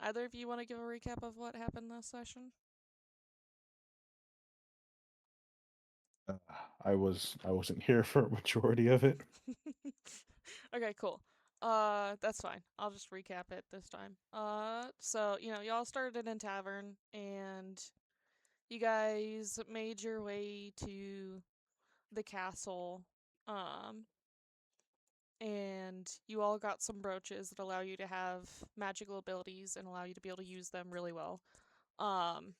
Either of you want to give a recap of what happened this session? I wasn't here for a majority of it. Okay, cool. That's fine. I'll just recap it this time. So, y'all started in tavern and you guys made your way to the castle. Um, and you all got some brooches that allow you to have magical abilities and allow you to be able to use them really well. Um,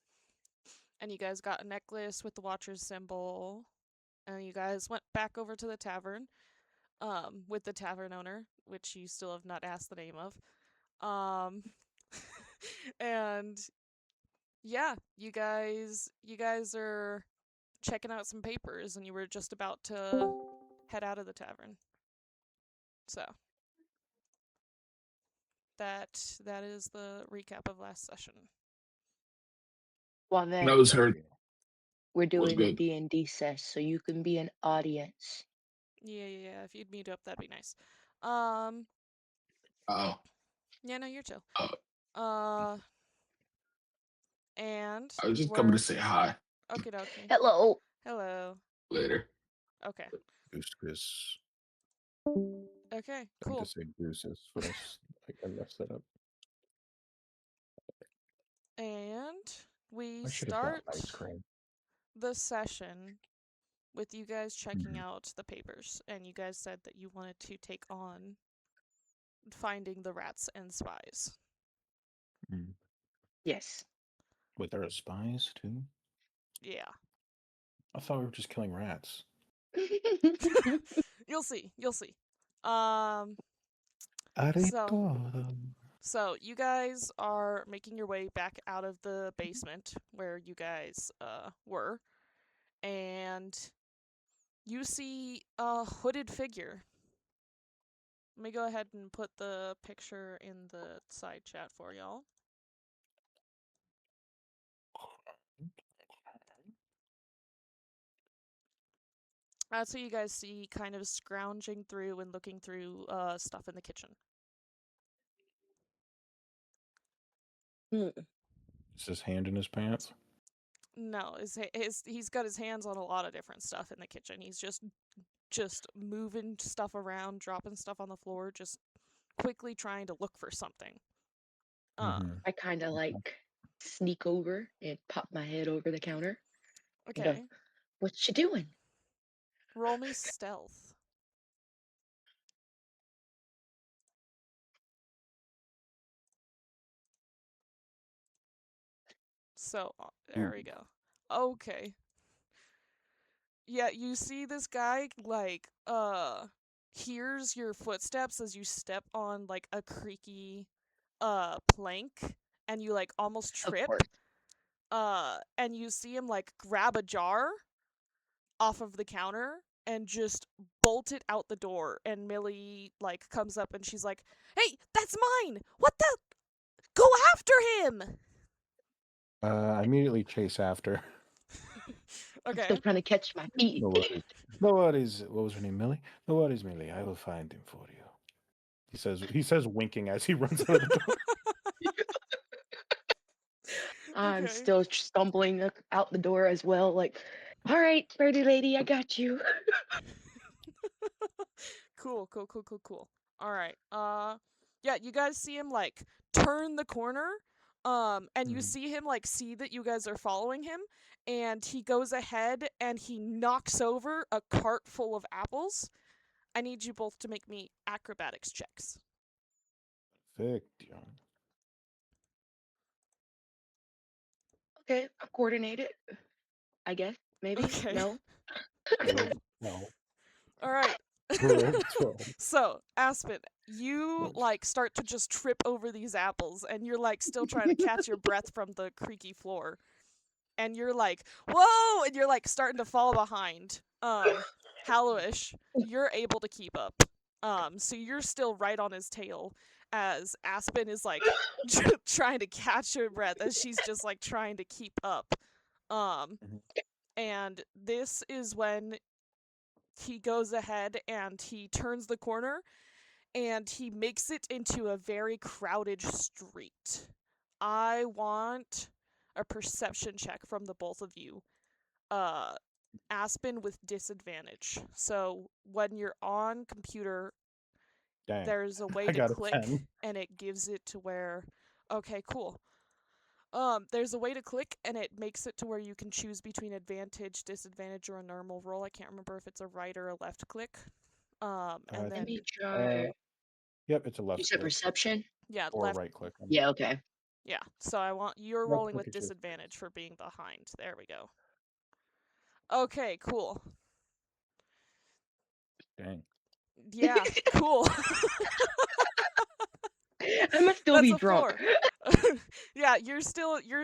and you guys got a necklace with the Watcher's symbol. And you guys went back over to the tavern with the tavern owner, which you still have not asked the name of. Um, and yeah, you guys are checking out some papers, and you were just about to head out of the tavern. So that is the recap of last session. Well, That then was her. we're Was doing a good. D&D sesh, so you can be an audience. Yeah. If you'd meet up, that'd be nice. Um, Oh, yeah, no, you're chill. oh, Uh, and I was just coming to we're say hi okay, dokie. Hello. Hello. later. Okay. Goose. Okay. I meant to Cool. say gooses, but I messed that up. And we I should have got start ice cream. the session with you guys checking Mhm. out the papers, and you guys said that you wanted to take on finding the rats and spies. Mm. Yes. Wait, there are spies too? Yeah. I thought we were just killing rats. You'll see. You'll see. Um so Arigato. so you guys are making your way back out of the basement where you guys were, and you see a hooded figure. Let me go ahead and put the picture in the side chat for y'all. That's what you guys see kind of scrounging through and looking through stuff in the kitchen. Mm. Is his hand in his pants? No, he's got his hands on a lot of different stuff in the kitchen. He's just moving stuff around, dropping stuff on the floor, just quickly trying to look for something. Mm-hmm. I kind of like sneak over and pop my head over the counter and go, Okay. "What you doing?" Roll me stealth. So, there Ooh. we go. Okay. Yeah, you see this guy hears your footsteps as you step on like a creaky plank, and you like almost Of trip, course. and you see him like grab a jar off of the counter and just bolt it out the door, and Millie like comes up and she's like, "Hey, that's mine. What the Go after him." I immediately chase after. I'm still Okay. trying to catch my feet. No worries. No worries. What was her name, Millie? No worries, Millie. I will find him for you. He says winking as he runs out of the door. I'm Okay. still stumbling out the door as well, like, "All right, pretty lady, I got you." Cool. All right. Yeah, you guys see him like turn the corner, and you Mhm. see him like see that you guys are following him, and he goes ahead and he knocks over a cart full of apples. I need you both to make me acrobatics checks. Perfect. Okay, I'm coordinated, I guess. Maybe? Okay. No? Cool. No. All right. Roll 12. So, Aspen, you Close. like start to just trip over these apples, and you're like still trying to catch your breath from the creaky floor, and you're like, "Whoa!" and you're like starting to fall behind. Hallowish, you're able to keep up. So you're still right on his tail as Aspen is like trying to catch her breath as she's just like trying to keep up. Um, Mhm. and this is when he goes ahead and he turns the corner and he makes it into a very crowded street. I want a perception check from the both of you. Uh, Aspen with disadvantage. So when you're on computer, Dang, there's a way I to got a click 10. and it gives it to where okay, cool. There's a way to click and it makes it to where you can choose between advantage, disadvantage, or a normal roll. I can't remember if it's a right or a left click. And I Let then me think try. yep, it's a You left said click perception? yeah, or a left. right click. Yeah, okay. Yeah. So I want you're Left rolling click with is just disadvantage for being behind. There we go. Okay, cool. dang. Yeah, cool. I must still That's be a drunk. 4. Yeah, you're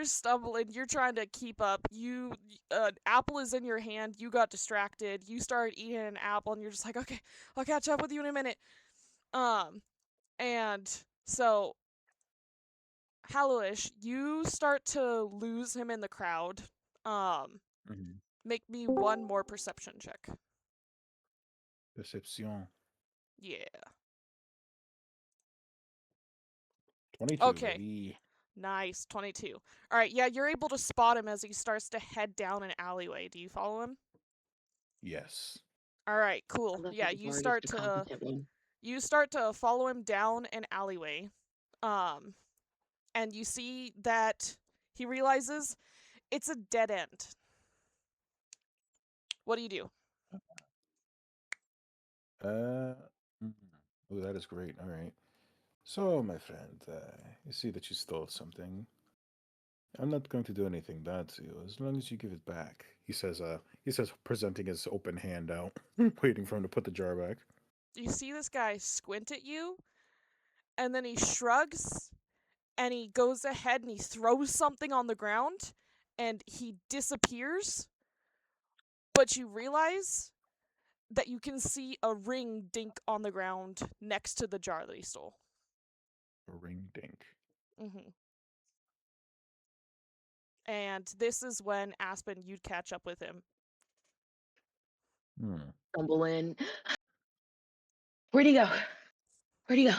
stumbling, you're trying to keep up. Apple is in your hand, you got distracted, you started eating an apple and you're just like, "Okay, I'll catch up with you in a minute." Um and so Hallowish, you start to lose him in the crowd. Um Mhm. Make me one more perception check. Deception. Yeah. 22, Okay. baby. Nice. 22. All right, yeah, you're able to spot him as he starts to head down an alleyway. Do you follow him? Yes. All right, I cool. love Yeah, that the bard is the competent one. you start to follow him down an alleyway. Um and you see that he realizes it's a dead end. What do you do? Uh, mm. Oh, that is great. All right. So, my friend, you see that you stole something. I'm not going to do anything bad to you as long as you give it back. He says, presenting his open hand out, waiting for him to put the jar back. You see this guy squint at you and then he shrugs and he goes ahead and he throws something on the ground and he disappears, but you realize that you can see a ring dink on the ground next to the jar that he stole. A ring dink. hmm And this is when Aspen, you'd catch up with him. Hmm. Stumble in. Where'd he go? Where'd he go?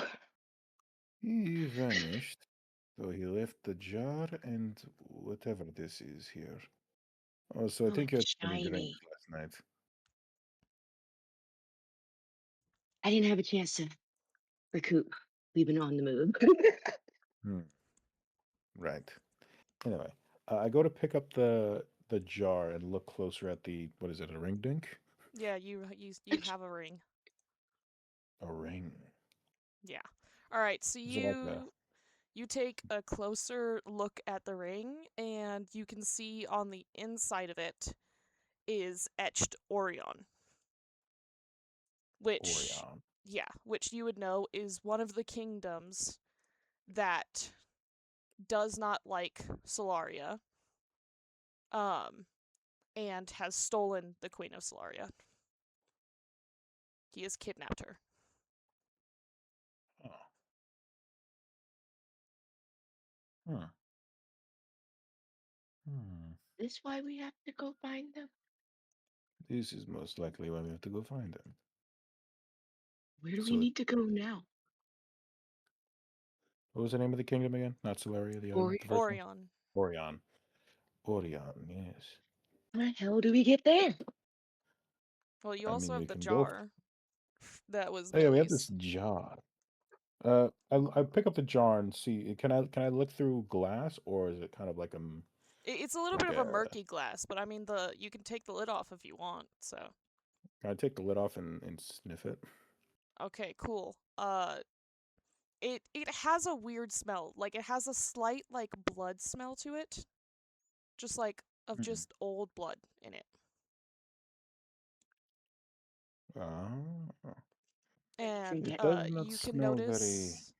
He vanished. So he left the jar and whatever this is here. Oh, so I Oh, think you had it's too many drinks shiny. last night. I didn't have a chance to recoup. We've been on the move. Hmm. Right. Anyway, I go to pick up the jar and look closer at the what is it? A ring dink? Yeah, you have a ring. A ring. Yeah. All right, so Is it like a you take a closer look at the ring and you can see on the inside of it is etched Orion, which Orion? which you would know is one of the kingdoms that does not like Solaria, um, and has stolen the Queen of Solaria. He has kidnapped her. Oh. Huh. Hmm. This why we have to go find them? This is most likely why we have to go find him. Where do we So, need to go now? what was the name of the kingdom again? Not Solaria, the other one, Or the first one? Orion. Orion. Orion, yes. how the hell do we get there? Well, you I also mean, we have the can go. jar that was Oh yeah, we have this Millie's. jar. I pick up the jar and see. Can I look through glass or is it kind of It's a little bit like of a a? murky glass, but I mean the you can take the lid off if you want. So Can I take the lid off and sniff it? okay, cool. It has a weird smell. Like it has a slight like blood smell to it, just like of Hmm. just old blood in it. Oh, And Drink it. it does not you can smell very. notice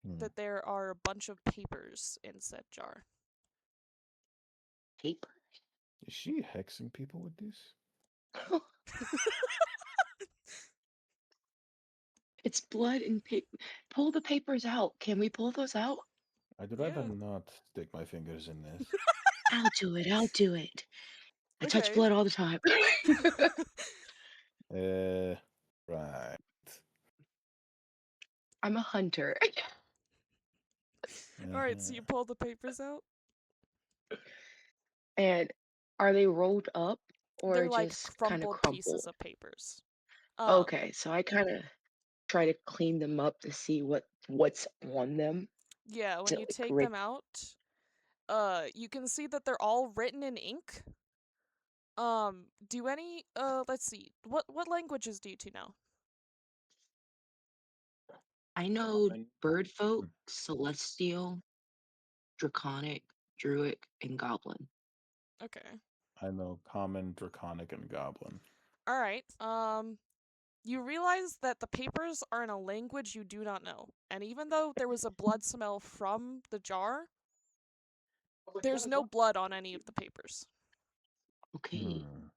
Hmm. that there are a bunch of papers in said jar. Paper. Is she hexing people with this? It's blood and paper. Pull the papers out. Can we pull those out? I'd rather Yeah. not stick my fingers in this. I'll do it. I'll do it. I touch Okay. blood all the time. Uh, right. I'm a hunter. Alright, so you Uh-huh. pull the papers out. And are they rolled up or They're like just kind of crumpled pieces crumpled? of papers. Um, Okay, so I kind of try to clean them up to see what's on them yeah, when to you like take them out, you can see that they're all written in ink. Do any let's see. What languages do you two know? I know Common. bird folk, Hmm. celestial, draconic, druid, and goblin. Okay. I know common, draconic, and goblin. Alright. You realize that the papers are in a language you do not know. And even though there was a blood smell from the jar, there's no blood on any of the papers. Okay, Hmm.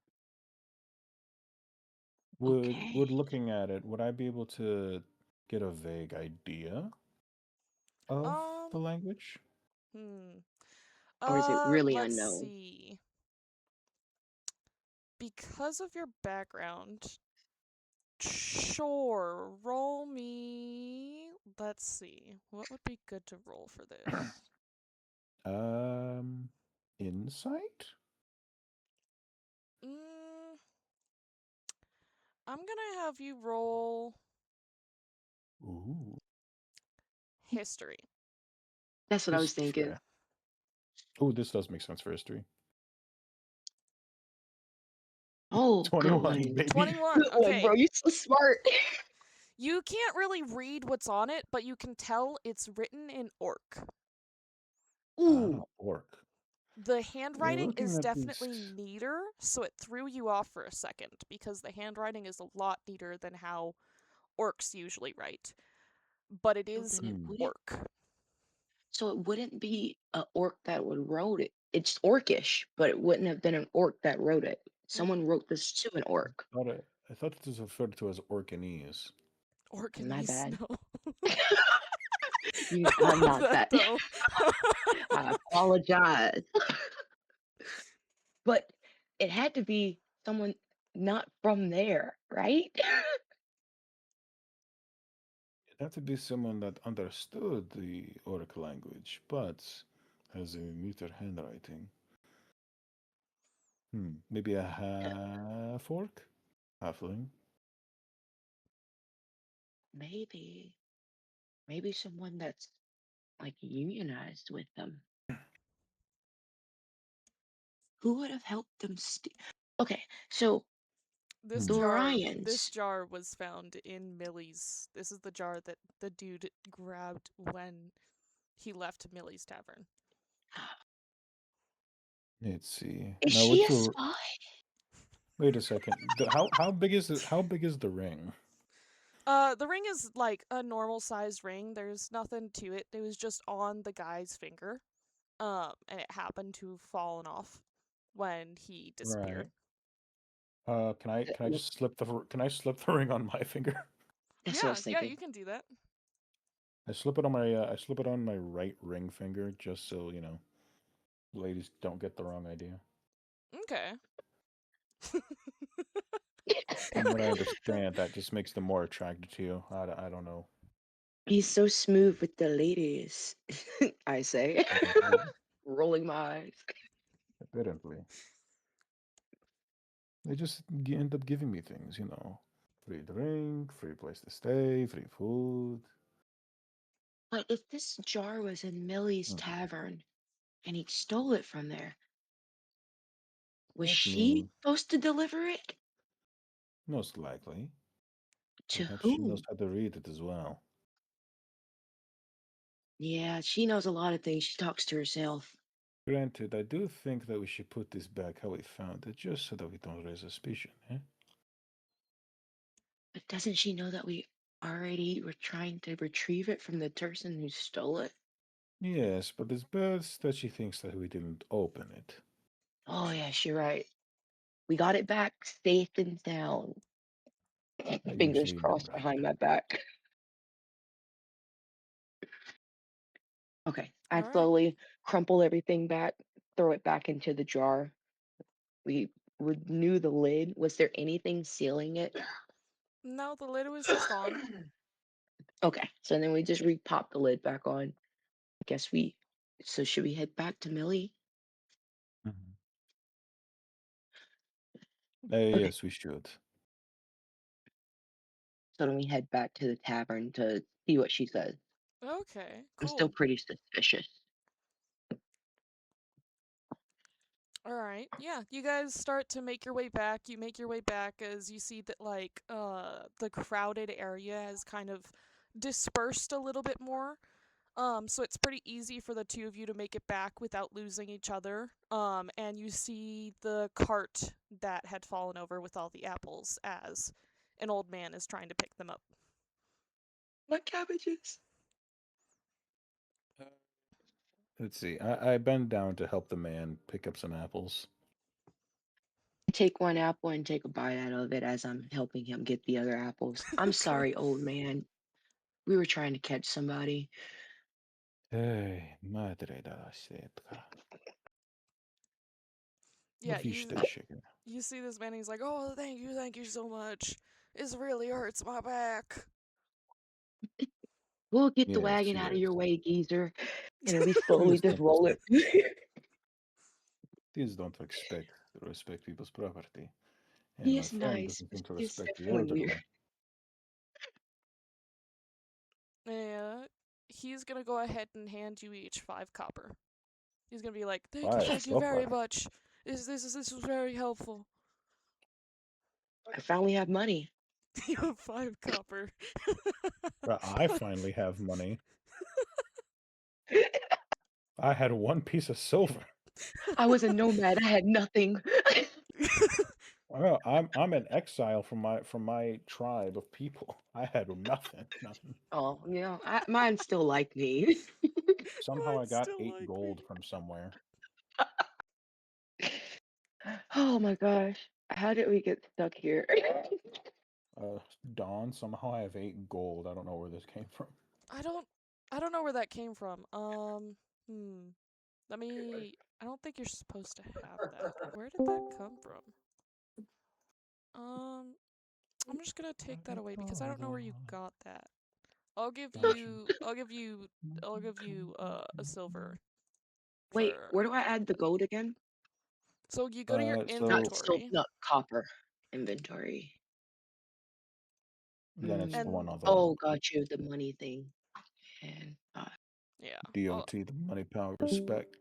Would okay. looking at it, would I be able to get a vague idea of Um, the language? hmm. Or is it really Let's unknown? see. Because of your background, sure, roll me. Let's see. What would be good to roll for this? Um, insight? Mm, I'm gonna have you roll Ooh, history. That's what I was thinking. history. Oh, this does make sense for history. Oh, good 21, one. baby. 21. Good one, bro. Okay. You're so smart. You can't really read what's on it, but you can tell it's written in orc. Ooh, Orc. The handwriting Looking is at these. definitely neater, so it threw you off for a second because the handwriting is a lot neater than how orcs usually write. But it so is then it Hmm. wouldn't. orc. So it wouldn't be a orc that would wrote it. It's orcish, but it wouldn't have been an orc that wrote it. Someone wrote this to an orc. Thought it, I thought it was referred to as Orcanese. My Orcanese, bad. no. You, I I'm love not that that. though. I apologize. But it had to be someone not from there, right? It'd have to be someone that understood the Orc language, but has a neater handwriting. Maybe a half orc? Halfling? Maybe, maybe someone that's like unionized with them. Who would have helped them? Okay, so This the Hmm. jar this Orions. jar was found in Millie's. This is the jar that the dude grabbed when he left Millie's tavern. Let's see. Is Now, she what's a the? spy? Wait a second. How big is it? How big is the ring? The ring is like a normal sized ring. There's nothing to it. It was just on the guy's finger. And it happened to have fallen off when he Right. disappeared. Can I just slip can I slip the ring on my finger? That's what I Yeah, was yeah, thinking. you can do that. I slip it on my right ring finger just so, ladies don't get the wrong idea. Okay. From what I understand, that just makes them more attracted to you. I don't know. He's so smooth with the ladies, I say, Apparently, rolling my eyes. apparently. They just end up giving me things, free drink, free place to stay, free food. But if this jar was in Millie's Hmm. tavern and he stole it from there, was I she mean, supposed to deliver it? most likely. To Perhaps she knows whom? how to read it as well. Yeah, she knows a lot of things. She talks to herself. Granted, I do think that we should put this back how we found it, just so that we don't raise suspicion, eh? But doesn't she know that we already were trying to retrieve it from the person who stole it? Yes, but it's best that she thinks that we didn't open it. Oh, yes, you're right. We got it back safe and sound. I Fingers usually do crossed that. behind my back. Okay, I All right. slowly crumple everything back, throw it back into the jar. We renew the lid. Was there anything sealing it? No, the lid was just on. Okay, so then we just re-pop the lid back on. Guess we. So should we head back to Millie? Mhm. Okay. Yes, we should. So then we head back to the tavern to see what she says. Okay, I'm still cool. pretty suspicious. All right. Yeah, you guys start to make your way back. You make your way back as you see that like the crowded area has kind of dispersed a little bit more. So it's pretty easy for the two of you to make it back without losing each other. And you see the cart that had fallen over with all the apples as an old man is trying to pick them up. My cabbages. Let's see. I bend down to help the man pick up some apples. Take one apple and take a bite out of it as I'm helping him get the other apples. I'm Okay. sorry, old man. We were trying to catch somebody. Hey, madre de la setka. Yeah, Fish you the sugar. you see this man. He's like, "Oh, thank you so much. This really hurts my back." We'll get the Yes, wagon out of yes. your way, geezer. And then we slowly Please just don't roll it. please don't respect people's property. And He my is friend nice. doesn't seem It's to just respect the when we're elderly. And he's gonna go ahead and hand you each 5 copper. He's gonna be like, Five thank you very copper. much. This was very helpful." I finally have money. You have 5 copper. Well, I finally have money. I had one piece of silver. I was a nomad. I had nothing. Well, I'm an exile from my tribe of people. I had nothing, nothing. Oh, mine still like me. Somehow Mine I got still 8 like me. gold from somewhere. Oh my gosh. How did we get stuck here? Dawn, somehow I have 8 gold. I don't know where this came from. I don't I don't know where that came from. Hmm. Let me I don't think you're supposed to have that. Where did that come from? Um, I'm just gonna take that away because I don't know where you got that. I'll give Gotcha. you I'll give you I'll give you a silver Wait, for. where do I add the gold again? So you go to your Not still inventory not copper inventory. Then it's the and one on the Oh, got you. The money thing. And yeah. Oh, DOT, the money, power, respect.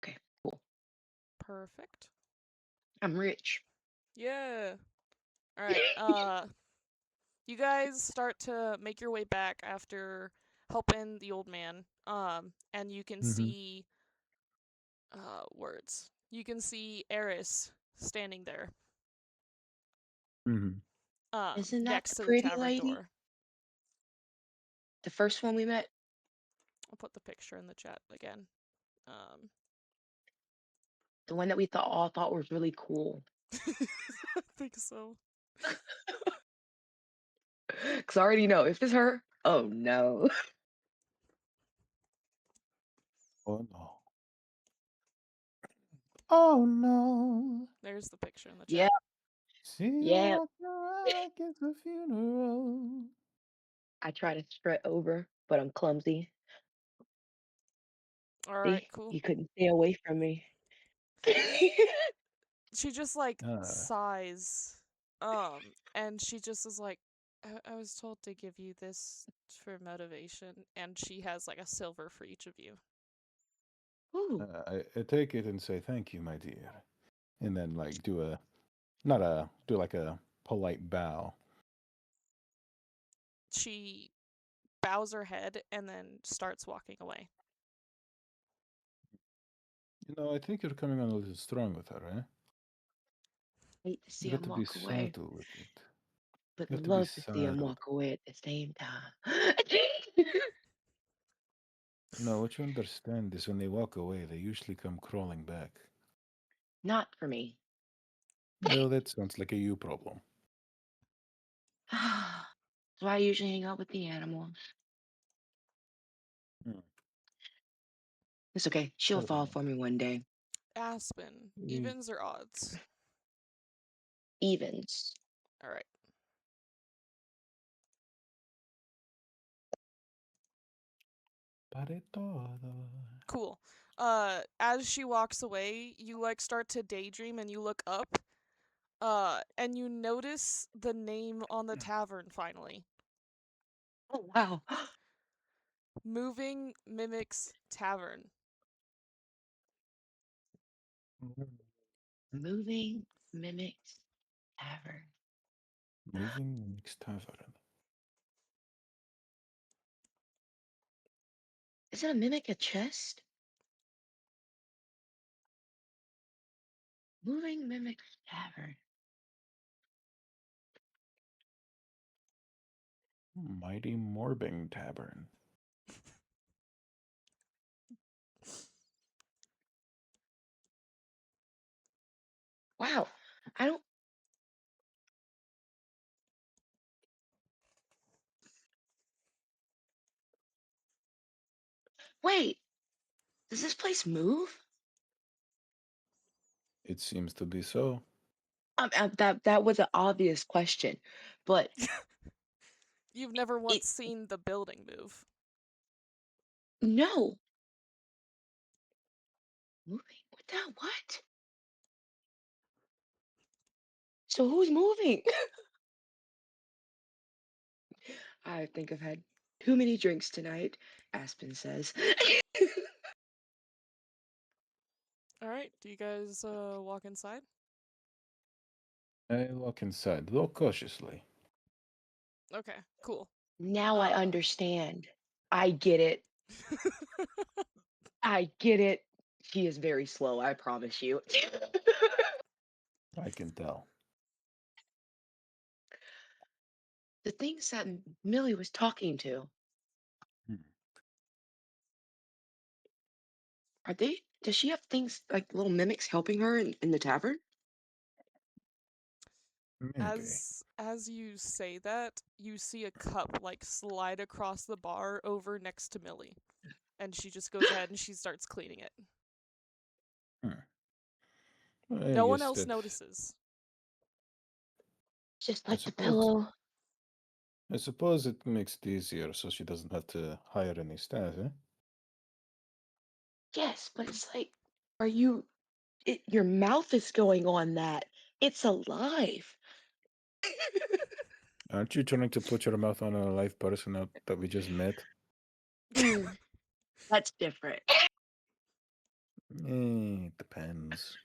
okay, cool. perfect. I'm rich. Yeah. All right. You guys start to make your way back after helping the old man. And you can Mm-hmm. see words. You can see Eris standing there. Mm-hmm. Isn't that Next the to the pretty tavern lady? door. The first one we met? I'll put the picture in the chat again. Um, The one that we all thought was really cool. I think so. Cause I already know if it's her, oh no. Oh no. Oh no. There's the picture in the Yeah, chat. See you yeah. walking around like it's a funeral. I try to strut over, but I'm clumsy. All right, See, cool. you couldn't stay away from me. She just like Uh, sighs. And she just is like, I was told to give you this for motivation, and she has like a silver for each of you. Ooh, I take it and say thank you, my dear, and then like do a not a do like a polite bow. She bows her head and then starts walking away. I think you're coming on a little strong with her, eh? hate to You see got him to be walk away, subtle with it. but You got to be love to see him subtle. walk away at the same time. What you understand is when they walk away, they usually come crawling back. Not for me. Well, that sounds like a you problem. So I usually hang out with the animals. Hmm. It's okay. She'll All fall right. for me one day. Aspen, We evens or odds? Evens. All right. Pare todo. Cool. As she walks away, you like start to daydream and you look up, and you notice the name on the tavern finally. Oh wow. Moving Mimics Tavern. Moving mimics tavern. Moving mixed tavern. Is it a mimic a chest? Moving mimics tavern. Mighty Morbing Tavern. Wow. I don't. Wait. Does this place move? It seems to be so. That was an obvious question, but You've never it once seen the building move. no moving. What the what? So who's moving? I think I've had too many drinks tonight. Aspen says. All right, do you guys walk inside? I walk inside, though cautiously. Okay, cool. Now I Uh understand. I get it. I get it. She is very slow, I promise you. I can tell. The things that Millie was talking to, Hmm. are they? Does she have things like little mimics helping her in the tavern? Maybe. as you say that, you see a cup like slide across the bar over next to Millie. And she just goes ahead and she starts cleaning it. Hmm. I No one guess else that. notices. Just I like the suppose. pillow. I suppose it makes it easier, so she doesn't have to hire any staff, eh? Yes, but it's like, are you? Your mouth is going on that. It's alive. Aren't you trying to put your mouth on a live person that we just met? Mm, that's different. It depends.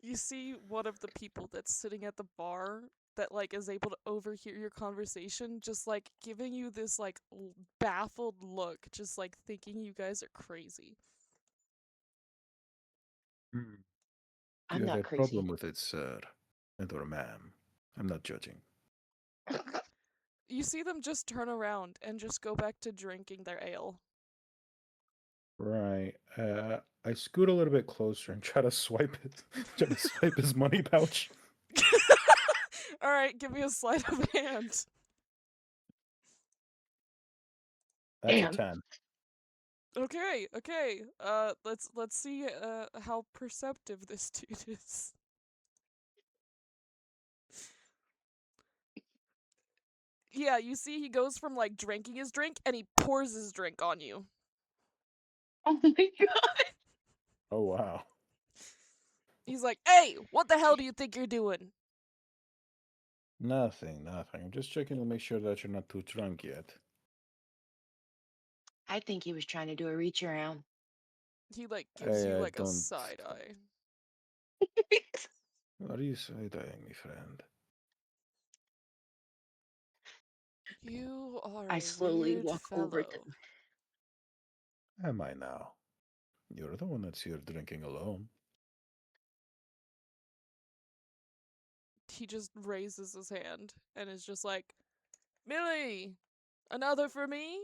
You see one of the people that's sitting at the bar that like is able to overhear your conversation just like giving you this like baffled look, just like thinking you guys are crazy. Hmm. Do I'm you have not a crazy. problem with it, sir? And or ma'am? I'm not judging. You see them just turn around and just go back to drinking their ale. Right. I scoot a little bit closer and try to swipe it. Try to swipe his money pouch. All right, give me a sleight of hand. That's a Damn. 10. Okay, okay. Let's see how perceptive this dude is. Yeah, you see he goes from like drinking his drink and he pours his drink on you. Oh my god. Oh, wow. He's like, "Hey, what the hell do you think you're doing?" Nothing, nothing. I'm just checking to make sure that you're not too drunk yet. I think he was trying to do a reach around. He like gives you I like a don't. side eye. What are you side-eyeing me, friend? You are I a slowly weird walk over to fellow. Am I now? You're the one that's here drinking alone. He just raises his hand and is just like, "Millie, another for me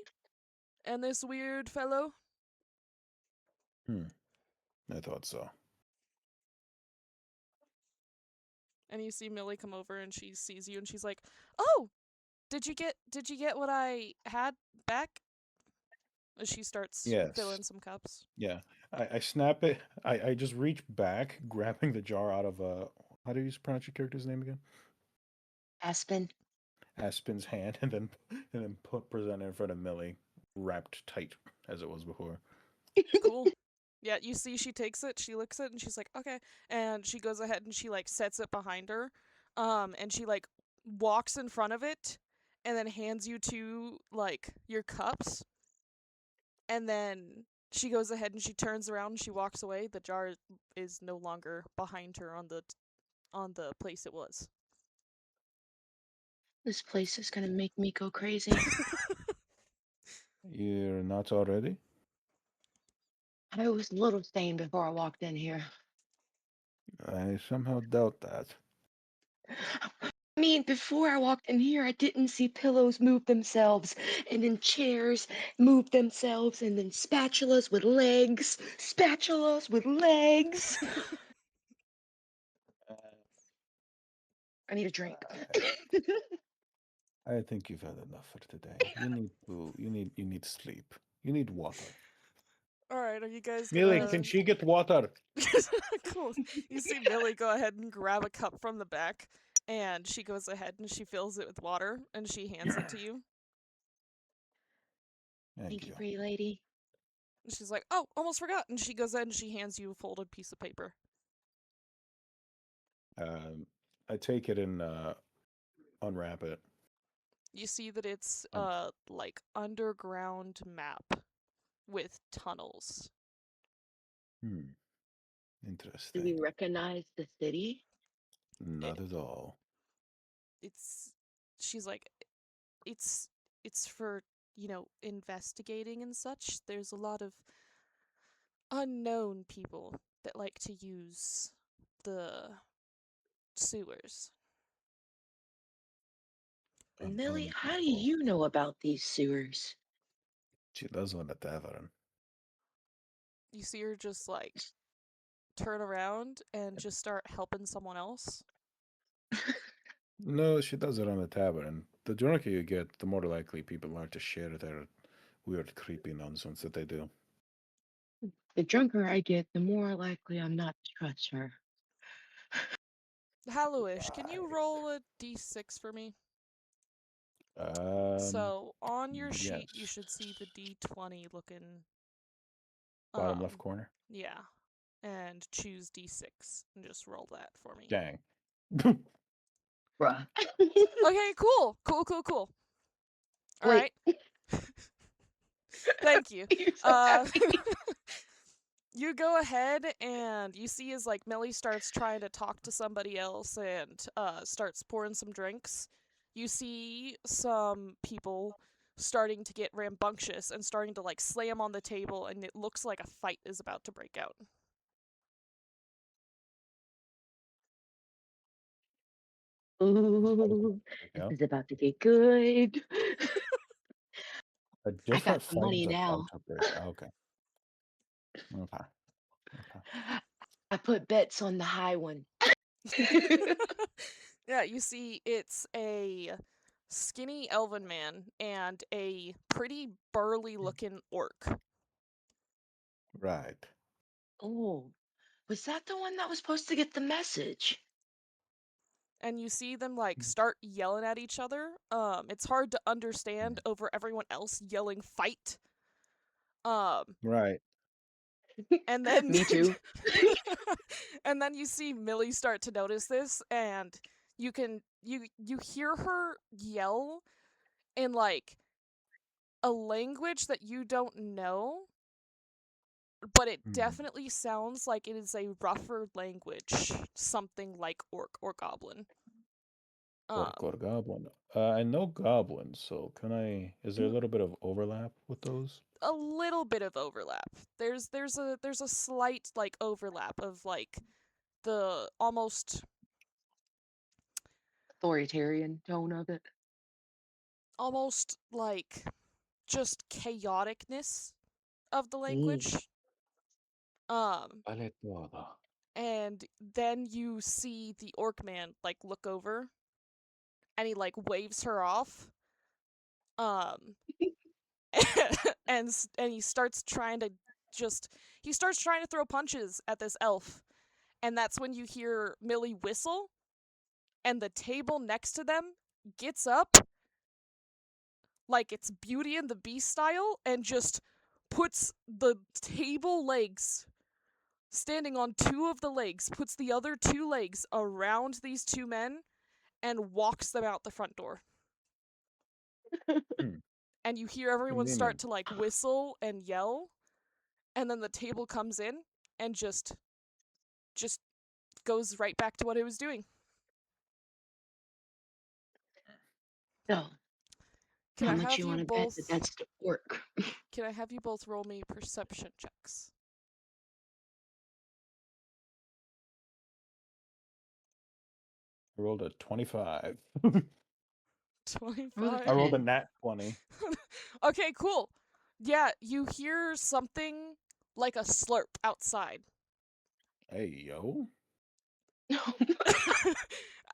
and this weird fellow." Hmm. I thought so. And you see Millie come over and she sees you and she's like, "Oh, did you get what I had back?" As she starts Yes. filling some cups. Yeah. I snap it. I just reach back, grabbing the jar out of how do you pronounce your character's name again? Aspen. Aspen's hand, and then present it in front of Millie. wrapped tight as it was before. Cool. Yeah, you see she takes it, she licks it, and she's like, okay. And she goes ahead and she like sets it behind her. And she like walks in front of it and then hands you two like your cups. And then she goes ahead and she turns around and she walks away. The jar is no longer behind her on the place it was. This place is gonna make me go crazy. You're not already? I was a little stained before I walked in here. I somehow doubt that. I mean, before I walked in here, I didn't see pillows move themselves, and then chairs move themselves, and then spatulas with legs. Uh, I need a drink. I think you've had enough for today. You need to. You need sleep. You need water. All right, are you guys Millie, Yes. can gonna? she get water? Cool. You see Millie go ahead and grab a cup from the back, and she goes ahead and she fills it with water, and she hands it to you. Thank Thank you, you. pretty lady. And she's like, "Oh, almost forgot." And she goes ahead and she hands you a folded piece of paper. Um, I take it and unwrap it. You see that it's Um, like underground map with tunnels. hmm. Do we Interesting. recognize the city? Not It, at all. it's she's like, it's it's for, investigating and such. There's a lot of unknown people that like to use the sewers. Millie, Unknown how do people. you know about these sewers? She does own a tavern. You see her just like turn around and just start helping someone else. No, she does it on a tavern. The drunker you get, the more likely people are to share their weird, creepy nonsense that they do. The drunker I get, the more likely I'm not to trust her. Hallowish, can you Right. roll a d6 for me? Um, So on your sheet, you yes. should see the d20 looking. Bottom left Um, corner. yeah, and choose d6 and just roll that for me. Dang. Bruh. Okay, cool, cool, cool, cool. All Wait, right, thank you. you're so Uh, happy. you go ahead and you see as like Millie starts trying to talk to somebody else and starts pouring some drinks. You see some people starting to get rambunctious and starting to like slam on the table, and it looks like a fight is about to break out. Ooh, There we this go. is about to get good. A I got different the fight money is about now. to break. Okay. Okay. Okay. I put bets on the high one. Yeah, you see it's a skinny elven man and a pretty burly looking orc. Right. Oh, was that the one that was supposed to get the message? And you see them like start yelling at each other. It's hard to understand over everyone else yelling fight. Um, Right. and then Me too. and then you see Millie start to notice this, and you hear her yell in like a language that you don't know, but it Hmm. definitely sounds like it is a rougher language, something like orc or goblin. Orc Um, or goblin. I know goblins, so can I? Is there a Mm, little bit of overlap with those? a little bit of overlap. There's a slight like overlap of like the authoritarian tone of it. almost like just chaoticness of the Mm. language. Um, Vale todo. and then you see the orc man like look over and he like waves her off. Um, and he starts trying to just he starts trying to throw punches at this elf, and that's when you hear Millie whistle, and the table next to them gets up, like it's Beauty and the Beast style, and just puts the table legs, standing on two of the legs, puts the other two legs around these two men, and walks them out the front door. Hmm. And you hear everyone start Convenient. to like whistle and yell, and then the table comes in and just goes right back to what it was doing. So, Can how I much have you you want to bet that both that's the orc? can I have you both roll me perception checks? I rolled a 25. Roll a I 25. rolled a 10. nat 20. Okay, cool. Yeah, you hear something like a slurp outside. Hey, yo.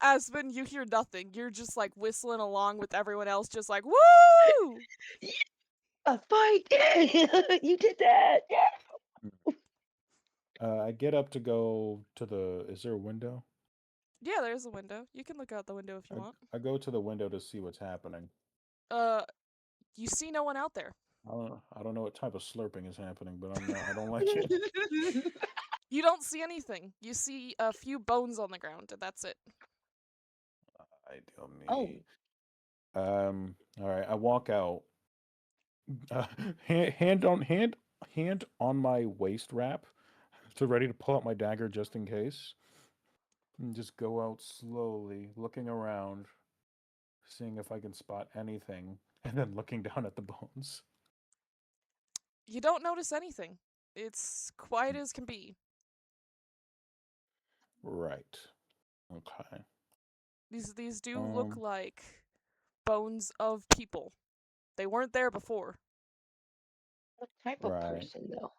Aspen, you hear nothing. You're just like whistling along with everyone else, just like, woo! Yeah, a fight! You did that! Yeah. I get up to go to the. Is there a window? Yeah, there's a window. You can look out the window if you I, want. I go to the window to see what's happening. Uh, you see no one out there. I don't know what type of slurping is happening, but I don't like it. You don't see anything. You see a few bones on the ground, and that's it. Ideal Oh, me. All right. I walk out. Uh, hand on my waist wrap, so ready to pull out my dagger just in case. And just go out slowly, looking around, seeing if I can spot anything, and then looking down at the bones. You don't notice anything. It's quiet as can be. Right. Okay. These do look Um. like bones of people. They weren't there before. what type of Right. person though?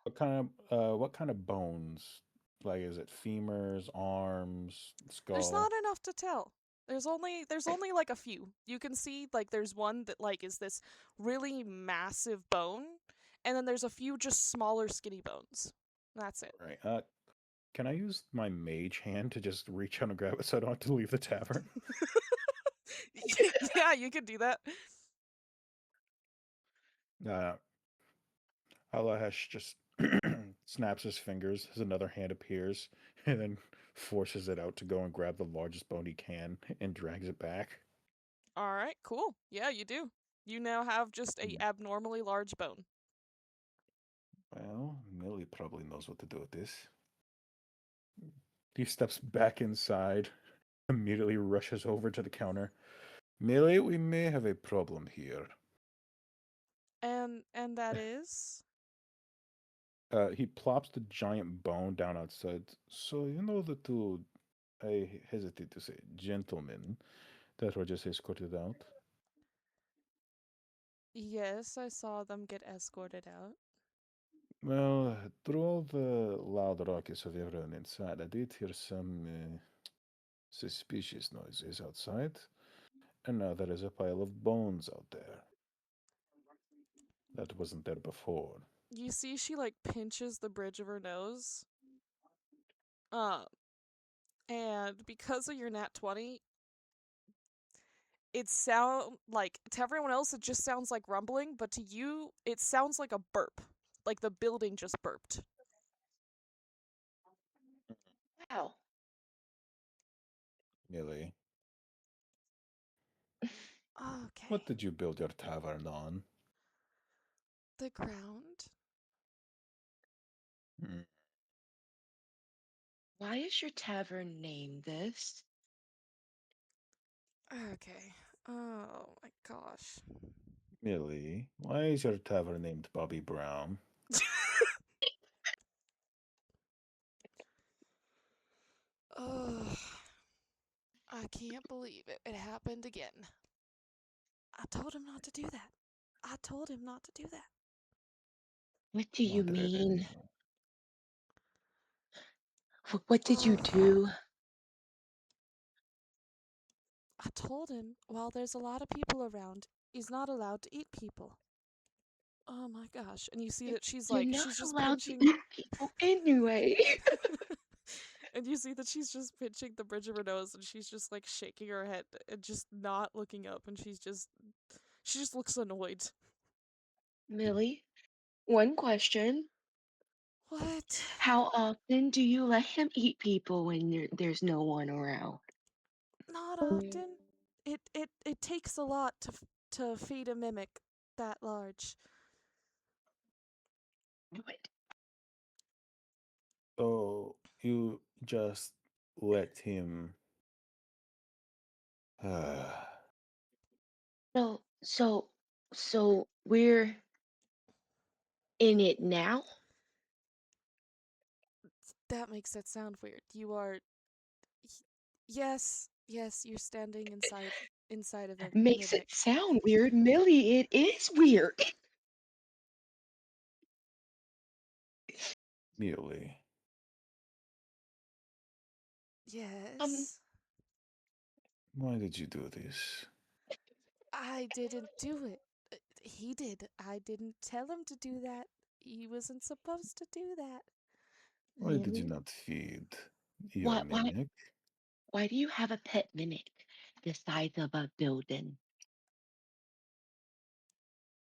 What kind of bones? Like, is it femurs, arms, There's skull? not enough to tell. There's only like a few. You can see like there's one that like is this really massive bone, and then there's a few just smaller skinny bones. That's it. Right. Can I use my mage hand to just reach out and grab it so I don't have to leave the tavern? Yeah, you could do that. Uh, Alahesh just snaps his fingers as another hand appears, and then forces it out to go and grab the largest bone he can and drags it back. All right, cool. Yeah, you do. You now have just a Hmm. abnormally large bone. Well, Millie probably knows what to do with this. He steps back inside, immediately rushes over to the counter. Millie, we may have a problem here. And that is He plops the giant bone down outside. So, the two, I hesitate to say, gentlemen that were just escorted out? yes, I saw them get escorted out. Well, through all the loud ruckus of everyone inside, I did hear some suspicious noises outside. And now there is a pile of bones out there. That wasn't there before. You see she like pinches the bridge of her nose. Um and because of your nat 20, it sound like to everyone else it just sounds like rumbling, but to you it sounds like a burp. Like the building just burped. Wow. Millie, what Okay. did you build your tavern on? The ground. Hmm. Why is your tavern named this? Okay. Oh my gosh. Millie, why is your tavern named Bobby Brown? Ugh. I can't believe it. It happened again. I told him not to do that. I told him not to do that. What do you Not mean? anymore. What did you Ugh. do? I told him while there's a lot of people around, he's not allowed to eat people. Oh my gosh. And you see You're that she's you're like, not she's just allowed to pinching. eat people anyway. And you see that she's just pinching the bridge of her nose and she's just like shaking her head and just not looking up and she's just She just looks annoyed. Millie, one question. What? How often do you let him eat people when there's no one around? Not often. It takes a lot to feed a mimic that large. What? So you just let him. Uh, So, so, so we're in it now? That makes it sound weird. You are yes, yes, you're standing inside of a Makes it mimic. sound weird. Millie, it is weird. Muley. Um, Yes. Why did you do this? I didn't do it. He did. I didn't tell him to do that. He wasn't supposed to do that. Why did you Millie, not feed your why, why, mimic? why do you have a pet mimic the size of a building?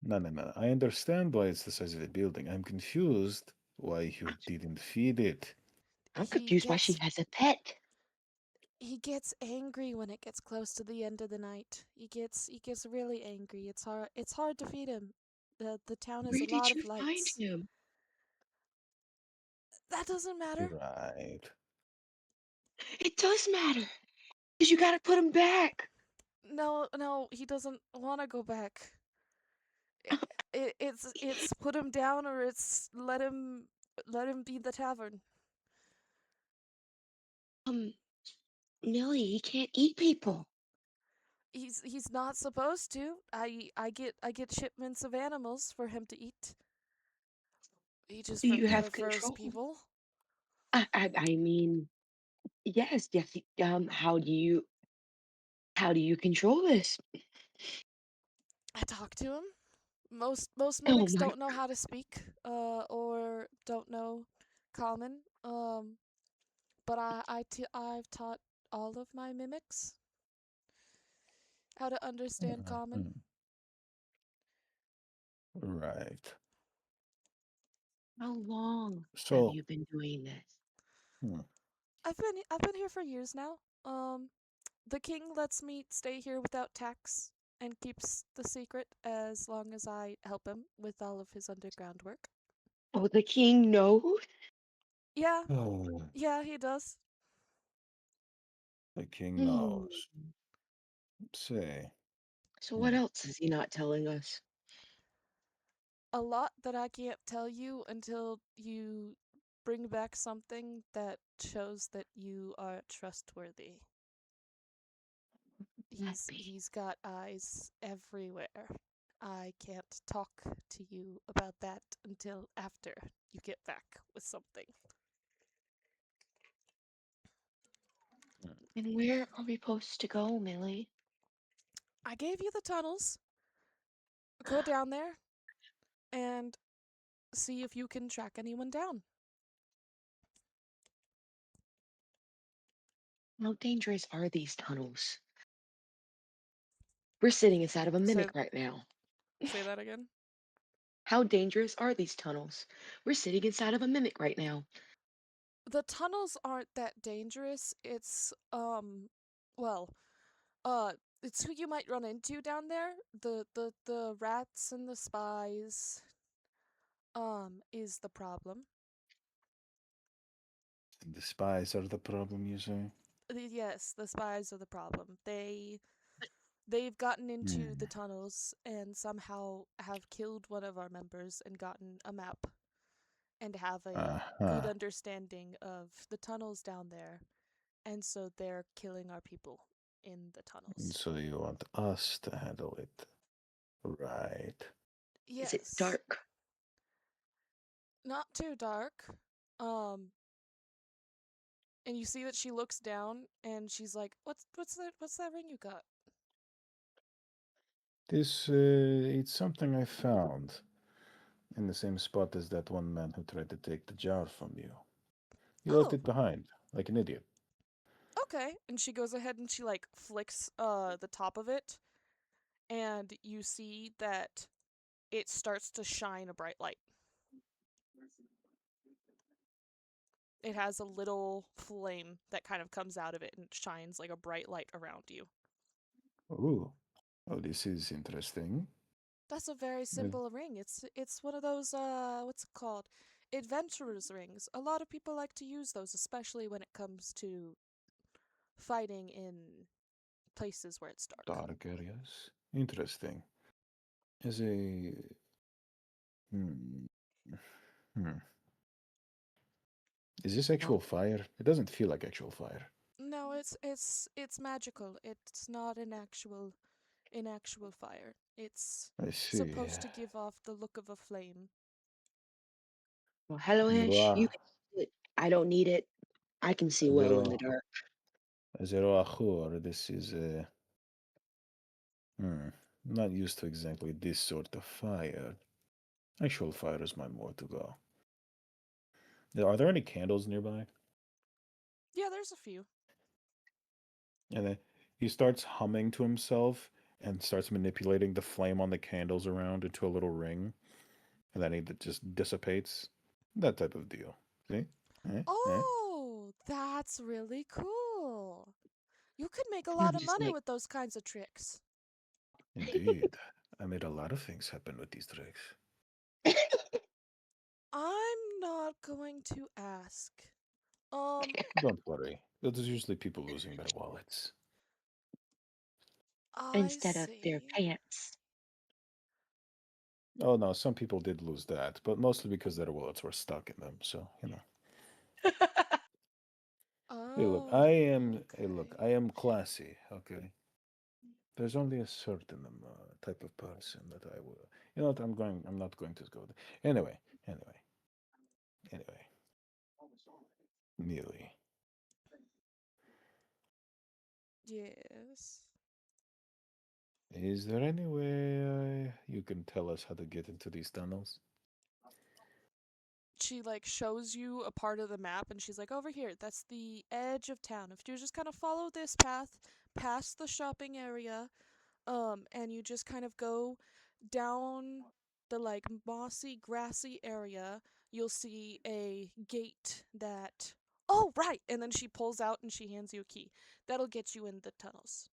No, no, no. I understand why it's the size of the building. I'm confused why you didn't feed it. I'm He confused why she gets has a pet. he gets angry when it gets close to the end of the night. He gets really angry. It's hard to feed him. The town has a Where did lot you of find lights. him? That doesn't matter. Right. It does matter because you got to put him back. No, no, he doesn't want to go back. It's put him down or it's let him be the tavern. Um, Millie, he can't eat people. He's not supposed to. I get shipments of animals for him to eat. He just Do you have prefers control? people. I mean, yes, yes. How do you control this? I talk to him. Most Oh mimics my, don't know how to speak, or don't know common. But I've taught all of my mimics how to understand common. Mhm. Right. how long have So, you been doing this? hmm, I've been here for years now. The king lets me stay here without tax and keeps the secret as long as I help him with all of his underground work. Oh, the king knows? Yeah, oh, yeah, he does. the king Hmm. knows. Say, So what hmm, else is he not telling us? A lot that I can't tell you until you bring back something that shows that you are trustworthy. That He's be. he's got eyes everywhere. I can't talk to you about that until after you get back with something. hmm. And where are we supposed to go, Millie? I gave you the tunnels. Go down there and see if you can track anyone down. How dangerous are these tunnels? We're sitting inside of a Say mimic right now. say that again. How dangerous are these tunnels? We're sitting inside of a mimic right now. The tunnels aren't that dangerous. Well, uh it's who you might run into down there. The rats and the spies is the problem. The spies are the problem, you say? Yes, the spies are the problem. They've gotten into the Hmm. tunnels and somehow have killed one of our members and gotten a map and have a good Uh-huh. understanding of the tunnels down there. And so they're killing our people in the And tunnels. so you want us to handle it. Right. Is it Yes. dark? Not too dark. Um and you see that she looks down and she's like, "What's that ring you got?" It's something I found in the same spot as that one man who tried to take the jar from you. He left Oh, it behind, like an idiot. okay. And she goes ahead and she like flicks the top of it and you see that it starts to shine a bright light. It has a little flame that kind of comes out of it and shines like a bright light around you. Ooh. Oh, this is interesting. That's a very Uh, simple ring. It's one of those what's it called? Adventurers rings. A lot of people like to use those, especially when it comes to fighting in places where it's dark. Dark areas. Interesting. Is a hmm. Hmm. Is this Well, actual fire? It doesn't feel like actual fire. No, it's magical. It's not an actual fire. It's I see. supposed to give off the look of a flame. well, hello, Ash. You Ra can use it. I don't need it. I can see well in the zero dark. zero achur. This is hmm. Not used to exactly this sort of fire. Actual fire is my more to go. Are there any candles nearby? Yeah, there's a few. And then he starts humming to himself and starts manipulating the flame on the candles around into a little ring, and then it just dissipates. That type of deal. See? Eh? Oh, that's really cool. You could make a And lot I'm of just money like, with those kinds of tricks. Indeed. I made a lot of things happen with these tricks. I'm not going to ask. Um, Don't worry. There's usually people losing their wallets. I instead of their see. pants. Oh no, some people did lose that, but mostly because their wallets were stuck in them. So Hey, look, Oh, I okay. am classy. Okay. There's only a certain type of person that I will. You know what? I'm not going to go there. Anyway. Nearly. Yes. Is there any way you can tell us how to get into these tunnels? She like shows you a part of the map and she's like, over here, that's the edge of town. If you just kind of follow this path past the shopping area, and you just kind of go down the like mossy, grassy area, you'll see a gate that Oh, right. And then she pulls out and she hands you a key. That'll get you in the tunnels.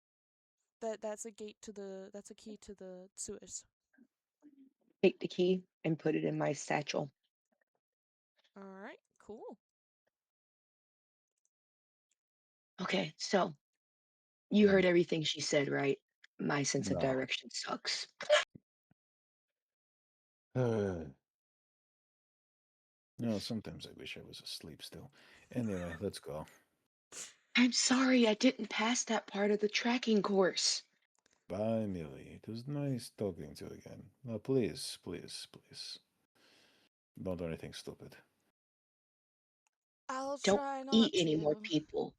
That's a key to the sewers. Take the key and put it in my satchel. All right, cool. Okay, so you Hmm. heard everything she said, right? My sense of No. direction sucks. No, sometimes I wish I was asleep still. Anyway, let's go. I'm sorry I didn't pass that part of the tracking course. Bye, Millie. It was nice talking to you again. Now, please, don't do anything stupid. I'll Don't try not eat any more to. people.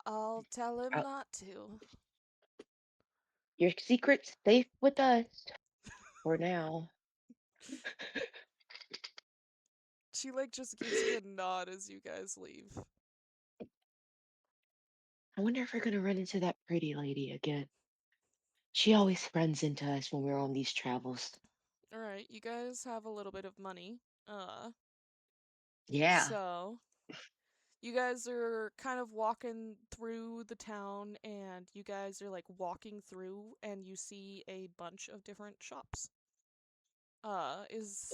I'll tell him Uh, not to. your secret's safe with us for now. She like just gives you a nod as you guys leave. I wonder if we're gonna run into that pretty lady again. She always runs into us when we're on these travels. All right, you guys have a little bit of money. Uh, Yeah. so you guys are kind of walking through the town and you guys are like walking through and you see a bunch of different shops.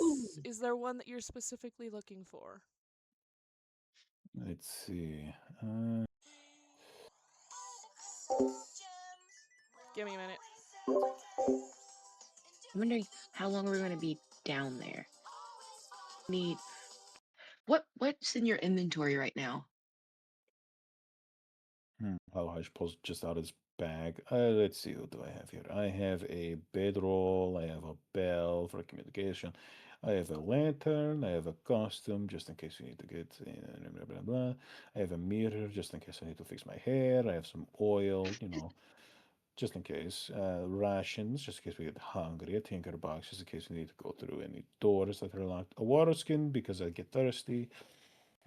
Ooh. Is there one that you're specifically looking for? Let's see. Uh, Give me a minute. I'm wondering how long we're gonna be down there. Need what's in your inventory right now? Alhaj pulls just out his bag. Let's see, what do I have here? I have a bedroll. I have a bell for communication. I have a lantern. I have a costume just in case we need to get blah, blah, blah. I have a mirror just in case I need to fix my hair. I have some oil, just in case. Rations just in case we get hungry. A tinker box just in case we need to go through any doors that are locked. A water skin because I get thirsty.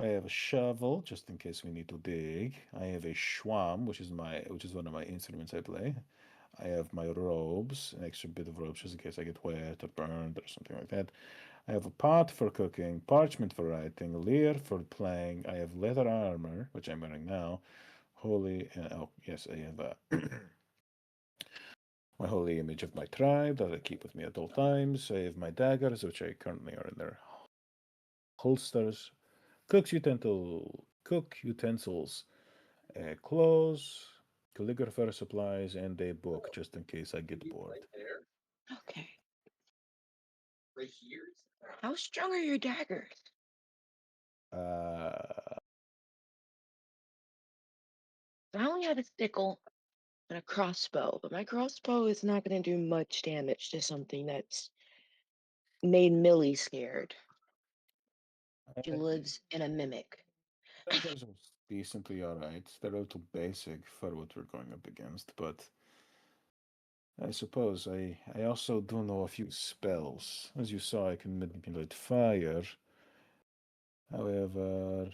I have a shovel just in case we need to dig. I have a schwam, which is one of my instruments I play. I have my robes, an extra bit of robes just in case I get wet or burned or something like that. I have a pot for cooking, parchment for writing, leer for playing. I have leather armor, which I'm wearing now. Holy, oh yes, I have my holy image of my tribe that I keep with me at all times. I have my daggers, which I currently are in their holsters. Cook utensils, clothes, calligrapher supplies, and a book just in case I get bored. Okay. How strong are your daggers? Uh, I only have a sickle and a crossbow, but my crossbow is not going to do much damage to something that's made Millie scared. She I lives in a mimic. daggers are decently alright. They're a little basic for what we're going up against, but I suppose I also do know a few spells. As you saw, I can manipulate fire. However,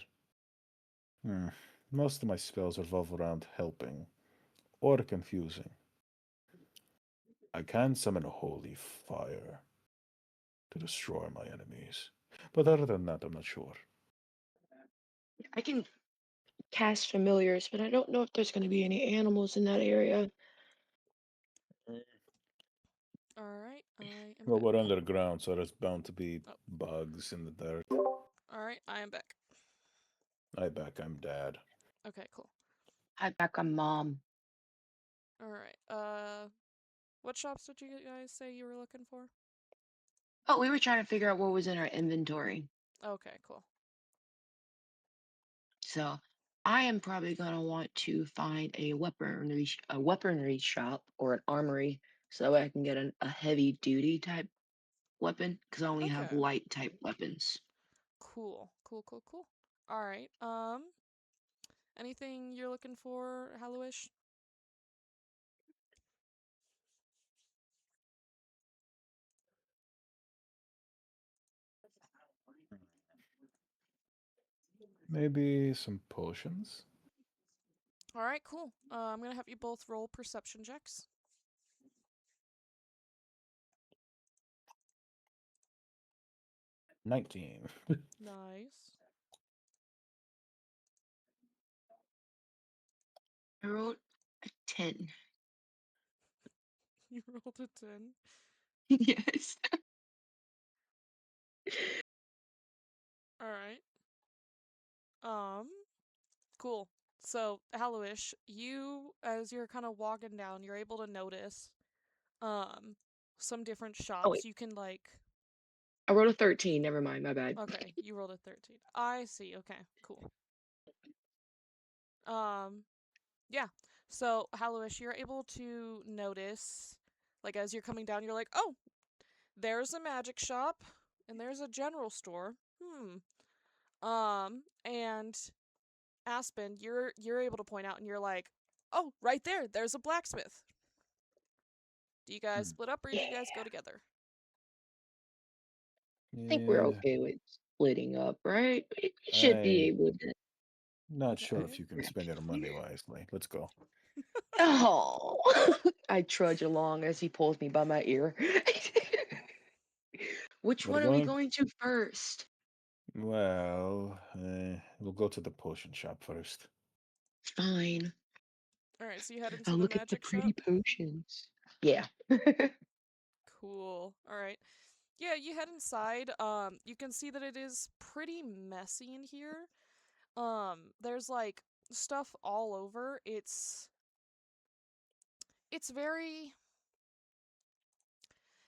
hmm, most of my spells revolve around helping or confusing. I can summon a holy fire to destroy my enemies, but other than that, I'm not sure. I can cast familiars, but I don't know if there's going to be any animals in that area. Alright, I am Well, we're back. underground, so there's bound to be Oh, bugs in the dirt. alright, I am back. I'm dad. Okay, cool. Hi, back on mom. Alright, what shops did you guys say you were looking for? Oh, we were trying to figure out what was in our inventory. Okay, cool. So I am probably going to want to find a weaponry shop or an armory so that way I can get a heavy duty type weapon because I only have Okay, light type weapons. cool, cool, cool, cool. Alright, anything you're looking for, Hallowish? Maybe some potions? Alright, cool. I'm gonna have you both roll perception checks. 19. Nice. I rolled a 10. You rolled a 10. Yes. Alright. Um, cool. So, Hallowish, you, as you're kind of walking down, you're able to notice, um, some different Oh, shops. wait. You can, like, I rolled a 13. Never mind. My bad. okay, you rolled a 13. I see. Okay, cool. Um, yeah. So, Hallowish, you're able to notice, like, as you're coming down, you're like, oh, there's a magic shop, and there's a general store. And Aspen, you're able to point out, and you're like, oh, right there, there's a blacksmith. Do you guys Hmm. split up, or do Yeah. you guys go together? I think we're Yeah, okay with splitting up, right? We should be I able to. not sure if Okay. you can spend your money wisely. Let's go. Oh, I trudge along as he pulls me by my ear. Which We're one are we going. going to first? Well, we'll go to the potion shop first. Fine. All right, so you head into I'll the look at the magic pretty shop. potions. Yeah. Cool. All right. Yeah, you head inside. You can see that it is pretty messy in here. There's like stuff all over. It's very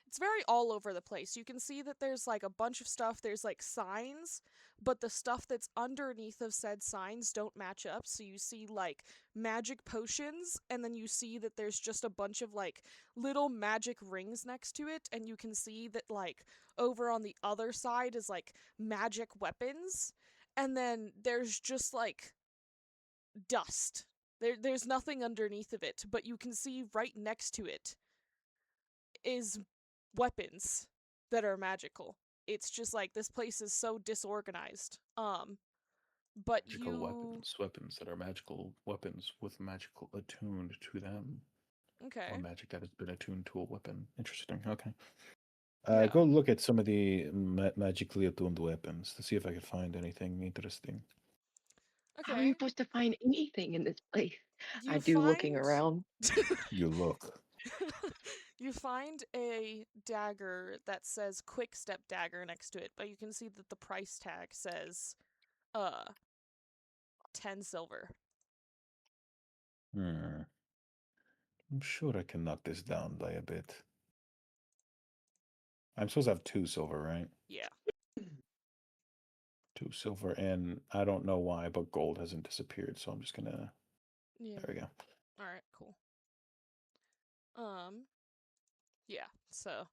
it's very all over the place. You can see that there's like a bunch of stuff. There's like signs, but the stuff that's underneath of said signs don't match up. So you see like magic potions, and then you see that there's just a bunch of like little magic rings next to it, and you can see that like over on the other side is like magic weapons, and then there's just like dust. There's nothing underneath of it, but you can see right next to it is weapons that are magical. It's just like this place is so disorganized. But Magical you weapons, weapons that are magical weapons with magical attuned to them. Okay. or magic that has been attuned to a weapon. Interesting. Okay. Yeah. Go look at some of the magically attuned weapons to see if I can find anything interesting. How are you Okay. supposed to find anything in this place? I You do looking find around. You look. you find a dagger that says quick step dagger next to it, but you can see that the price tag says uh 10 silver. Hmm. I'm sure I can knock this down by a bit. I'm supposed to have 2 silver, right? Yeah. 2 silver, and I don't know why, but gold hasn't disappeared, so I'm just gonna. Yeah. There we go. All right, cool. Um yeah. So,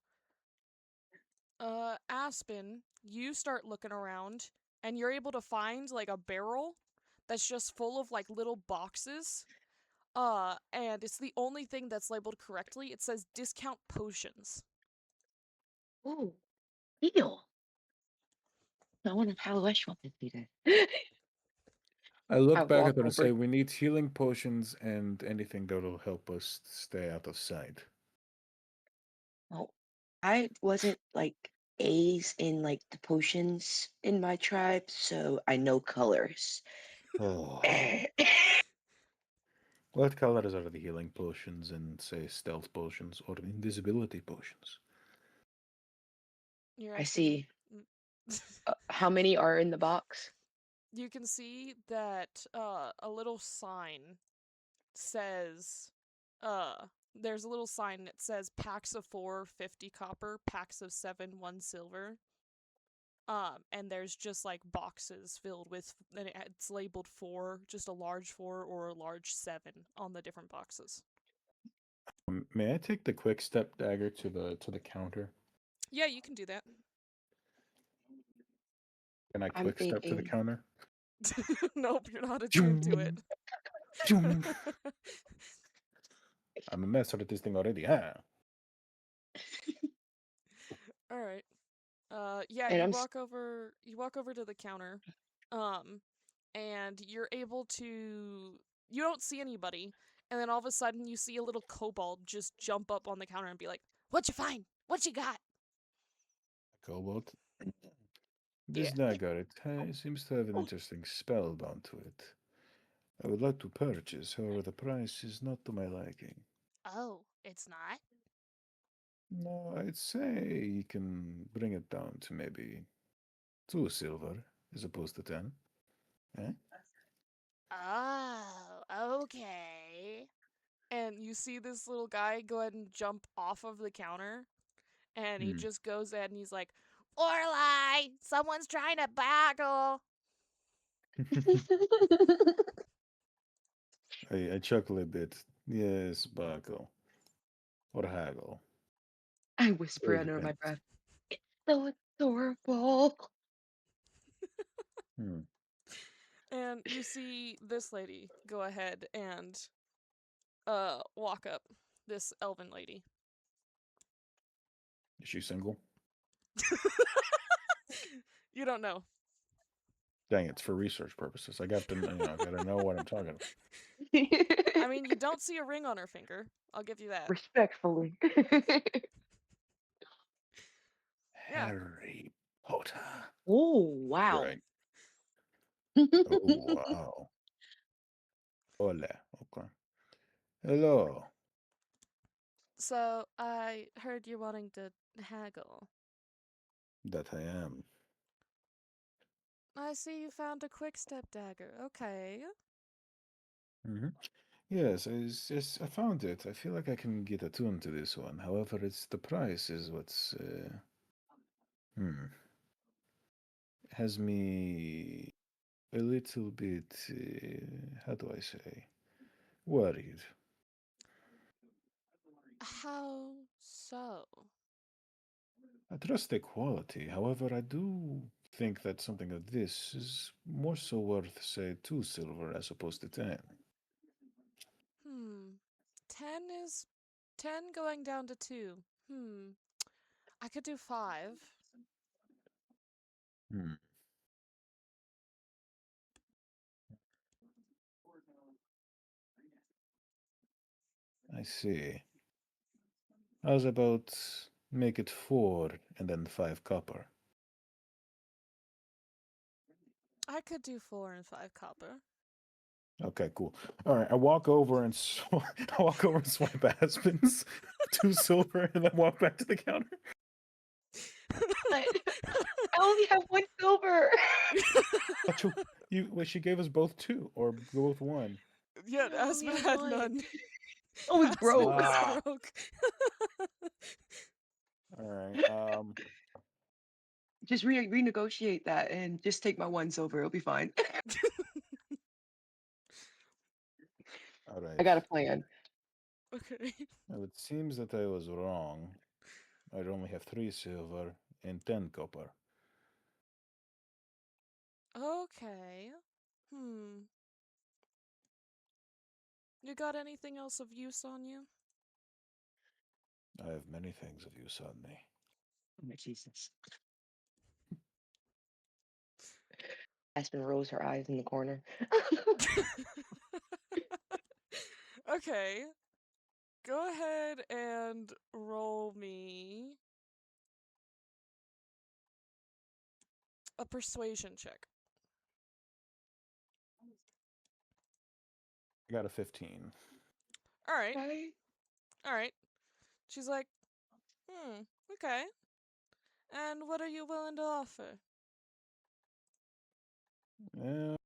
Aspen, you start looking around and you're able to find like a barrel that's just full of like little boxes. And it's the only thing that's labeled correctly. It says discount potions. Ooh, deal. I wonder how Lesh wants to do that. I I look back walk at it and say, over. we need healing potions and anything that'll help us stay out of sight. Oh, I wasn't like A's in like the potions in my tribe, so I know colors. Oh. What colors are the healing potions and, say, stealth potions or invisibility potions? You're I asking. see. How many are in the box? You can see that a little sign says there's a little sign that says packs of 4 50 copper, packs of 7 1 silver. And there's just like boxes filled with, and it's labeled 4, just a large 4 or a large 7 on the different boxes. May I take the quick step dagger to the counter? Yeah, you can do that. Can I I'm quick step to the thinking. counter? Nope, you're not attuned to it. Zoom, zoom. I'm a mess at this thing already, huh? All right. Yeah, And you walk over to the counter. Um and you're able to, you don't see anybody, and then all of a sudden you see a little kobold just jump up on the counter and be like, "What you find? What you got?" Cobalt. This Yeah. dagger, it seems to have an interesting spell bound to it. I would like to purchase, however, the price is not to my liking. Oh, it's not? No, I'd say you can bring it down to maybe 2 silver as opposed to 10. Eh? Oh, okay. And you see this little guy go ahead and jump off of the counter, and he Hmm. just goes ahead and he's like, "Orly, someone's trying to baggle." I chuckle a bit. Yes, Buckle. Or haggle. I whisper Really under my depends. breath. So adorable. Hmm. And you see this lady go ahead and walk up, this elven lady. Is she single? You don't know. Dang, it's for research purposes. I got to, gotta know what I'm talking about. I mean, you don't see a ring on her finger. I'll give you that. Respectfully. Yeah. Harry Potter. Oh, wow. Right. Oh, wow. Hola. Okay. Hello. So I heard you're wanting to haggle. That I am. I see you found a quick step dagger. Okay. Hmm. Yes, I found it. I feel like I can get attuned to this one. However, it's the price is what's hmm, has me a little bit how do I say worried. How so? I trust the quality. However, I do think that something of this is more so worth, say, 2 silver as opposed to 10. Hmm. 10 is 10 going down to 2. I could do 5. Hmm. I see. How's about make it 4 and then 5 copper? I could do 4 and 5 copper. Okay, cool. All right, I walk over and I walk over and swipe Aspen's 2 silver, and then walk back to the counter. But I only have one silver. But you, well, she gave us both 2 or both 1. Yeah, No, I only Aspen have had one. none. I was Aspen broke. was Ah, broke. all right. Just renegotiate that and just take my one silver. It'll be fine. All I right. got a plan. Okay. Well, it seems that I was wrong. I only have 3 silver and 10 copper. Okay. Hmm. You got anything else of use on you? I have many things of use on me. Oh my Jesus. Aspen rolls her eyes in the corner. Okay. Go ahead and roll me a persuasion check. I got a 15. All right. Right? All right. She's like, hmm, okay. And what are you willing to offer? Uh,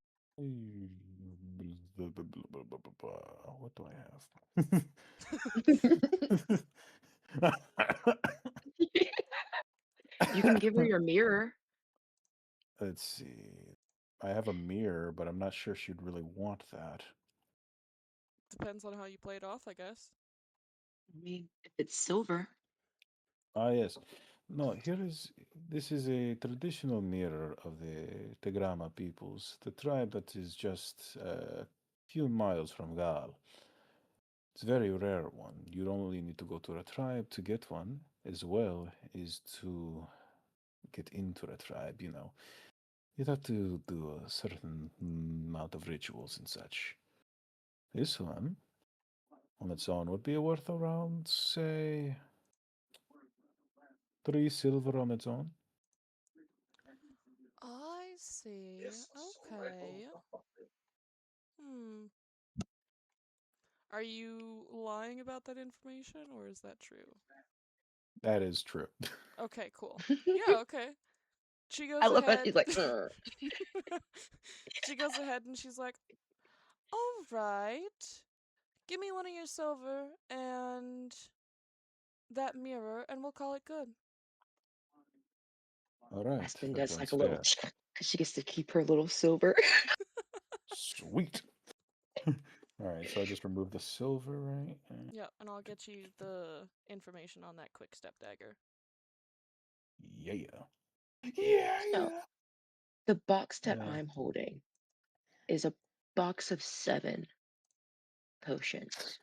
what do I have? You can give her your mirror. Let's see. I have a mirror, but I'm not sure she'd really want that. Depends on how you play it off, I guess. I mean, if it's silver. Ah, yes. No, here is this is a traditional mirror of the Tegrama peoples, the tribe that is just a few miles from Gal. It's a very rare one. You only need to go to a tribe to get one, as well as to get into a tribe, you know. You'd have to do a certain amount of rituals and such. This one, on its own, would be worth around, say, 3 silver on its own. I see. Okay. Hmm. Are you lying about that information, or is that true? That is true. Okay, cool. Yeah, okay. She I goes love how ahead. she's like, She goes ahead and she's like, all right. Give me one of your silver and that mirror, and we'll call it good. All right, Aspen that does sounds like a little, fair. because she gets to keep her little silver. Sweet. All right, so I just remove the silver, right? Yep, and I'll get you the information on that quick step dagger. Yeah. Yeah, So yeah. the box that Uh, I'm holding is a box of 7 potions.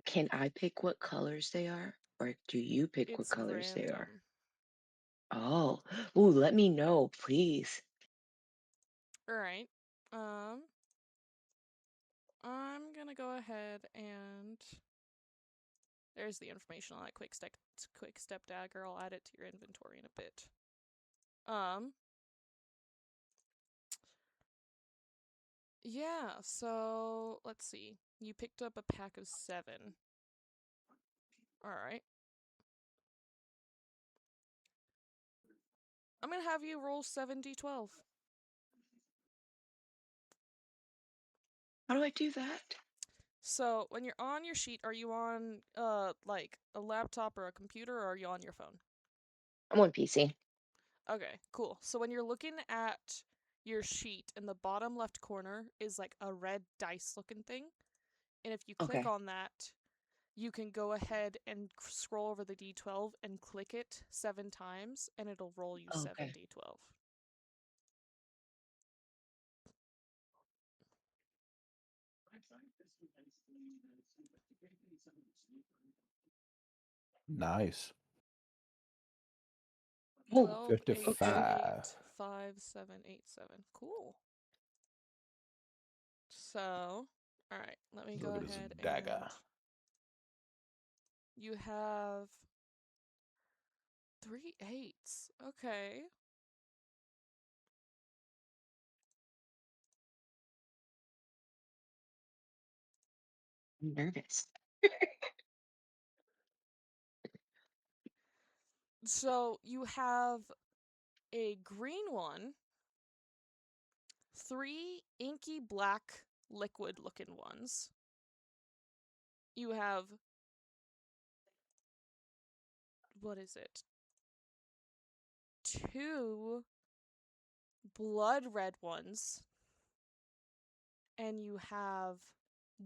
Can I pick what colors they are, or do you pick what It's colors they are? random. Oh, ooh, let me know, please. Alright. Um, I'm gonna go ahead and there's the information on that quick step dagger. I'll add it to your inventory in a bit. Um, yeah, so let's see. You picked up a pack of 7. Alright. I'm gonna have you roll 7d12. How do I do that? So when you're on your sheet, are you on like a laptop or a computer, or are you on your phone? I'm on PC. Okay, cool. So when you're looking at your sheet, in the bottom left corner is like a red dice looking thing. And if you click Okay. on that, you can go ahead and scroll over the d12 and click it 7 times, and it'll roll you Okay. 7d12. nice. Oh, 12, 8, okay. 55. 8, 5, 7, 8, 7. Cool. So, all right, let me go Look at this ahead dagger. and you have 3 8s. Okay. I'm nervous. So you have a green one, 3 inky black liquid looking ones. You have, what is it? 2 blood red ones. And you have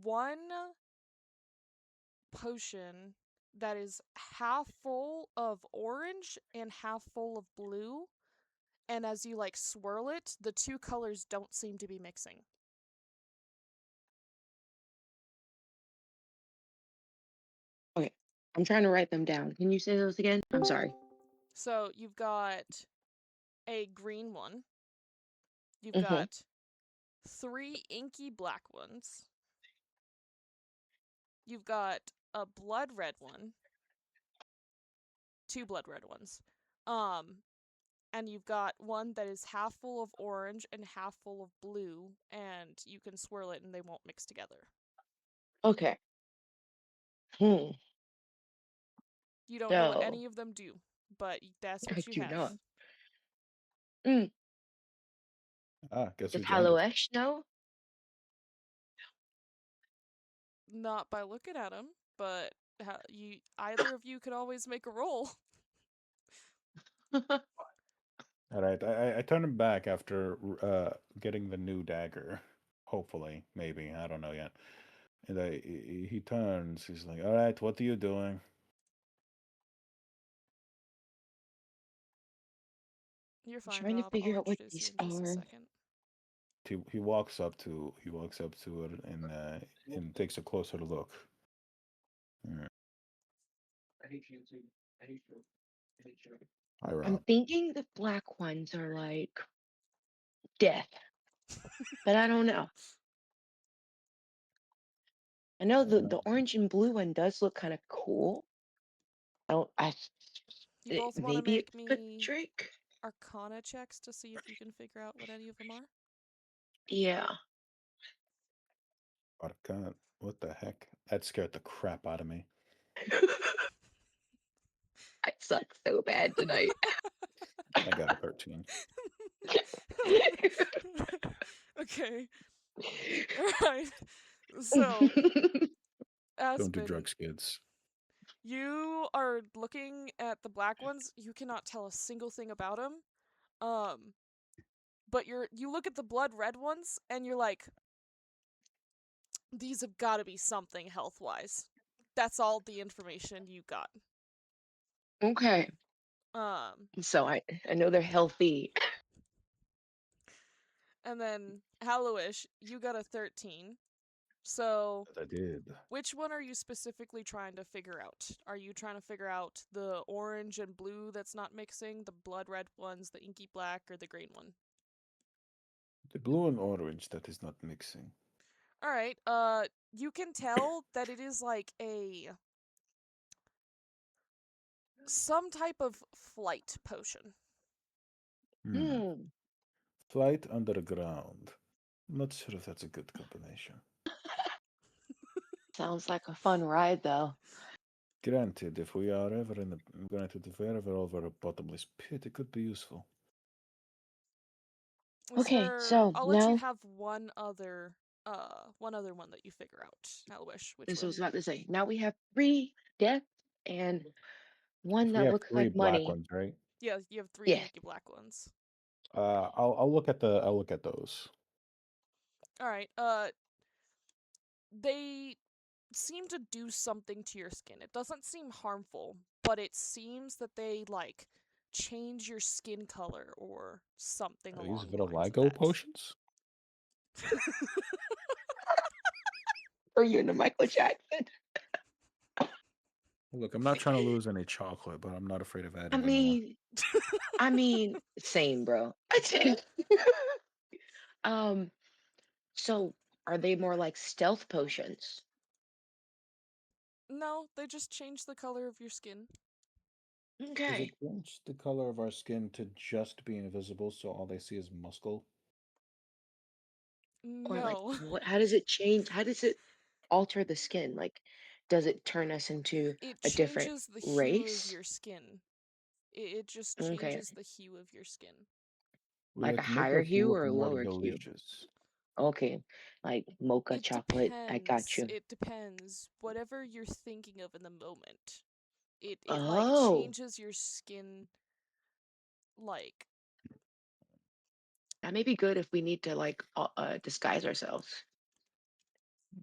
1 potion that is half full of orange and half full of blue. And as you like swirl it, the 2 colors don't seem to be mixing. Okay, I'm trying to write them down. Can you say those again? I'm sorry. So you've got a green one. You've Mm-hmm. got 3 inky black ones. You've got a blood red one. 2 blood red ones. And you've got one that is half full of orange and half full of blue, and you can swirl it and they won't mix together. Okay. Hmm. You don't know what So any of them do, but that's I what you do have. not. Mm. Guess Does who joined us? Hallowesh know? Not by looking at them, but you either of you could always make a roll. All right, I turn him back after getting the new dagger. Hopefully, maybe I don't know yet. And he turns. He's like, "All right, what are you doing?" You're I'm fine, trying to Rob. I'll figure out what introduce you these in just a are. second. He walks up to it and takes a closer look. Mm. Hi, I'm Rob. thinking the black ones are like death, but I don't know. I know the orange and blue one does look kind of cool. I don't. You both want to Maybe make it's the me trick. Arcana checks to see if you can figure out what any of them are. Yeah. Arcana. What the heck? That scared the crap out of me. I suck so bad tonight. I got a 13. Okay. Alright. So, Don't do Aspen, drugs, kids. you are looking at the black ones. You cannot tell a single thing about them. Um, but you look at the blood red ones and you're like, these have got to be something health wise. That's all the information you got. Okay. Um, So I know they're healthy. and then Hallowish, you got a 13. So, That I did. which one are you specifically trying to figure out? Are you trying to figure out the orange and blue that's not mixing, the blood red ones, the inky black, or the green one? The blue and orange that is not mixing. Alright, you can tell that it is like some type of flight potion. Hmm. Hmm. Flight underground. Not sure if that's a good combination. Sounds like a fun ride, though. Granted, if we are ever in the granted if we're ever over a bottomless pit, it could be useful. Is Okay, there so I'll let you now, have one other one that you figure out. Hallowish, which as I was one? about to say, now we have 3 deaths and one We that have looks three like black money. ones, right? Yeah, you have 3 Yeah. inky black ones. I'll look at those. Alright, they seem to do something to your skin. It doesn't seem harmful, but it seems that they like change your skin color or something Are these along the lines of vitiligo that. potions? Are you into Michael Jackson? Look, I'm not trying to lose any chocolate, but I'm not afraid of I adding vanilla. mean, same, bro. Um, so Are they more like stealth potions? No, they just change the color of your skin. Does it Okay. change the color of our skin to just be invisible so all they see is muscle? Or like No. what how does it change? How does it alter the skin? Like does it turn us into It a different changes the hue of race? your skin. It just Okay. changes the hue of your skin. Will Like a it make higher us hue look or a more lower hue? delicious? Okay. Like mocha It chocolate. I got depends. you. It depends. Whatever you're thinking of in the moment. It like Oh, changes your skin like that may be good if we need to like disguise ourselves.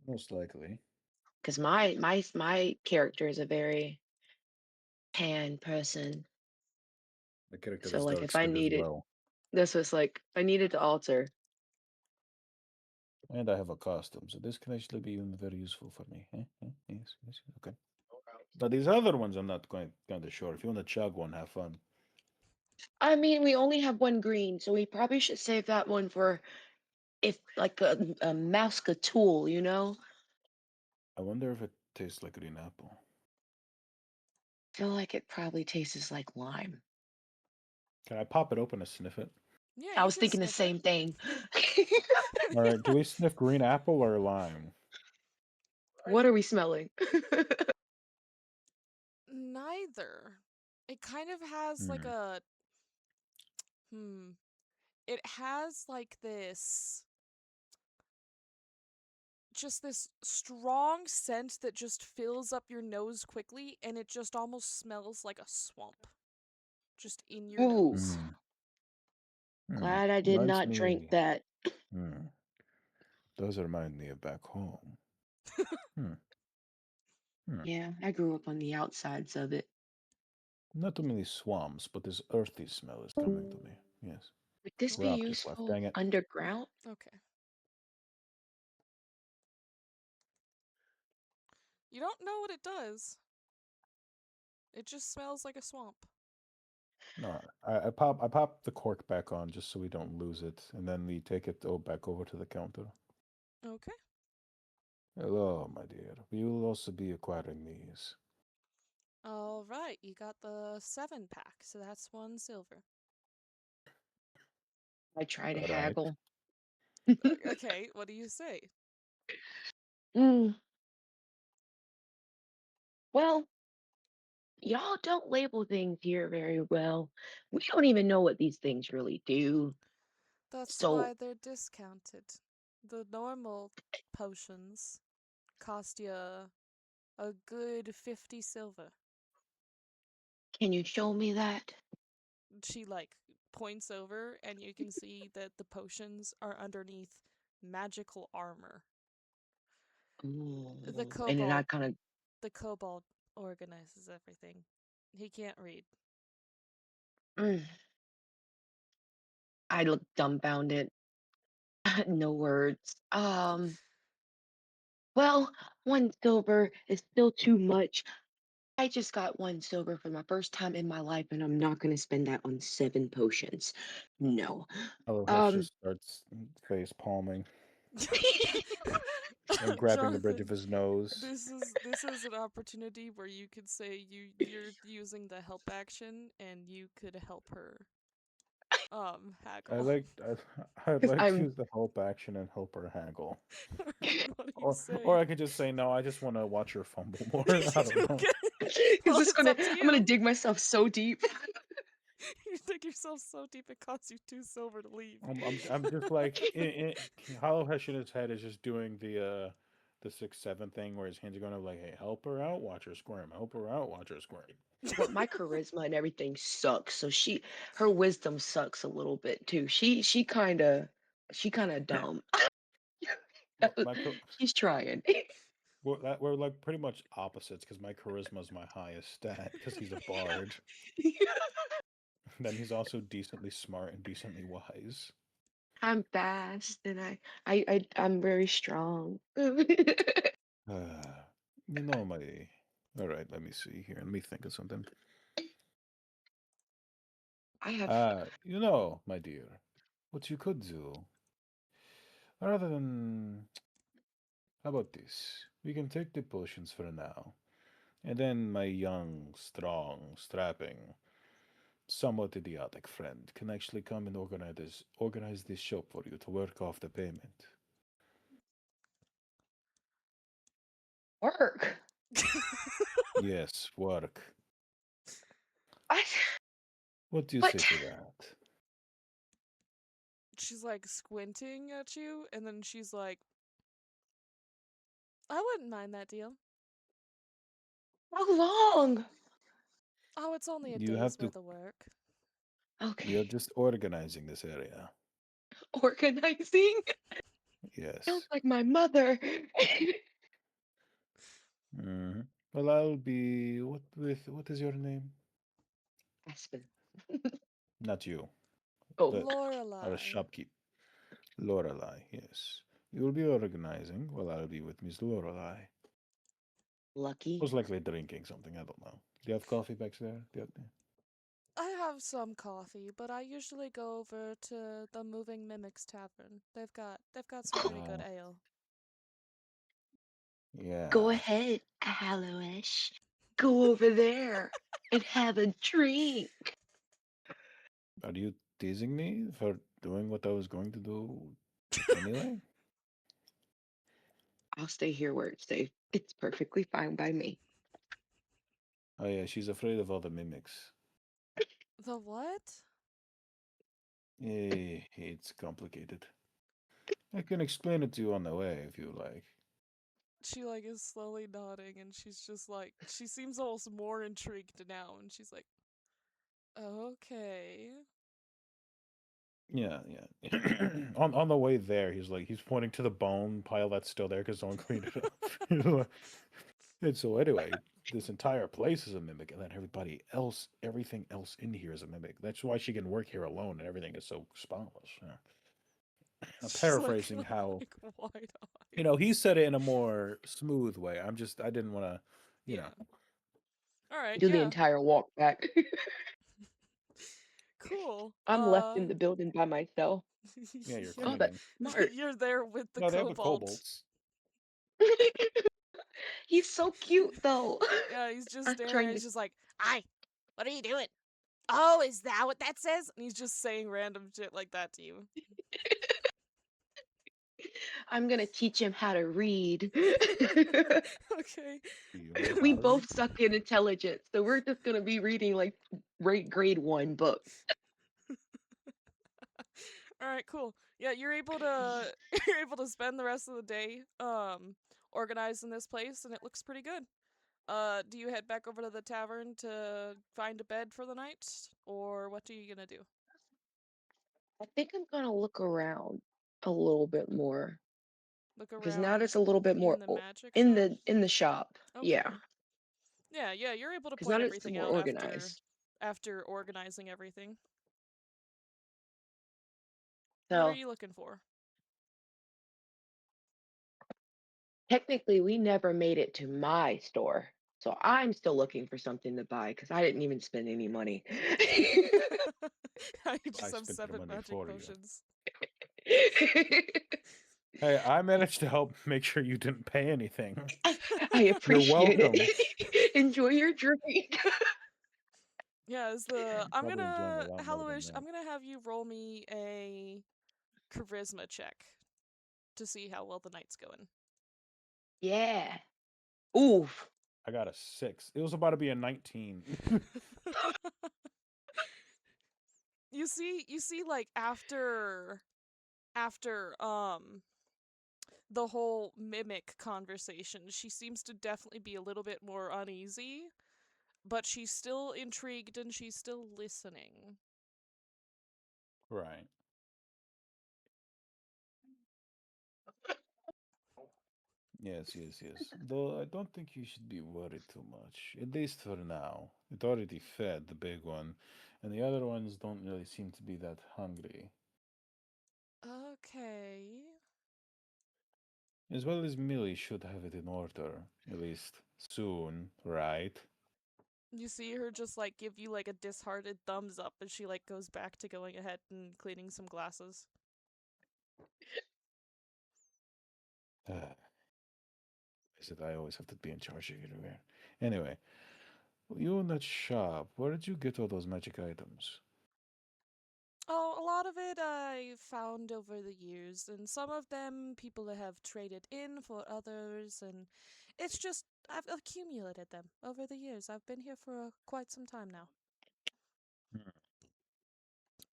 Most likely. Because my character is a very tan person. The character So is like dark if I skinned as need it, well. this was like if I needed to alter. And I have a costume, so this can actually be even very useful for me. Yes, yes, okay. But these other ones I'm not quite kind of sure. If you want to chug one, have fun. I mean, we only have one green, so we probably should save that one for if like a tool, you know? I wonder if it tastes like green apple. Feel like it probably tastes like lime. Can I pop it open and sniff it? yeah, I you was can thinking the sniff it. same thing. All right, do we sniff green apple or lime? What are we smelling? Neither. It kind of has like Hmm. a hmm. It has like this just this strong scent that just fills up your nose quickly and it just almost smells like a swamp just in your Ooh, nose. Hmm. Hmm. glad I did Reminds not drink me. that. Hmm. Does remind me of back home. Hmm. Hmm. Yeah, I grew up on the outsides of it. Not too many swamps, but this earthy smell is coming to me. Yes. Would this be Rob just left. useful Dang it. underground? Okay. You don't know what it does. It just smells like a swamp. No, I pop the cork back on just so we don't lose it, and then we take it back over to the counter. Okay. Hello, my dear. We will also be acquiring these. All right, you got the 7 pack, so that's 1 silver. I try to All right. haggle. Okay, what do you say? Mm, well, y'all don't label things here very well. We don't even know what these things really do. That's So, why they're discounted. The normal potions cost you a good 50 silver. can you show me that? She like points over and you can see that the potions are underneath magical armor. The Ooh, and then I kobold kind of, the kobold organizes everything. He can't read. mm, I look dumbfounded. No words. Well, 1 silver is still too much. I just got 1 silver for my first time in my life, and I'm not going to spend that on 7 potions. No. Alohesh Um, just starts face palming and grabbing the bridge of Jonathan, his nose. this is an opportunity where you could say you're using the help action and you could help her I haggle. like I'd because like to I'm, use the help action and help her haggle. What do you Or say? I could just say no, I just want to watch her fumble more. I don't know. Okay. is Well, this it's gonna, up to I'm gonna you. dig myself so deep. You dig yourself so deep it costs you 2 silver to leave. I'm just like Hollow Hesh in his head is just doing the 6-7 thing where his hands are going like, hey, help her out, watch her squirm, help her out, watch her squirm. But my charisma and everything sucks. So her wisdom sucks a little bit too. She kind of dumb. My She's trying. we're like pretty much opposites because my charisma is my highest stat because he's a bard. Then he's also decently smart and decently wise. I'm fast and I'm very strong. Uh, you know my. All right, let me see here. Let me think of something. I have You know, my dear, what you could do rather than How about this? We can take the potions for now, and then my young, strong, strapping, somewhat idiotic friend can actually come and organize this shop for you to work off the payment. Work. Yes, work. I, What do you say what? to that? She's like squinting at you, and then she's like, I wouldn't mind that deal. How long? Oh, it's only a You have day's to. worth of work. We are Okay. just organizing this area. Organizing? Sounds Yes. like my mother. hmm Well, I'll be. What is your name? Aspen. Not you. Oh, The our Lorelai. shopkeep. Lorelei. Yes. You will be organizing while I'll be with Miss Lorelei. lucky. Most likely drinking something. I don't know. Do you have coffee back there? I have some coffee, but I usually go over to the Moving Mimics Tavern. They've got some pretty good Oh, ale. Go yeah. ahead, Aloesh. Go over there and have a drink. Are you teasing me for doing what I was going to do anyway? I'll stay here where it's safe. It's perfectly fine by me. Oh yeah, she's afraid of all the mimics. The what? It's complicated. I can explain it to you on the way if you like. She like is slowly nodding, and she's just like she seems almost more intrigued now, and she's like, okay. Yeah, yeah. On the way there, he's pointing to the bone pile that's still there because someone cleaned it up. He's like- and so anyway, this entire place is a mimic, and then everything else in here is a mimic. That's why she can work here alone, and everything is so spotless. Yeah. I'm She's paraphrasing how like wide he eyes. said it in a more smooth way. I didn't want to, you know. Yeah. All right. Do the Yeah. entire walk back. Cool. I'm left in the building by myself. Yeah, you're Oh, Yeah. that's cleaning. smart. You're there with the No, they have the cobalt. kobolds. He's so cute, though. Yeah, he's just I'm staring at trying it. to. He's just like, "Hi, what are you doing? Oh, is that what that says?" And he's just saying random shit like that to you. I'm gonna teach him how to read. Okay. Do you know We how to read? both suck in intelligence, so we're just gonna be reading like grade 1 books. All right, cool. Yeah, you're able to you're able to spend the rest of the day organizing this place, and it looks pretty good. Do you head back over to the tavern to find a bed for the night, or what are you gonna do? I think I'm gonna look around a little bit more Look because now around there's a little bit in more the magic in shop? the shop. Yeah, Okay. Yeah, yeah, you're able to because point now it's everything more out after organized. organizing everything. What are So you looking for? technically, we never made it to my store. So I'm still looking for something to buy because I didn't even spend any money. You I just have spent your 7 money magic for you. potions. Hey, I managed to help make sure you didn't pay anything. I You're appreciate welcome. it. Enjoy your drink. Yeah, is the You're I'm probably enjoying a gonna lot more than Hallowish, that. I'm gonna have you roll me a charisma check to see how well the night's going. Yeah. Oof. I got a 6. It was about to be a 19. You see like after the whole mimic conversation, she seems to definitely be a little bit more uneasy, but she's still intrigued and she's still listening. Right. Yes, yes, yes. Though I don't think you should be worried too much, at least for now. It already fed the big one, and the other ones don't really seem to be that hungry. Okay. As well as Millie should have it in order, at least soon, right? You see her just like give you like a disheartened thumbs up as she like goes back to going ahead and cleaning some glasses. Is it I always have to be in charge of everywhere? Anyway, you in that shop, where did you get all those magic items? Oh, a lot of it I found over the years, and some of them people have traded in for others, and it's just I've accumulated them over the years. I've been here for quite some time now. Hmm.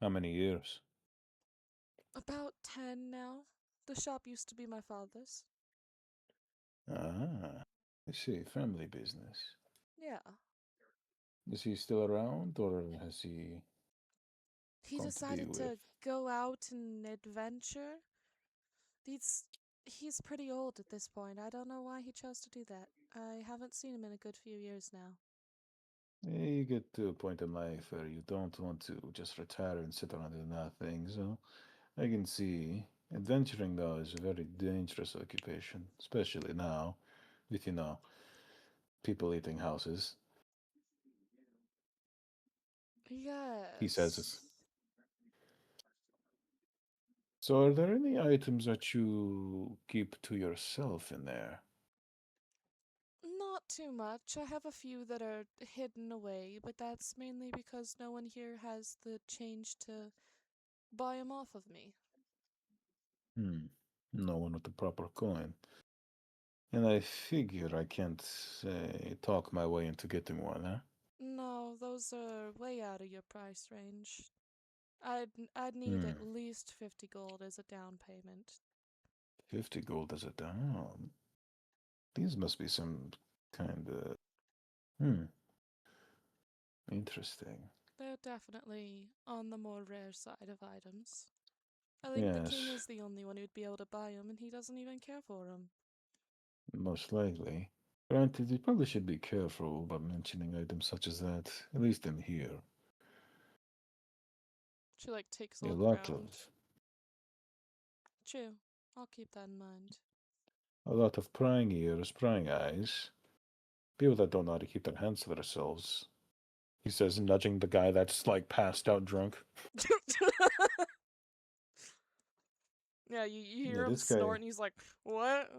How many years? About 10 now. The shop used to be my father's. Ah, I see. Family business. Yeah. Is he still around, or has he He gone to be decided with? to go out and adventure. He's he's pretty old at this point. I don't know why he chose to do that. I haven't seen him in a good few years now. You get to a point in life where you don't want to just retire and sit around and do nothing, so I can see. Adventuring, though, is a very dangerous occupation, especially now, with, people eating houses. He says Yes. it's. So, are there any items that you keep to yourself in there? Not too much. I have a few that are hidden away, but that's mainly because no one here has the change to buy 'em off of me. Hmm. No one with the proper coin. And I figure I can't talk my way into getting one, huh? No, those are way out of your price range. I'd need Hmm. at least 50 gold as a down payment. 50 gold as a down. These must be some kind of. Hmm. Interesting. They're definitely on the more rare side of items. I think the king Yes, is the only one who'd be able to buy 'em, and he doesn't even care for 'em. most likely. Granted, you probably should be careful about mentioning items such as that, at least in here. She like takes a A look lot around. of True, I'll keep that in mind. a lot of prying ears, prying eyes. People that don't know how to keep their hands to themselves. He says, nudging the guy that's like passed out drunk. Yeah, you Yeah, hear him this snort, guy. and he's like, "What?"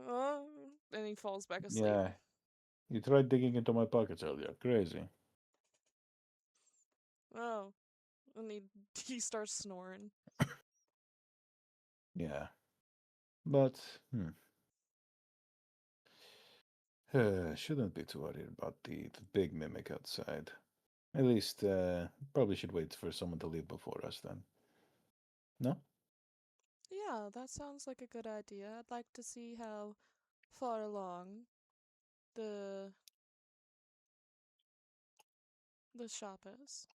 And he falls back asleep. Yeah, you tried digging into my pockets earlier. Crazy. Oh, and he starts snoring. Yeah, but shouldn't be too worried about the big mimic outside. At least, probably should wait for someone to leave before us then. No? Yeah, that sounds like a good idea. I'd like to see how far along the the shop is.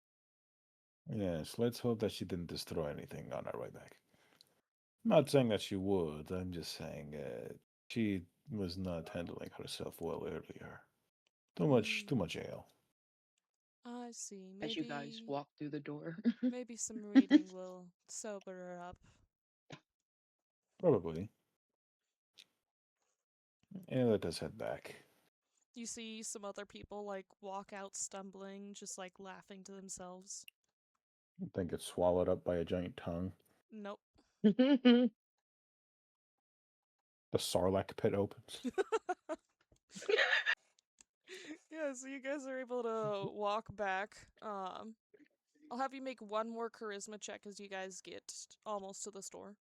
Yes, let's hope that she didn't destroy anything on our way back. Not saying that she would, I'm just saying she was not handling herself well earlier. Too Hmm. much ale. I see. As you guys Maybe walk through the door. maybe some reading will sober her up. Probably. And let us head back. You see some other people like walk out stumbling, just like laughing to themselves. Then get swallowed up by a giant tongue. Nope. The Sarlacc pit opens. Yeah, so you guys are able to walk back. I'll have you make one more charisma check as you guys get almost to the store.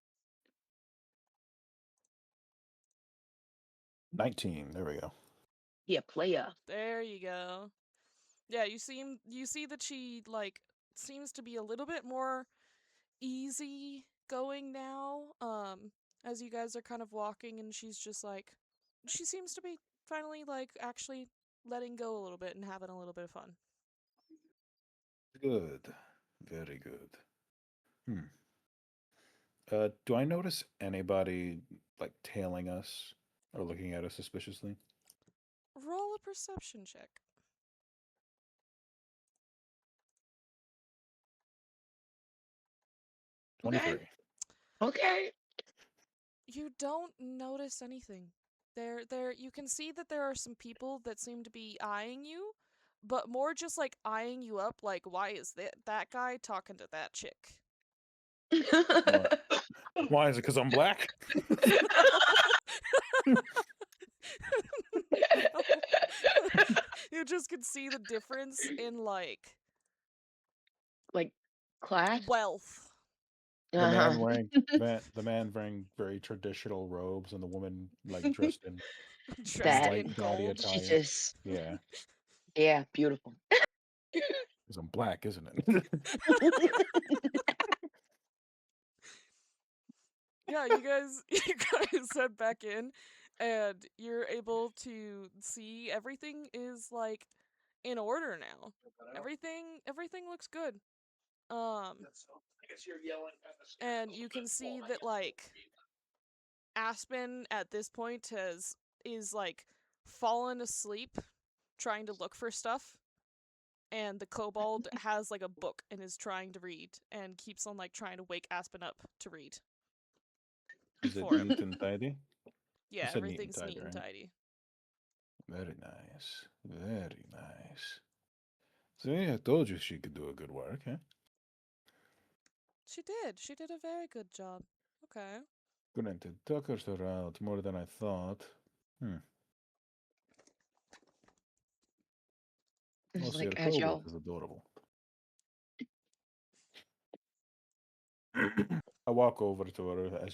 19. There we go. Yeah, playa. There you go. Yeah, you see that she like seems to be a little bit more easy going now. As you guys are kind of walking and she's just like she seems to be finally like actually letting go a little bit and having a little bit of fun. Good. Very good. Hmm. Do I notice anybody like tailing us or looking at us suspiciously? Roll a perception check. Okay. 23. Okay. You don't notice anything. There you can see that there are some people that seem to be eyeing you, but more just like eyeing you up like why is that guy talking to that chick? What? Why is it? Because I'm black? No. No. You just can see the difference in like Like class? wealth. Uh-huh. the man wearing very traditional robes and the woman like dressed in Dressed That in white gaudy gold. she attire. just Yeah, yeah, beautiful. because I'm black, isn't it? Yeah, you guys head back in and you're able to see everything is like in order now. Everything looks good. Um and you can see that like Aspen at this point has is like fallen asleep trying to look for stuff, and the kobold has like a book and is trying to read and keeps on like trying to wake Aspen up to read Is it for him. neat and tidy? You Yeah, said neat and everything's tidy, neat and right? tidy. Very nice. Very nice. See, I told you she could do a good work, huh? She did. She did a very good job. Okay. Granted, Tuckers are out more than I thought. Hmm. It's Also, like your as kobold y'all is adorable. I walk over to her as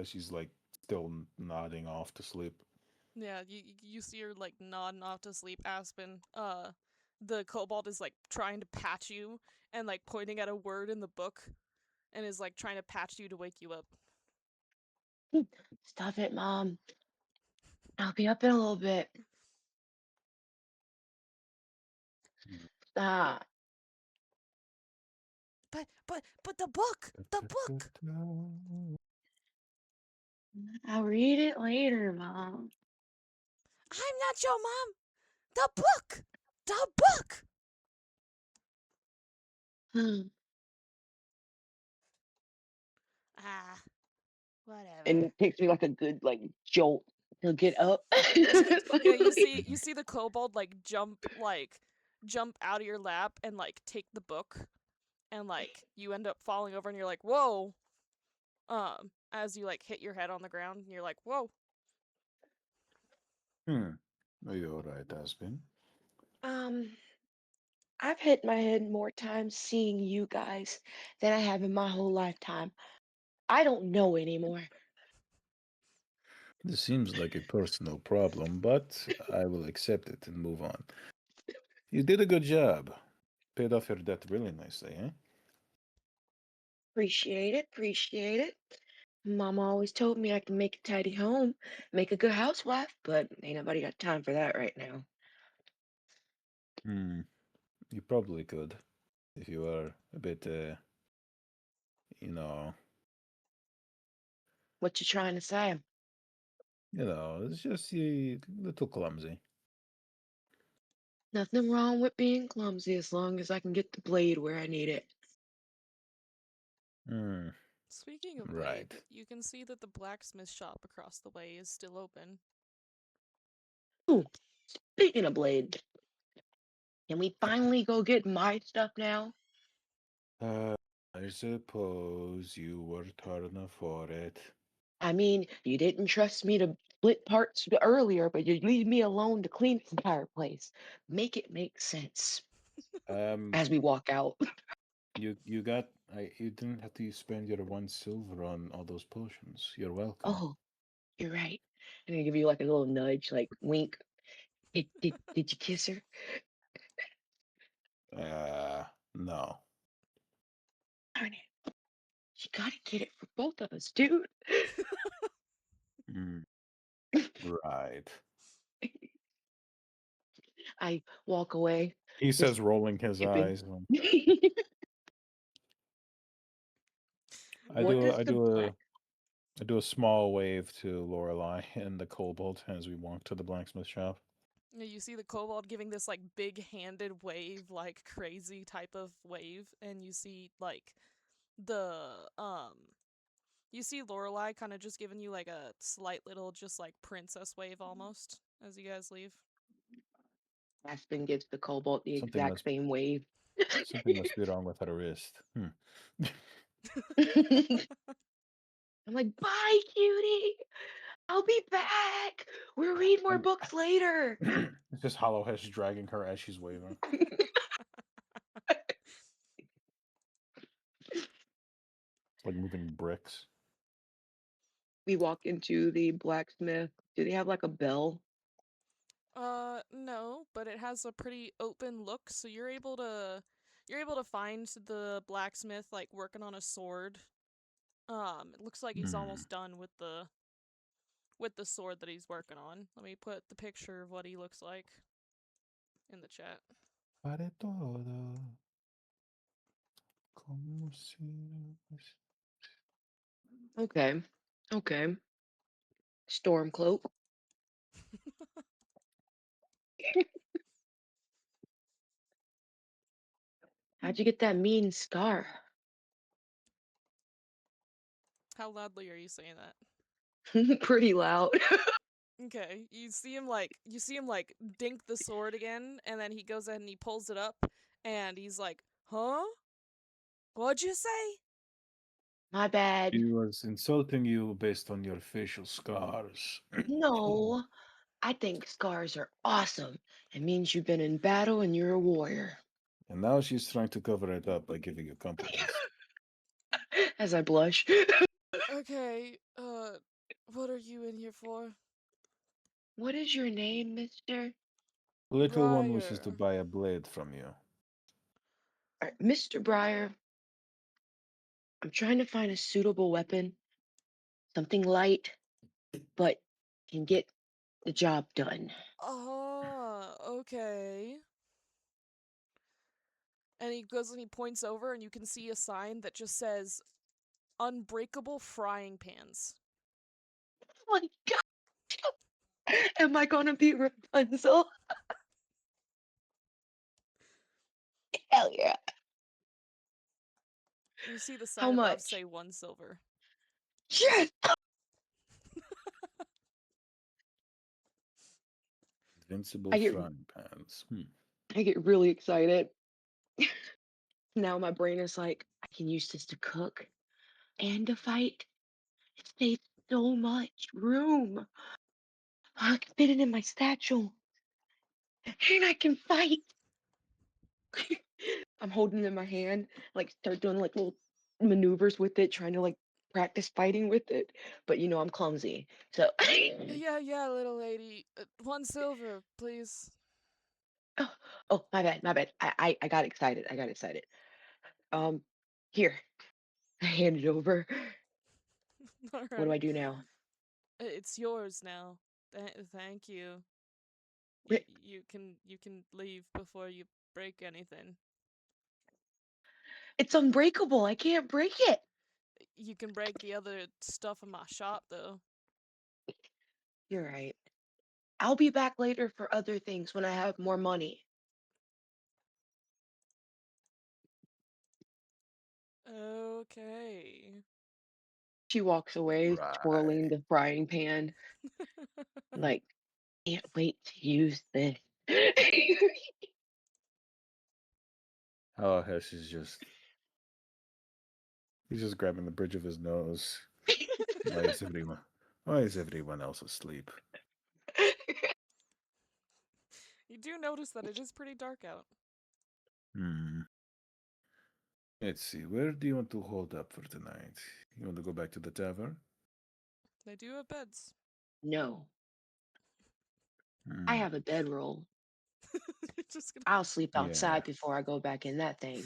she's like still nodding off to sleep. Yeah, you see her like nodding off to sleep, Aspen. The kobold is like trying to patch you and like pointing at a word in the book and is like trying to patch you to wake you up. stop it, Mom. I'll be up in a little bit. Mm. Stop. But the book. I'll read it later, Mom. I'm not your mom. The book. The book. Ah, And whatever. it takes me like a good like jolt to get up. Yeah, you see the kobold jump out of your lap and like take the book and like you end up falling over and you're like, "Whoa." As you like hit your head on the ground and you're like, "Whoa." Hmm. Are you alright, Aspen? um, I've hit my head more times seeing you guys than I have in my whole lifetime. I don't know anymore. This seems like a personal problem, but I will accept it and move on. You did a good job. Paid off your debt really nicely, eh? Appreciate it, appreciate it. Mama always told me I can make a tidy home, make a good housewife, but ain't nobody got time for that right now. Hmm. You probably could if you were a bit, you know, What you trying to say? it's just a little clumsy. Nothing wrong with being clumsy as long as I can get the blade where I need it. Hmm. Speaking of blade, Right. you can see that the blacksmith shop across the way is still open. Ooh, speaking of blade, can we finally go get my stuff now? Uh, I suppose you worked hard enough for it. I mean, you didn't trust me to split parts earlier, but you leave me alone to clean this entire place. Make it make sense Um, as we walk out. you didn't have to spend your 1 silver on all those potions. You're welcome. Oh, you're right. I'm gonna give you like a little nudge, like wink. Did you kiss her? No. Darn it. You gotta get it for both of us, dude. Mm, right. I walk away, He just says, rolling his skipping. eyes. I What do. does I the do black a. I do a small wave to Lorelei and the kobold as we walk to the blacksmith shop. Yeah, you see the kobold giving this like big-handed wave, like crazy type of wave, and you see like the you see Lorelei kind of just giving you like a slight little just like princess wave almost as you guys leave. Aspen gives the cobalt the Something exact must same wave. something must be wrong with her wrist. Hmm. I'm like, bye, cutie. I'll be back. We'll read more And books later. it's just Hollow Hesh dragging her as she's waving. It's like moving bricks. We walk into the blacksmith. Do they have like a bell? No, but it has a pretty open look, so you're able to find the blacksmith like working on a sword. It looks like he's Hmm. almost done with the sword that he's working on. Let me put the picture of what he looks like in the chat. Fare todo como si... Okay. Okay. Stormcloak. How'd you get that mean scar? How loudly are you saying that? Pretty loud. Okay, you see him like dink the sword again, and then he goes ahead and he pulls it up, and he's like, "Huh? What'd you say?" My bad. He was insulting you based on your facial scars. No, I think scars are awesome. It means you've been in battle and you're a warrior. And now she's trying to cover it up by giving you compliments. As I blush. Okay, what are you in here for? What is your name, mister? Little one wishes to Briar. buy a blade from you. Mr. Briar, I'm trying to find a suitable weapon, something light, but can get the job done. Okay. And he goes and he points over, and you can see a sign that just says "Unbreakable Frying Pans." Oh my god! Am I gonna be Rapunzel? Hell yeah. You see the How sign above much? say 1 silver. Yes! Invincible I get frying pans. I get really excited. Now my brain is like, I can use this to cook and to fight. It saves so much room. I can fit it in my satchel and I can fight. I'm holding it in my hand, like start doing like little maneuvers with it, trying to like practice fighting with it. But I'm clumsy. So Yeah, yeah, little lady. 1 silver, please. oh, oh, my bad, my bad. I got excited. I got excited. Um here. I hand it over. All What do right. I do now? It's yours now. Thank you. You Wait, you can you can leave before you break anything. it's unbreakable. I can't break it. You can break the other stuff in my shop though. You're right. I'll be back later for other things when I have more money. Okay. She walks away, twirling Right. the frying pan, like, can't wait to use this. Hollow Hesh is just... He's just grabbing the bridge of his nose. Why is everyone... Why is everyone else asleep? You do notice that it is pretty dark out. Hmm. Let's see. Where do you want to hold up for tonight? You want to go back to the tavern? They do have beds. No, I Hmm. have a bedroll. You're just gonna. I'll sleep Yeah. outside before I go back in that thing.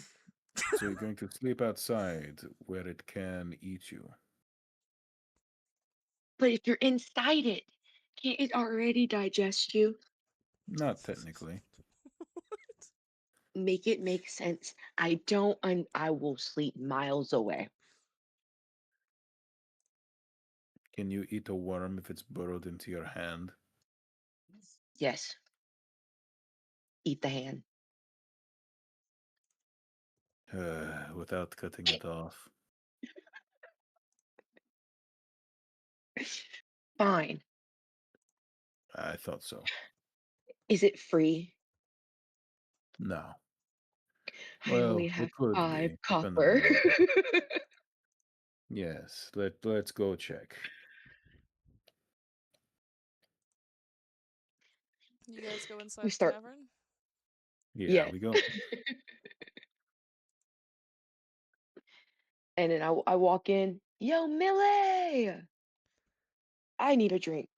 So you're going to sleep outside where it can eat you? But if you're inside it, can't it already digest you? Not technically. What? Make it make sense. I don't, I will sleep miles away. Can you eat a worm if it's burrowed into your hand? Yes, eat the hand. Without cutting it off. Fine. I thought so. Is it free? No. I only Well, have it could five be, depending copper. on what. Yes, let's go check. You guys go We inside the start, tavern? Yeah, yeah. we go. And then I walk in, yo, Millie, I need a drink.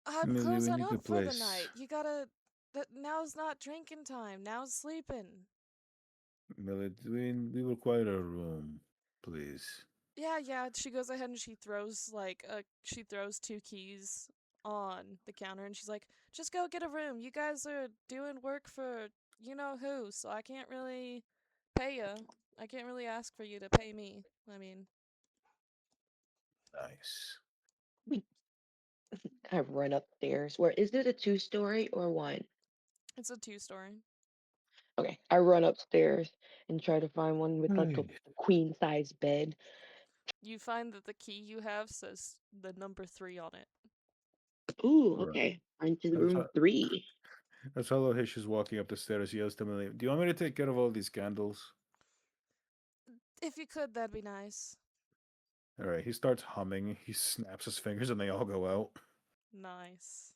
I'm Millie, we closing need a up for the night. place. You gotta. That now's not drinking time. Now's sleeping. Millie, we require a room, please. Yeah, yeah. She goes ahead and she throws she throws two keys on the counter and she's like, "Just go get a room. You guys are doing work for you know who, so I can't really pay you. I can't really ask for you to pay me. I mean, Nice. I run upstairs. Where is it, a two-story or one? it's a two-story. Okay, I run upstairs and try to find one with like a Hey. queen size bed. You find that the key you have says the number 3 on it. Ooh, All right. okay. Into the That's room how, three. that's how Hish is walking up the stairs. He yells to Millie, "Do you want me to take care of all these candles?" If you could, that'd be nice. All right. He starts humming. He snaps his fingers, and they all go out. Nice.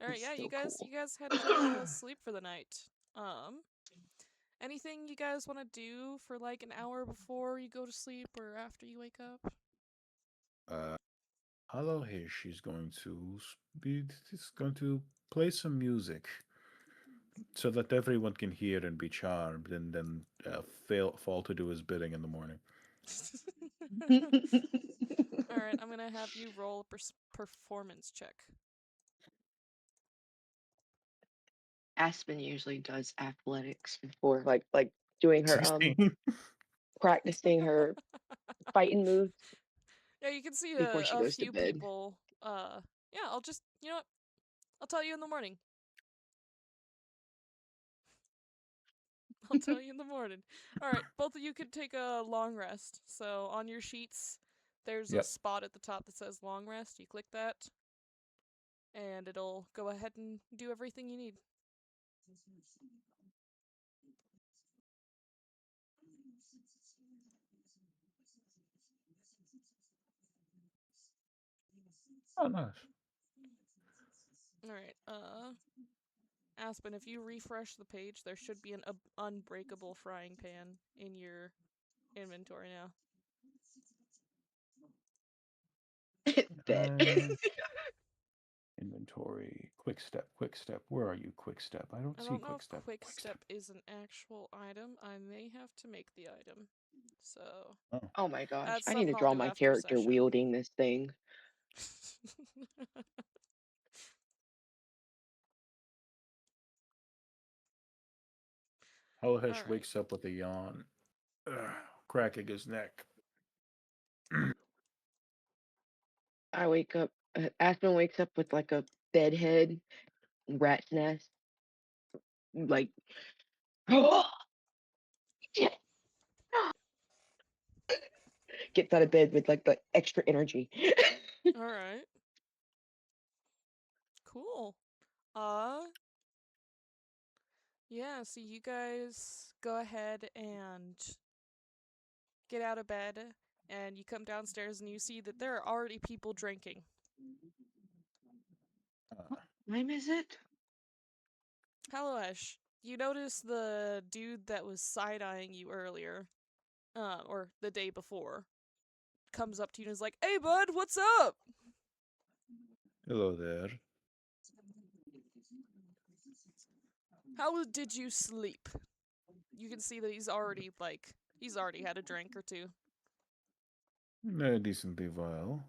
All right, It's yeah, so you cool. guys head to sleep for the night. Um, anything you guys want to do for like an hour before you go to sleep or after you wake up? Uh, Hello Hish is going to be. He's going to play some music so that everyone can hear and be charmed, and then fall to do his bidding in the morning. All right, I'm gonna have you roll a performance check. Aspen usually does athletics before, like doing her 16. practicing her fighting moves Yeah, you can see before she a goes to few bed. people. Yeah, I'll just you know what? I'll tell you in the morning. I'll tell you in the morning. All right, both of you can take a long rest. So on your sheets, there's a Yep. spot at the top that says long rest. You click that, and it'll go ahead and do everything you need. Oh, nice. All right. Aspen, if you refresh the page, there should be an unbreakable frying pan in your inventory now. Bet. Uh, Inventory. Quick step. Quick step. Where are you? Quick step. I don't I see don't know quick if step. Quick Quick step. Step is an actual item. I may have to make the item. So Oh. Oh my gosh, that's I need to something I'll draw do my after character session. wielding this thing. All Hellish right. wakes up with a yawn, cracking his neck. I wake up. Aspen wakes up with like a bed head, rat's nest, like gets out of bed with like the extra energy. All right. Cool. Uh yeah, so you guys go ahead and get out of bed and you come downstairs and you see that there are already people drinking. Uh, Time is it? Hello, Ash. You notice the dude that was side eyeing you earlier, or the day before, comes up to you and is like, "Hey, bud, what's up? Hello there. How did you sleep?" You can see that he's already had a drink or two. Decently well.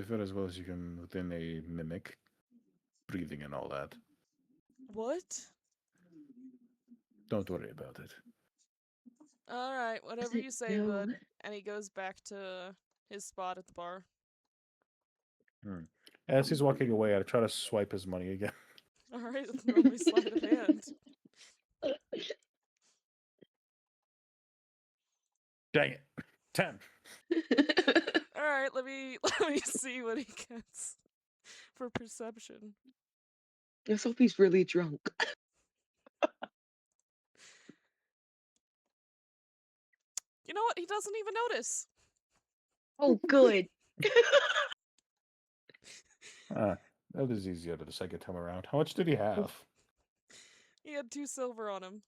For as well as you can within a mimic, breathing and all that. What? Don't worry about it. All right, Is whatever it you say, no? bud. And he goes back to his spot at the bar. Hmm. As he's walking away, I try to swipe his money again. All right, that's normally sleight of hand. Dang it. 10. All right, let me see what he gets for perception. Let's hope he's really drunk. You know what? He doesn't even notice. Oh, good. Uh, That is easier the second time around. How much did he have? He had 2 silver on him,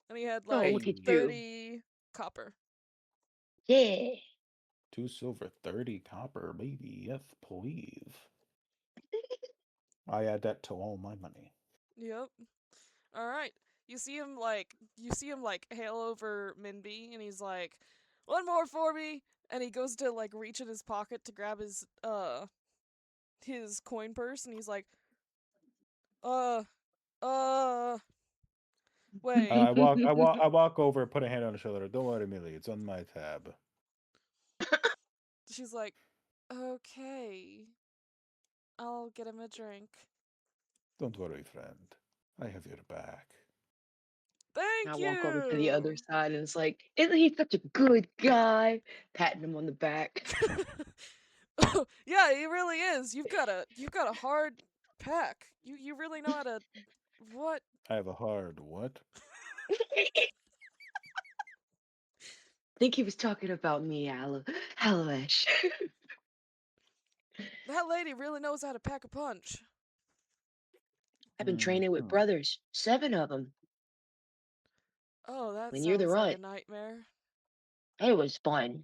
and he had Oh, like look at Hey, you. 30 copper. Yeah. 2 silver, 30 copper, baby. Yes, please. I add that to all my money. Yep. All right. You see him like hail over Minby, and he's like, "One more for me." And he goes to like reach in his pocket to grab his coin purse, and he's like, "Uh, uh, wait." I walk over, put a hand on the shoulder. Don't worry, Millie. It's on my tab. She's like, "Okay, I'll get him a drink." Don't worry, friend. I have your back. I Thank walk over to the other you. side and it's like, isn't he such a good guy? Patting him on the back. Yeah, he really is. You've got a hard pack. You really know how to what? I have a hard what? Think he was talking about me, Aloesh. That lady really knows how to pack a punch. I've been training with Hmm. brothers, 7 of them. Oh, that When you're the sounds like a runt, nightmare. it was fun.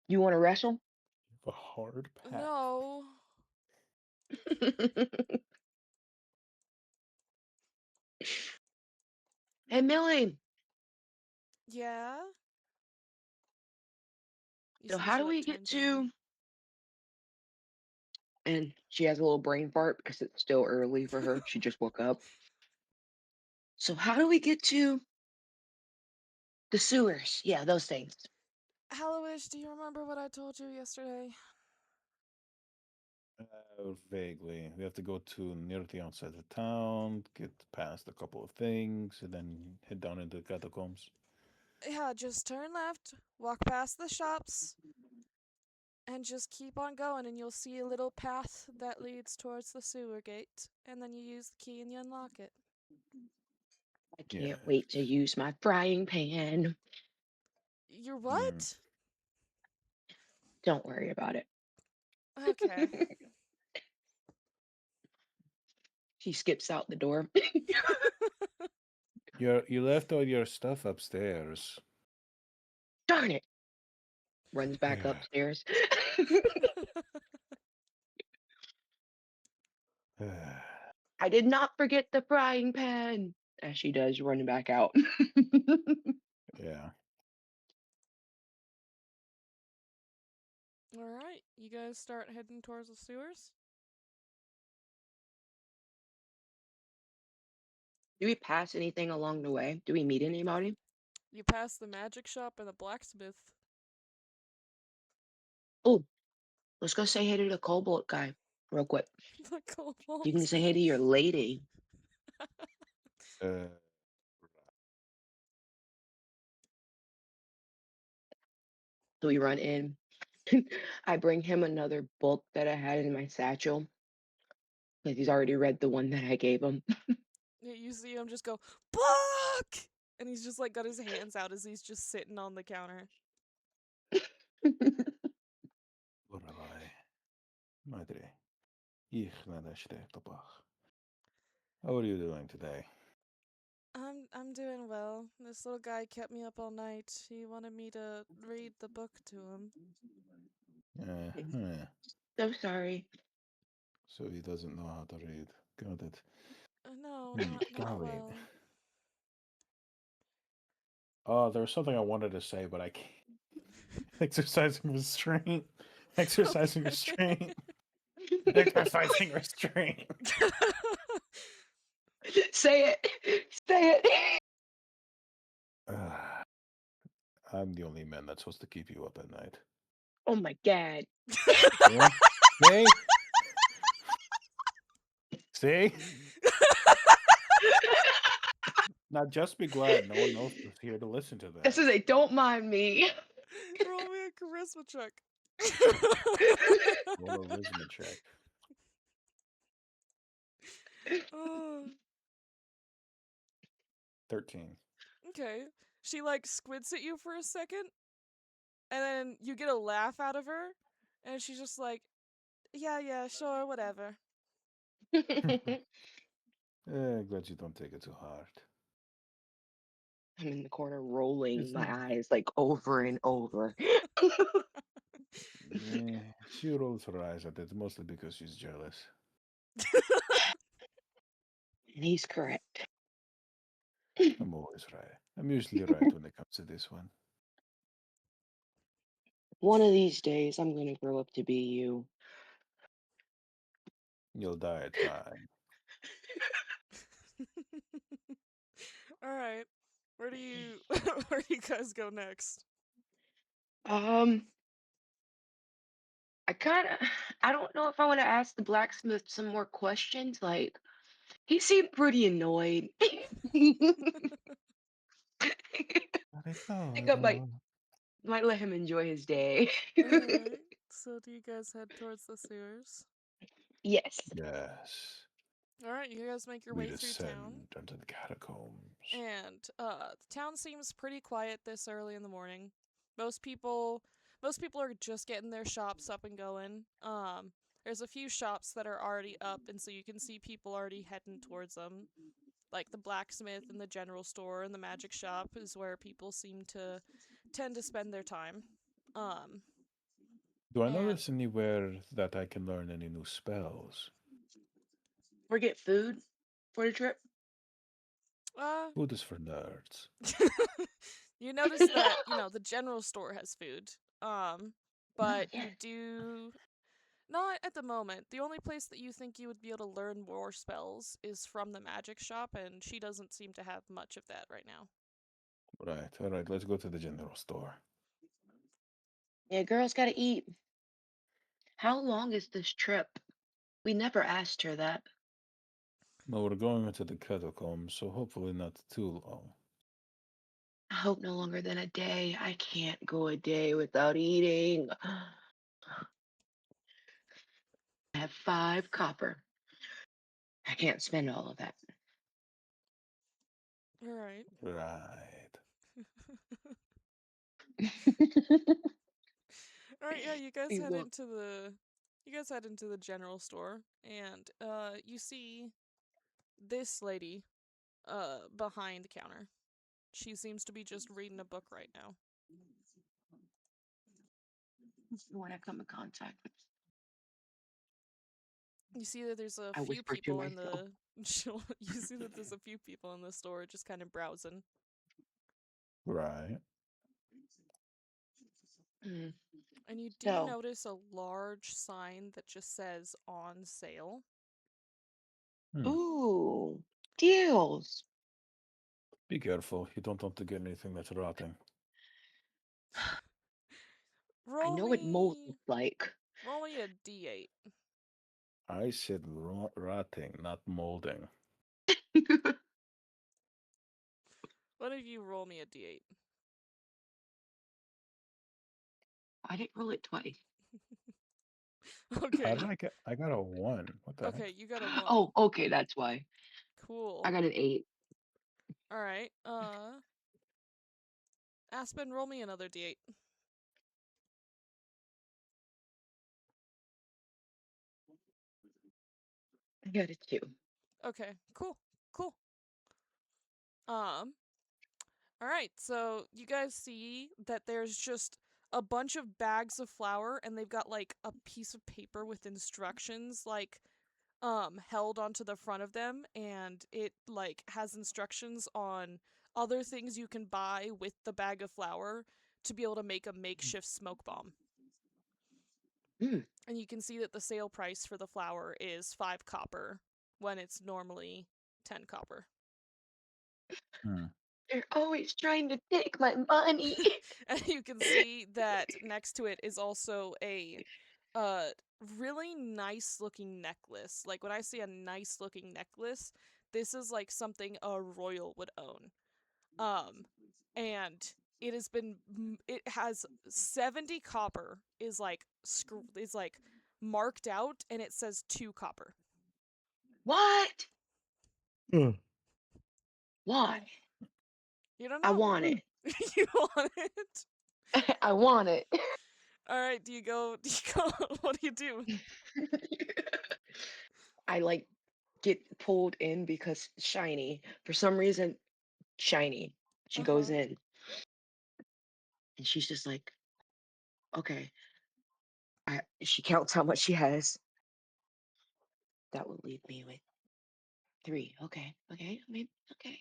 You want to wrestle? A hard pack. No. Hey, Millie. Yeah? You So see how she do like we get turns around. to? And she has a little brain fart because it's still early for her. She just woke up. So how do we get to the sewers? Yeah, those things. Hallowish, do you remember what I told you yesterday? Vaguely. We have to go to near the outside of town, get past a couple of things, and then head down into the catacombs. Yeah, just turn left, walk past the shops, and just keep on going, and you'll see a little path that leads towards the sewer gate. And then you use the key and you unlock it. I can't Yes. wait to use my frying pan. You're Mm. what? Don't worry about it. Okay. She skips out the door. You left all your stuff upstairs. Darn it. Runs back upstairs. I did not forget the frying pan. As she does, running back out. Yeah. Alright, you guys start heading towards the sewers? Do we pass anything along the way? Do we meet anybody? You pass the magic shop and the blacksmith. Oh, let's go say hey to the cobalt guy real quick. The You can cobalt. say hey to your lady. Uh, So we run in. I bring him another book that I had in my satchel because he's already read the one that I gave him. You see him just go, "Book!" And he's just like got his hands out as he's just sitting on the counter. Lorelai. Madre. Ich nadashte tabach. How are you doing today? I'm doing well. This little guy kept me up all night. He wanted me to read the book to him. Huh. So sorry. So he doesn't know how to read. Got it. No, not Got it. well. Oh, there was something I wanted to say, but I can't. Exercising restraint. Exercising Okay. restraint. Exercising restraint. Say it. Say it. Ah, I'm the only man that's supposed to keep you up at night. Oh my God. Yeah? See? See? Now just be glad no one else is here to listen to This that. is a don't mind me. Roll me a charisma check. Roll a charisma check. Oh, 13. okay. She like squints at you for a second, and then you get a laugh out of her, and she's just like, "Yeah, yeah, sure, whatever." Glad you don't take it too hard. I'm in the corner rolling It's not. my eyes like over and over. She rolls her eyes at it mostly because she's jealous. And he's correct. I'm always right. I'm usually right when it comes to this one. One of these days, I'm gonna grow up to be you. You'll die trying. All right. Where do you where do you guys go next? Um, I kind of, I don't know if I want to ask the blacksmith some more questions. Like, he seemed pretty annoyed. I think think no, I might no. might let him enjoy his day. All right. So do you guys head towards the sewers? Yes. Yes. All right, you guys make your We way through town. descend into the catacombs. And the town seems pretty quiet this early in the morning. Most people most people are just getting their shops up and going. There's a few shops that are already up, and so you can see people already heading towards them. Like the blacksmith and the general store and the magic shop is where people seem to tend to spend their time. Um Do I and notice anywhere that I can learn any new spells? Or get food for the trip. uh Food is for nerds. you notice that, the general store has food. Oh But yeah. you do not at the moment. The only place that you think you would be able to learn more spells is from the magic shop, and she doesn't seem to have much of that right now. Right, all right, let's go to the general store. Yeah, girls gotta eat. How long is this trip? We never asked her that. Well, we're going into the catacombs, so hopefully not too long. I hope no longer than a day. I can't go a day without eating. I have 5 copper. I can't spend all of that. All right. Right. All right, yeah, You want you guys head into the general store, and you see this lady behind the counter. She seems to be just reading a book right now. when I come in contact with. You see that there's a I few whisper to people in myself. the you see that there's a few people in the store just kind of browsing. Right. Hmm. And you do So, notice a large sign that just says on sale. Hmm. ooh, deals. Be careful. You don't want to get anything that's rotting. I roll know what mold me looks like. roll me a d8. I said rotting, not molding. One of you roll me a d8. I didn't roll it twice. How did Okay. I get? I got a one. What the Okay, heck? you got a Oh, 1. okay, that's why. I Cool. got an 8. All right. Aspen, roll me another d8. I got a 2. Okay. Cool. Cool. Um all right. So you guys see that there's just a bunch of bags of flour, and they've got like a piece of paper with instructions like held onto the front of them, and it like has instructions on other things you can buy with the bag of flour to be able to make a makeshift smoke bomb. Hmm. And you can see that the sale price for the flour is 5 copper when it's normally 10 copper. Hmm. They're always trying to take my money. And you can see that next to it is also a uh really nice looking necklace. Like when I see a nice looking necklace, this is like something a royal would own. Um and it has 70 copper is like is like marked out, and it says 2 copper. What? Hmm. Why? You don't I know. want it. You want it? I want it. All right, do you go what do you do? I like get pulled in because shiny. For some reason, shiny. She goes Uh-huh. in and she's just like, okay. She counts how much she has. That will leave me with three. Okay, okay, maybe okay.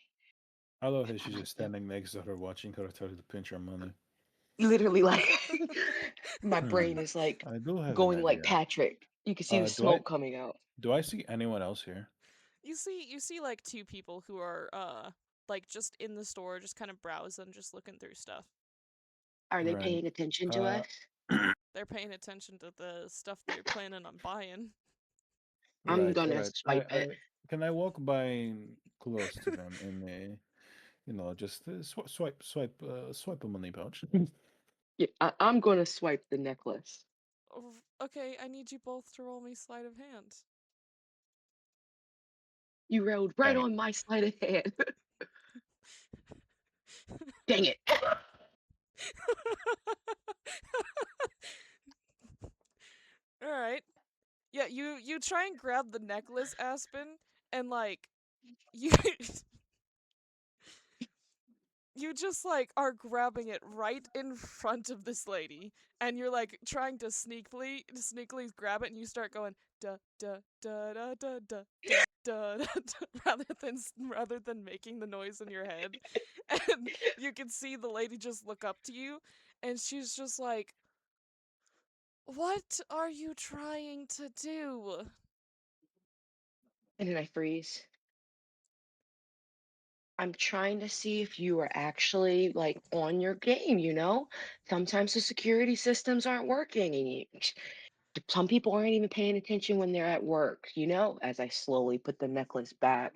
I love how I she's like just the standing next to her, watching her try to pinch her money. literally like my Hmm. brain is like I do have an going like idea. Patrick. You can see the Do I smoke coming out. see anyone else here? You see like two people who are like just in the store, just kind of browsing, just looking through stuff. Are they Right. paying attention to Uh, us? They're paying attention to the stuff they're planning on buying. I'm right, gonna right. swipe it. Can I walk by close to them in a, just swipe a money pouch? Yeah, I'm gonna swipe the necklace. Okay, I need you both to roll me sleight of hand. You rolled right Dang it. on my sleight of hand. Dang it. All right. Yeah, you try and grab the necklace, Aspen, and like you you just like are grabbing it right in front of this lady, and you're like trying to sneakily grab it, and you start going da da da da da da da da, da, rather than making the noise in your head. And you can see the lady just look up to you, and she's just like, what are you trying to do? And then I freeze. I'm trying to see if you are actually like on your game, you know? Sometimes the security systems aren't working and some people aren't even paying attention when they're at work, you know? As I slowly put the necklace back.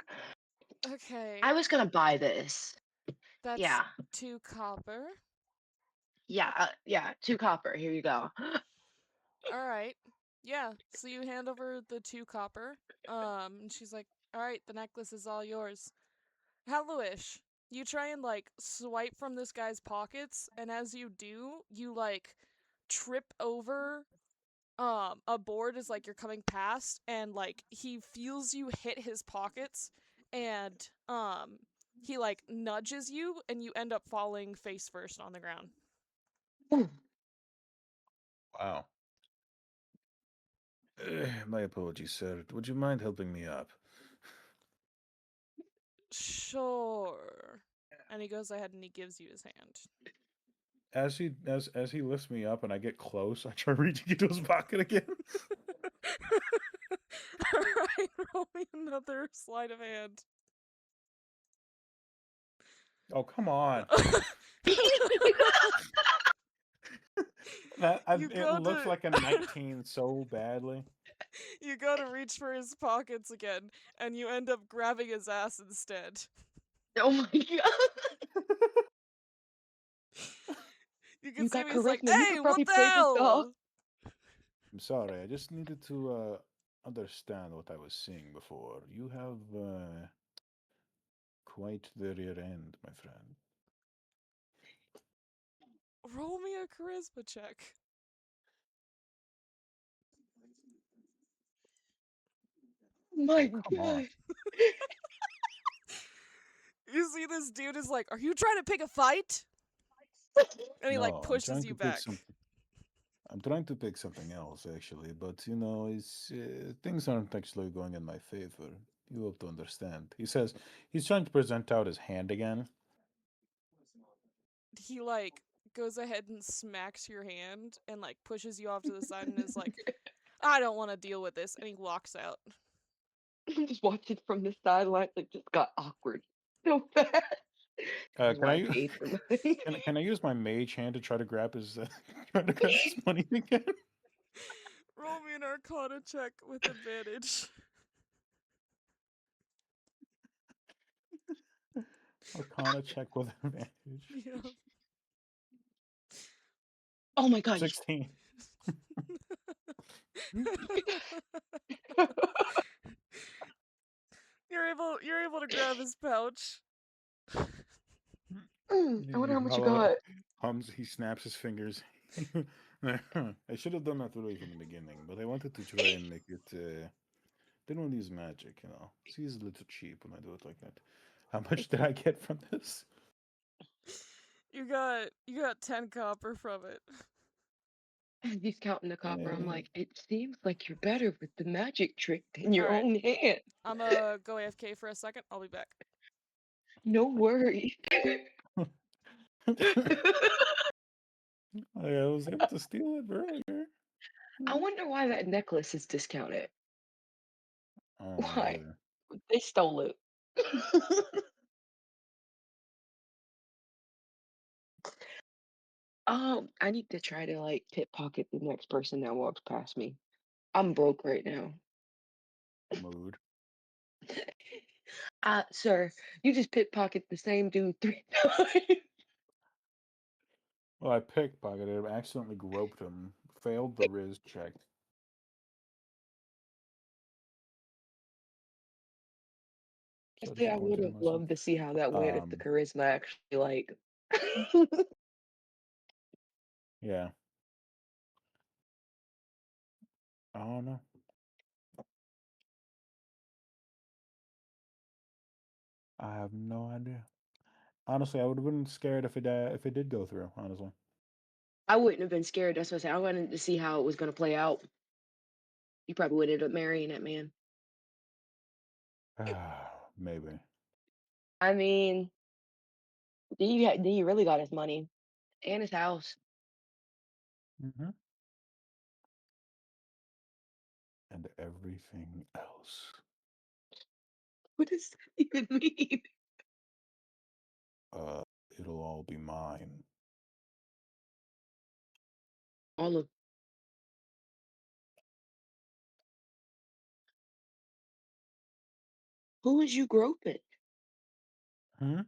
Okay, I was gonna buy this. that's Yeah. 2 copper. Yeah, yeah, 2 copper. Here you go. All right. Yeah. So you hand over the 2 copper. And she's like, "All right, the necklace is all yours." Helloish. You try and like swipe from this guy's pockets, and as you do, you like trip over a board as like you're coming past, and like he feels you hit his pockets, and he like nudges you, and you end up falling face first on the ground. Ooh, Wow. My apologies, sir. Would you mind helping me up? Sure. And he goes ahead and he gives you his hand. As he lifts me up and I get close, I try reaching into his pocket again. Alright, roll me another sleight of hand. Oh, come on. you It go looks to like a 19 so badly. you go to reach for his pockets again, and you end up grabbing his ass instead. oh my god. You can You see got him, he's like, charisma. You "Hey, could what probably the play this off. hell?" I'm sorry, I just needed to understand what I was seeing before. You have quite the rear end, my friend. Roll me a charisma check. My Oh, come on. god. You see this dude is like, "Are you trying to pick a fight?" And he like No, pushes you back. I'm trying to pick something else actually, but it's things aren't actually going in my favor. You have to understand. He says he's trying to present out his hand again. He like goes ahead and smacks your hand and like pushes you off to the side and is like, "I don't want to deal with this," and he walks out. I'm just watching from the sidelines. It just got awkward so fast. This is Can why I I u- paid for money. can I use my mage hand to try to grab his try to grab his money again? Roll me an Arcana check with advantage. Arcana check with advantage. Yeah. Oh my god. 16. You're able to grab his pouch. I wonder how much you Hello. got. He snaps his fingers. I should have done that right from the beginning, but I wanted to try and make it They don't use magic, you know. Seems a little cheap when I do it like that. How much did I get from this? You got 10 copper from it. He's counting the copper. I'm Eh, like, it seems like you're better with the magic trick than All your right, own hand. I'm go AFK for a second. I'll be back. No worries. I was able to steal it earlier. I wonder why that necklace is discounted. I don't know Why? either. They stole it. I need to try to like pickpocket the next person that walks past me. I'm broke right now. Mood. Sir, you just pickpocket the same dude 3 times. Well, I pickpocketed him, accidentally groped him, failed the Riz check. So Honestly, I would disappointed in have myself. loved to see how that went if the Um, charisma actually like. yeah. I don't know. I have no idea. Honestly, I would have been scared if it did go through. Honestly, I wouldn't have been scared. That's what I said. I wanted to see how it was going to play out. You probably would end up marrying that man. maybe. I mean, then you really got his money and his house. Hmm. And everything else. What does that even mean? Uh, it'll all be mine. All of who was you groping? Hmm?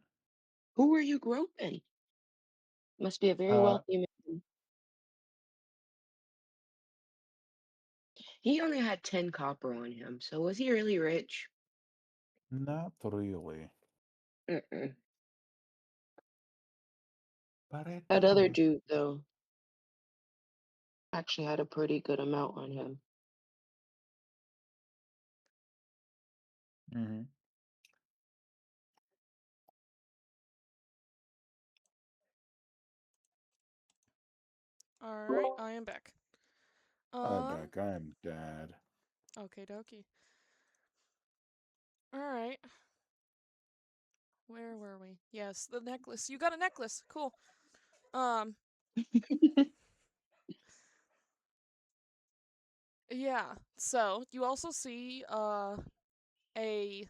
Who were you groping? Must be a very Uh, wealthy man. He only had 10 copper on him, so was he really rich? not really. Mm-mm. That other Pareto. dude, though, actually had a pretty good amount on him. Hmm. All right, I am back. I'm Um, back. I am dad. okay, dokie. All right, where were we? Yes, the necklace. You got a necklace. Cool. Um, yeah. So you also see a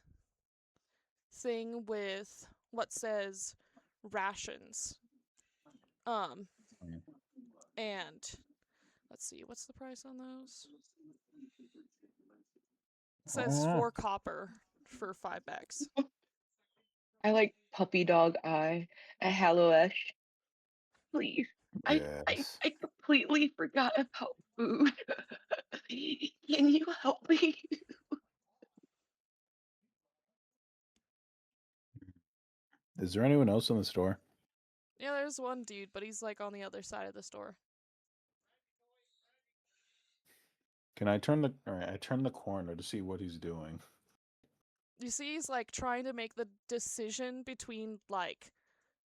thing with what says rations. Um, Mm. and let's see, what's the price on those? It says Oh, 4 copper for 5 bags. I like puppy dog eye at Hallowesh. Please. yes. I completely forgot about food. Can you help me? Is there anyone else in the store? Yeah, there's one dude, but he's like on the other side of the store. Can I turn the? All right, I turn the corner to see what he's doing. You see, he's like trying to make the decision between like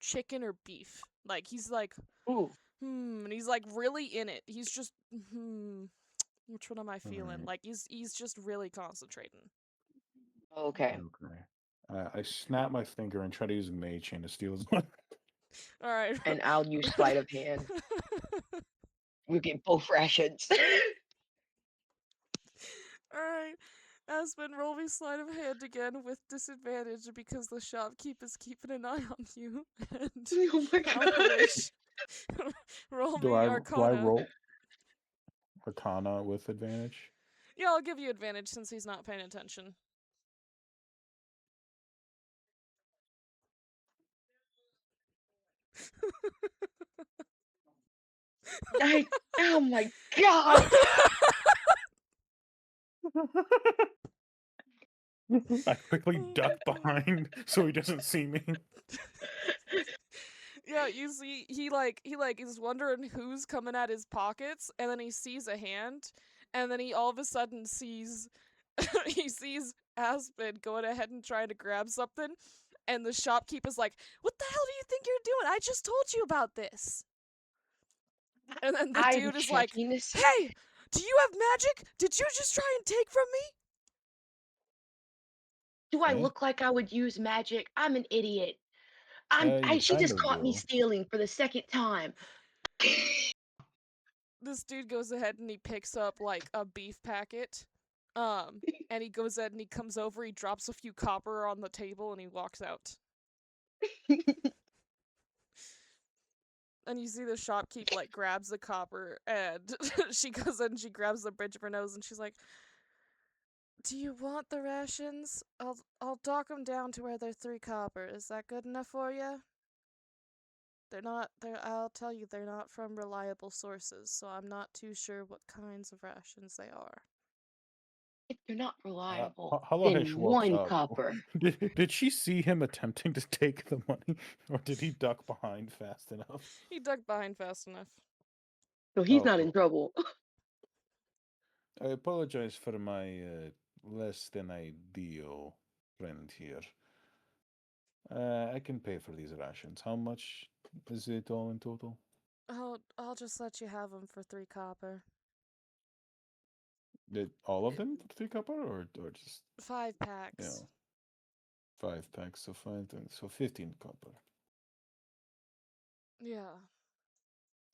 chicken or beef. Like he's like, Ooh, and he's like really in it. He's just, which one am I All feeling? right. Like he's just really concentrating. okay. Okay. I snap my finger and try to use Mage Chain to steal his money. All right. And I'll use sleight of hand. We get both rations. All right. Aspen, roll me sleight of hand again with disadvantage because the shopkeep is keeping an eye on you. And Oh my god. Hallowish, roll Do me I Arcana. roll Arcana with advantage? Yeah, I'll give you advantage since he's not paying attention. Oh my god. I quickly duck behind so he doesn't see me. Yeah, you see, he is wondering who's coming at his pockets, and then he sees a hand, and then he all of a sudden sees he sees Aspen going ahead and trying to grab something, and the shopkeeper's like, "What the hell do you think you're doing? I just told you about this." And then the I'm dude is like, checking this. "Hey, do you have magic? Did you just try and take from me?" Do I Eh? look like I would use magic? I'm an idiot. You She kind just of caught me do. stealing for the second time. This dude goes ahead and he picks up like a beef packet. And he goes ahead and he comes over, he drops a few copper on the table and he walks out. And you see the shopkeep like grabs the copper and she goes in and she grabs the bridge of her nose and she's like, "Do you want the rations? I'll dock them down to where they're 3 copper. Is that good enough for you?" They're not. I'll tell you, they're not from reliable sources, so I'm not too sure what kinds of rations they are. If they're not reliable, Halohish then walks one up. copper. Did she see him attempting to take the money, or did he duck behind fast enough? He ducked behind fast enough. So he's Oh, not in cool. trouble. I apologize for my less than ideal friend here. I can pay for these rations. How much is it all in total? I'll just let you have them for 3 copper. Did all of them for 3 copper, or just 5 packs. 5 packs? So 15 copper. Yeah.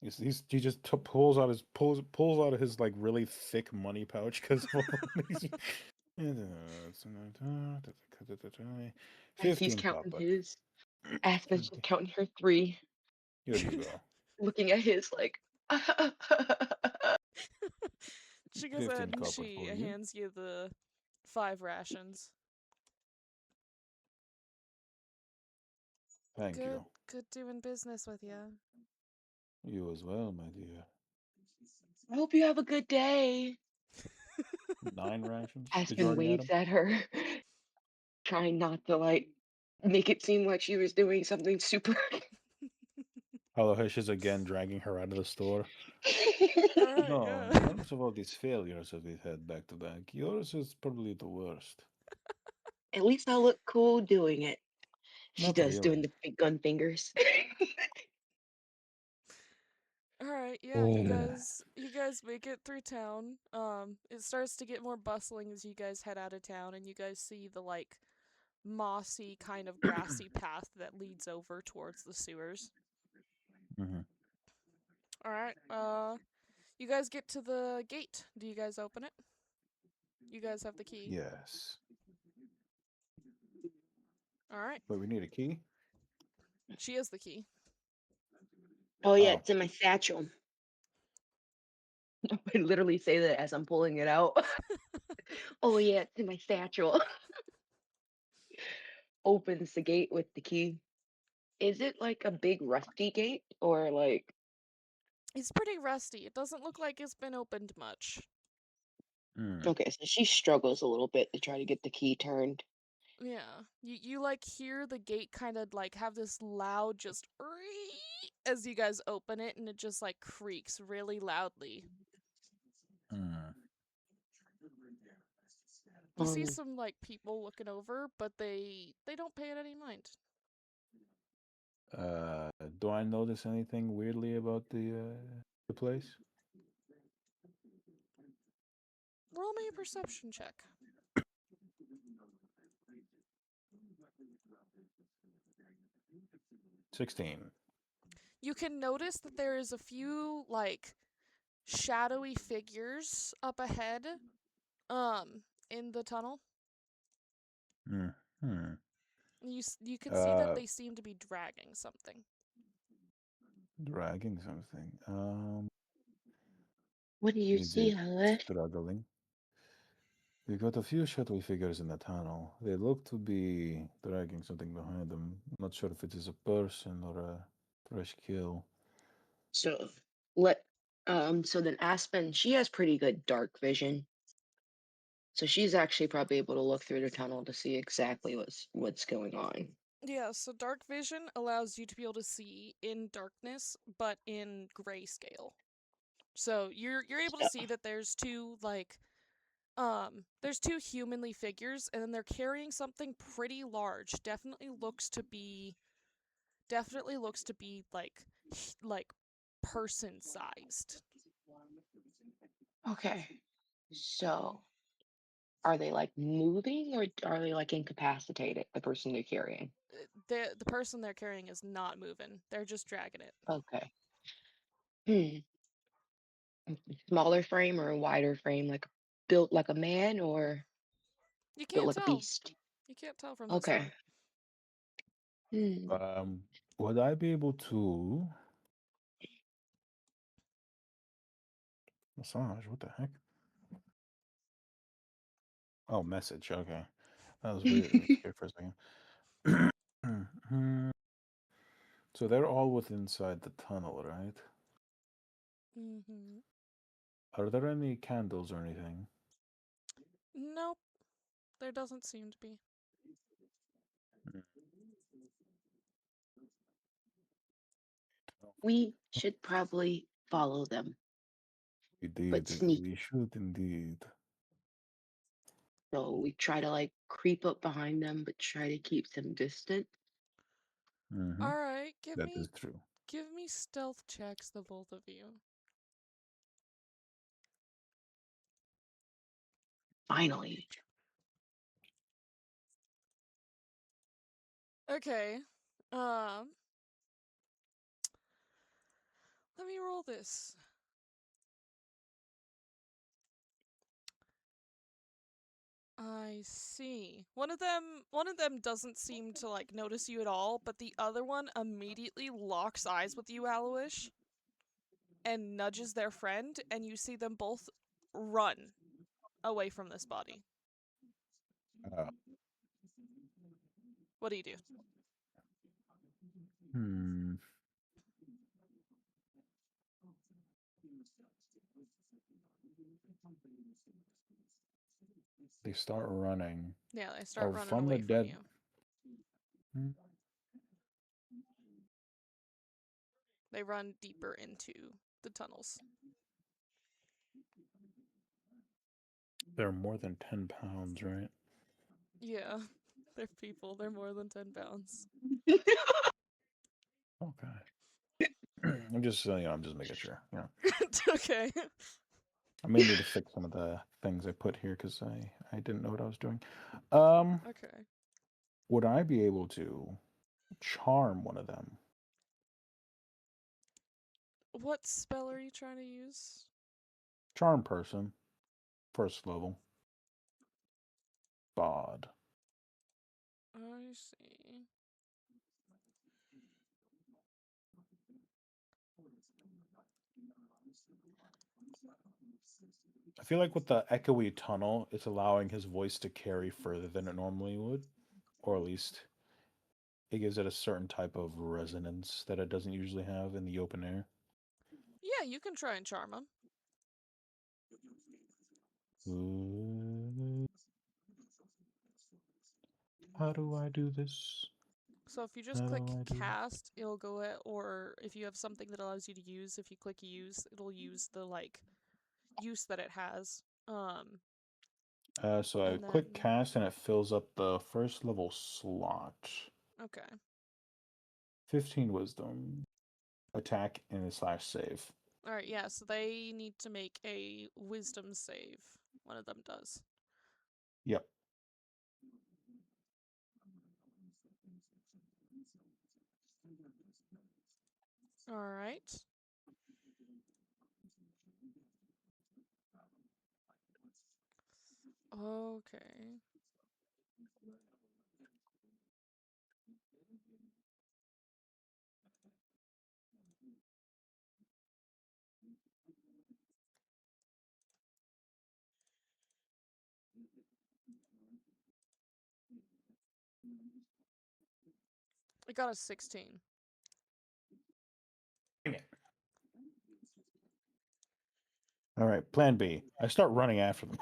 He just pulls out of his like really thick money pouch because of all these. As he's 15 counting copper. his, Aspen's just counting her 3, Here you go. looking at his like, She goes ahead 15 and copper she for you. hands you the 5 rations. Thank Good, you. good doing business with you. You as well, my dear. I hope you have a good day. 9 rations? Did you Aspen already add waves them? at her, trying not to like make it seem like she was doing something super. Halohish is again dragging her out of the store. All right, No, yeah. in terms of all these failures that we've had back to back, yours is probably the worst. At least I look cool doing it. She Not does, doing really. the big gun fingers. All right, yeah. You Oh. guys, you guys make it through town. It starts to get more bustling as you guys head out of town, and you guys see the like mossy kind of grassy path that leads over towards the sewers. Hmm. All right. You guys get to the gate. Do you guys open it? You guys have the key. Yes. All right. But we need a key? She has the key. Oh yeah, Oh. it's in my satchel. I literally say that as I'm pulling it out. Oh yeah, it's in my satchel. Opens the gate with the key. Is it like a big rusty gate or like It's pretty rusty. It doesn't look like it's been opened much. Hmm. okay, so she struggles a little bit to try to get the key turned. Yeah. You like hear the gate kind of like have this loud just as you guys open it and it just like creaks really loudly. Hmm. You see Um, some like people looking over, but they don't pay it any mind. Do I notice anything weirdly about the place? Roll me a perception check. 16. You can notice that there is a few like shadowy figures up ahead in the tunnel. Hmm. Hmm. You can see that Uh, they seem to be dragging something. Dragging something. what do you Is see, it Halish? struggling? We got a few shadowy figures in the tunnel. They look to be dragging something behind them. Not sure if it is a person or a fresh kill. So let so then Aspen, she has pretty good dark vision. So she's actually probably able to look through the tunnel to see exactly what's going on. Yeah, so dark vision allows you to be able to see in darkness, but in grayscale. So you're able to So see that there's two like There's two humanly figures, and then they're carrying something pretty large. Definitely looks to be like person sized. Okay. So, are they like moving or are they like incapacitated, the person they're carrying? The person they're carrying is not moving. They're just dragging it. Okay. Hmm. Smaller frame or a wider frame, like built like a man or You built can't like a tell. beast? You can't tell from this Okay. far. Hmm. Um, would I be able to massage? What the heck? Oh, message. Okay, that was weird. I was scared for a second. Hmm. So they're all within inside the tunnel, right? Mm-hmm. Are there any candles or anything? Nope, there doesn't seem to be. Mm, no. We should probably follow them, We but did. sneak. We should indeed. So we try to like creep up behind them, but try to keep them distant. Hmm. All right, That is true. give me stealth checks, the both of you. Finally. Okay. Um, let me roll this. I see. One of them doesn't seem to like notice you at all, but the other one immediately locks eyes with you, Aloish, and nudges their friend, and you see them both run away from this body. Uh, What do you do? hmm. They start running. Yeah, they start Oh, running from the away from dead. you. Hmm. They run deeper into the tunnels. They're more than 10 pounds, right? Yeah, they're people. They're more than 10 pounds. Okay. I'm just, I'm just making sure. Okay. I may need to fix some of the things I put here because I didn't know what I was doing. Um, Okay. would I be able to charm one of them? What spell are you trying to use? Charm person, first level, bod. I see. I feel like with the echoey tunnel, it's allowing his voice to carry further than it normally would, or at least it gives it a certain type of resonance that it doesn't usually have in the open air. Yeah, you can try and charm him. How do I do this? So if you just How click do I do this? cast, it'll go at, or if you have something that allows you to use, if you click use, it'll use the like use that it has. So I And click then cast and it fills up the first level slot. okay. 15 wisdom, attack, and a slash save. All right, yeah, so they need to make a wisdom save. One of them does. Yep. All right. Okay. I got a 16. Dang it. All right, plan B. I start running after them.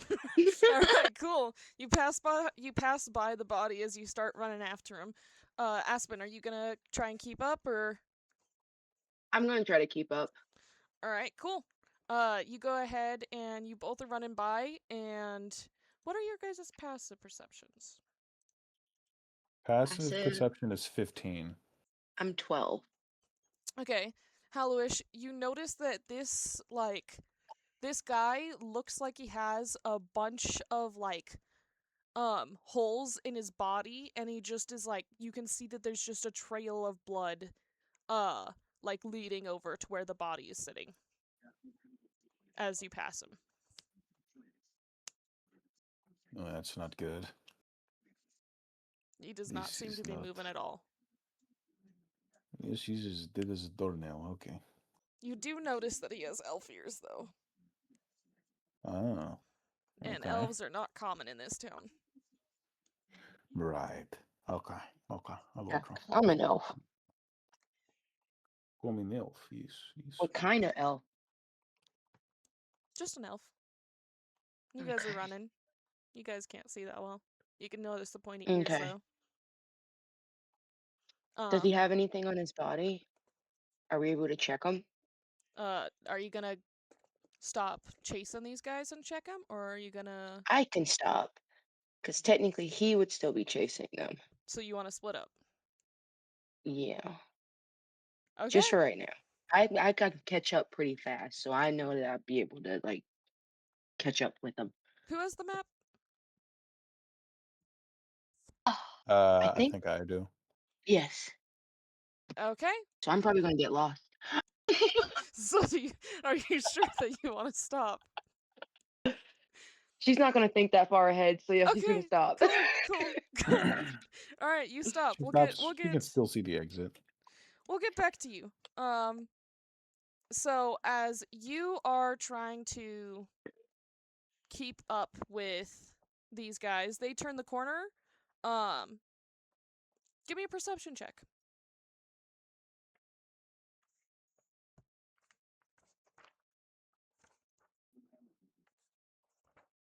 All right, cool. You pass by the body as you start running after him. Aspen, are you gonna try and keep up, or I'm gonna try to keep up. all right, cool. You go ahead and you both are running by, and what are your guys' passive perceptions? Passive Passive. perception is 15. I'm 12. Okay, Hallowish, you notice that this guy looks like he has a bunch of holes in his body, and he just is like, you can see that there's just a trail of blood like leading over to where the body is sitting as you pass him. Oh, that's not good. He does not This seem is to be not. moving at all. Yes, she just did as a doornail. Okay. You do notice that he has elf ears, though, Oh. and Okay. elves are not common in this town. Right. Okay. Okay. I Yeah, got you. I'm an elf. Call me Nilf. Yes. Yes. What kind of elf? Just an elf. You guys are Okay. running. You guys can't see that well. You can notice the pointy ears, Okay. though. Does he Um, have anything on his body? Are we able to check him? are you gonna stop chasing these guys and check them, or are you gonna? I can stop, because technically he would still be chasing them. So you want to split up? Yeah, Okay. just for right now. I got to catch up pretty fast, so I know that I'll be able to like catch up with them. Who has the map? I I think think I do. yes. Okay. So I'm probably gonna get lost. So are you sure that you want to stop? She's not gonna think that far ahead, so yeah, she's gonna Okay. stop. Cool. All right, you stop. She stops. We'll She can get still see the exit. we'll get back to you. So as you are trying to keep up with these guys, they turn the corner. Um, give me a perception check.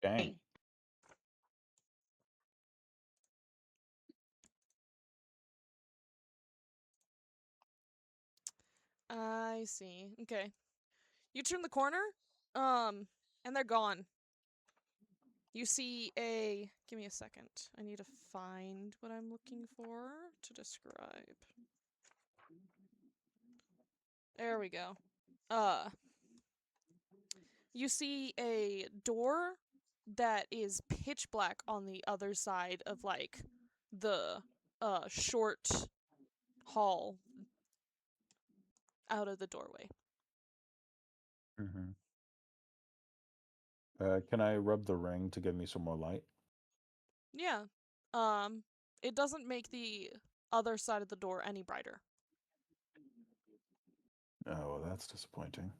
Dang. I see. Okay. You turn the corner, um, and they're gone. You see a. Give me a second. I need to find what I'm looking for to describe. There we go. Uh, you see a door that is pitch black on the other side of the short hall out of the doorway. Mm-hmm. Can I rub the ring to give me some more light? Yeah. Um, it doesn't make the other side of the door any brighter. Oh, well, that's disappointing.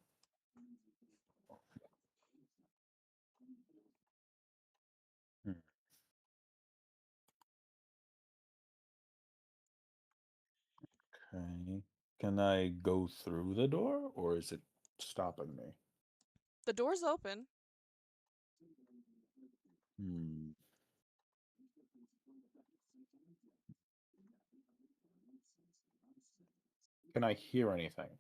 Hmm. Okay. Can I go through the door, or is it stopping me? The door's open. Hmm. Can I hear anything?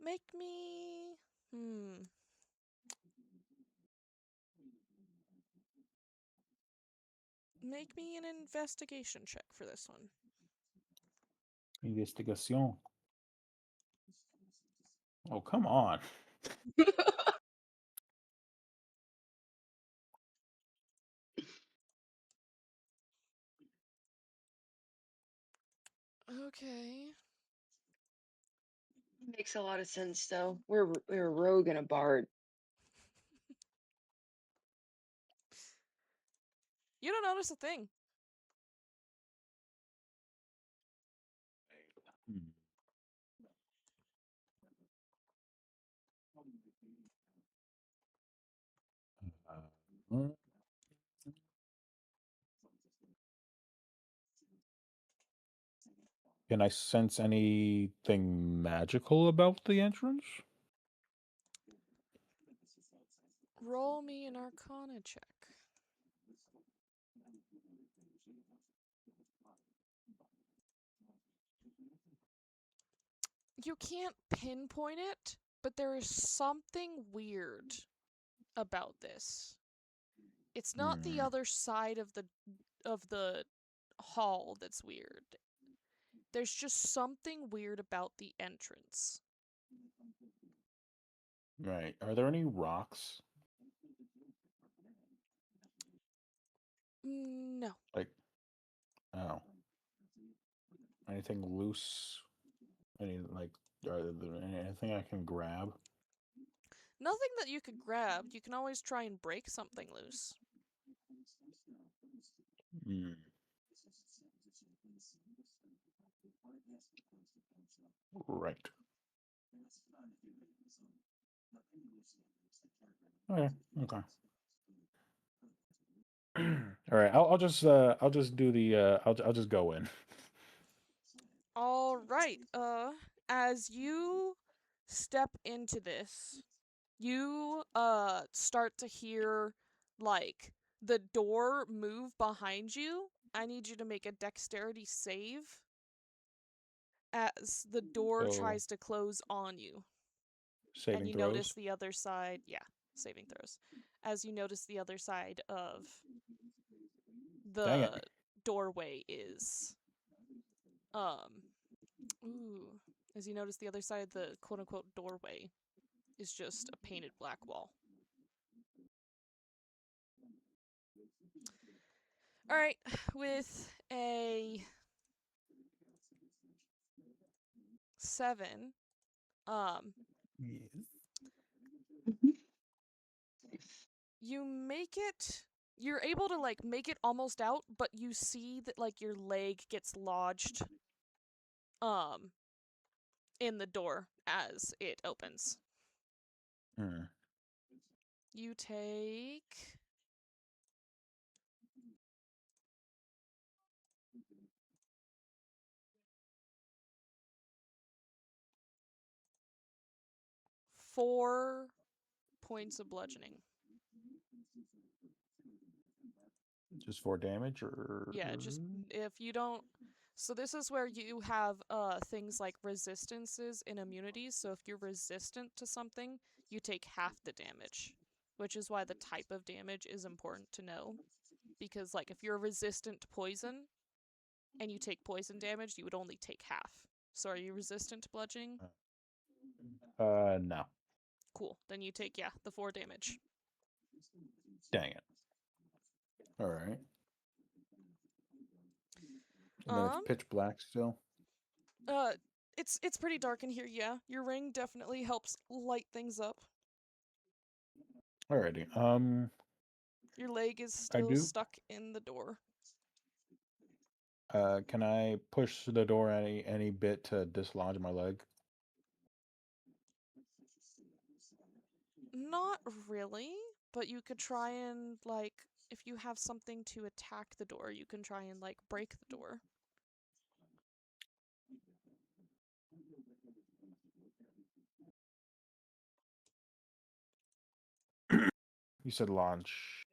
Make me. Make me an investigation check for this one. Investigation. Oh, come on. Okay. Makes a lot of sense though. We're a rogue and a bard. You don't notice a thing. Hmm. Uh, Can I sense anything magical about the entrance? Roll me an arcana check. You can't pinpoint it, But there is something weird about this. It's not the Hmm. other side of the hall that's weird. There's just something weird about the entrance. Right. Are there any rocks? No. Like, oh, anything loose? Any like, are there anything I can grab? Nothing that you could grab. You can always try and break something loose. Hmm. Right. Okay. Okay. All right. I'll just do the I'll just go in. All right. As you step into this, you start to hear like the door move behind you. I need you to make a dexterity save as the door So tries to close on you. And saving you notice throws. the other side, yeah, saving throws. As you notice the other side of Dang it. the doorway is um ooh, as you notice the other side of the quote unquote doorway is just a painted black wall. All right, with a 7, um Yes. you make it, you're able to like make it almost out, but you see that like your leg gets lodged um in the door as it opens. Hmm. You take 4 points of bludgeoning. Just for damage, or Yeah, just if you don't, so this is where you have things like resistances and immunities. So if you're resistant to something, you take half the damage, which is why the type of damage is important to know. Because like if you're resistant to poison and you take poison damage, you would only take half. So are you resistant to bludgeoning? no. Cool. Then you take, yeah, the 4 damage. Dang it. All right. And then it's Um pitch black still. uh it's pretty dark in here, yeah. Your ring definitely helps light things up. Alrighty. Your leg is I still do. stuck in the door. Can I push the door any bit to dislodge my leg? Not really, but you could try and like if you have something to attack the door, you can try and like break the door. You said launch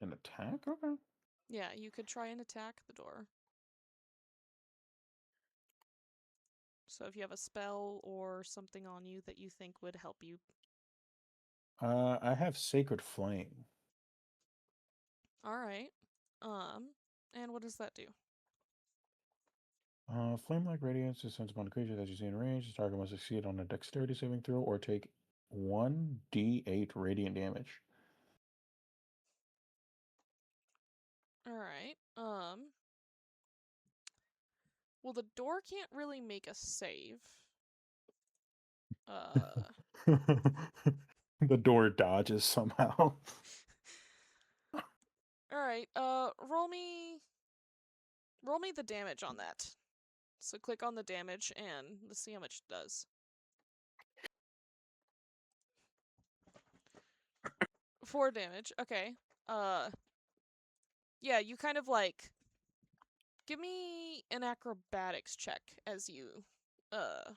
an attack. Okay. Yeah, you could try and attack the door. So if you have a spell or something on you that you think would help you. I have sacred flame. All right. Um and what does that do? Flame-like radiance descends upon a creature that you see in range. The target must succeed on a dexterity saving throw or take 1d8 radiant damage. All right. Well, the door can't really make a save. Uh The door dodges somehow. All right. Roll me the damage on that. So click on the damage and let's see how much it does. 4 damage. Okay. Uh yeah, you kind of like give me an acrobatics check uh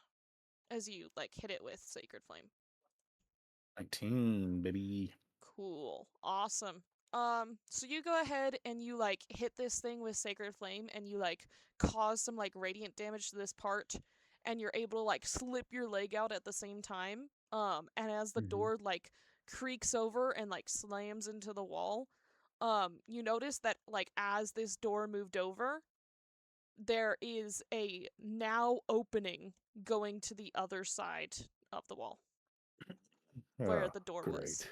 as you like hit it with Sacred Flame. 19, baby. Cool. Awesome. So you go ahead and you like hit this thing with Sacred Flame and you like cause some like radiant damage to this part and you're able to like slip your leg out at the same time. And as the Hmm. door like creaks over and like slams into the wall, you notice that like as this door moved over, there is a now opening going to the other side of the wall where Oh, the door was. great.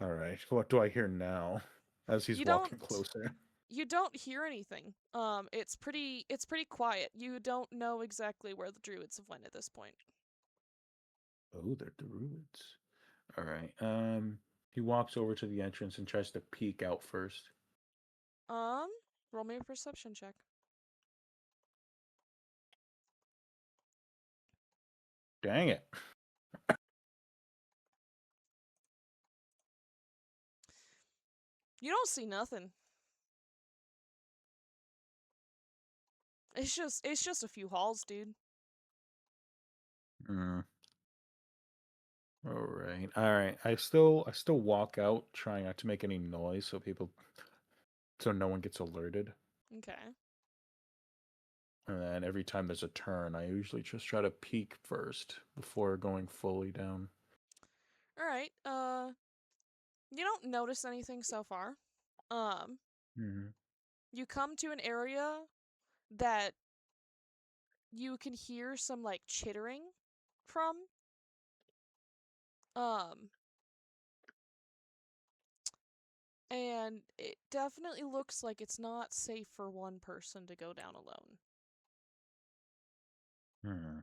All right. What do I hear now as he's You walking don't closer? you don't hear anything. It's pretty quiet. You don't know exactly where the druids have went at this point. Oh, they're druids. All right. He walks over to the entrance and tries to peek out first. Um, roll me a perception check. Dang it. You don't see nothing. It's just a few halls, dude. Mm. All right. All right. I still walk out trying not to make any noise so no one gets alerted. Okay. And then every time there's a turn, I usually just try to peek first before going fully down. All right. You don't notice anything so far. Um, Hmm. you come to an area that you can hear some like chittering from. Um, and it definitely looks like it's not safe for one person to go down alone. Hmm.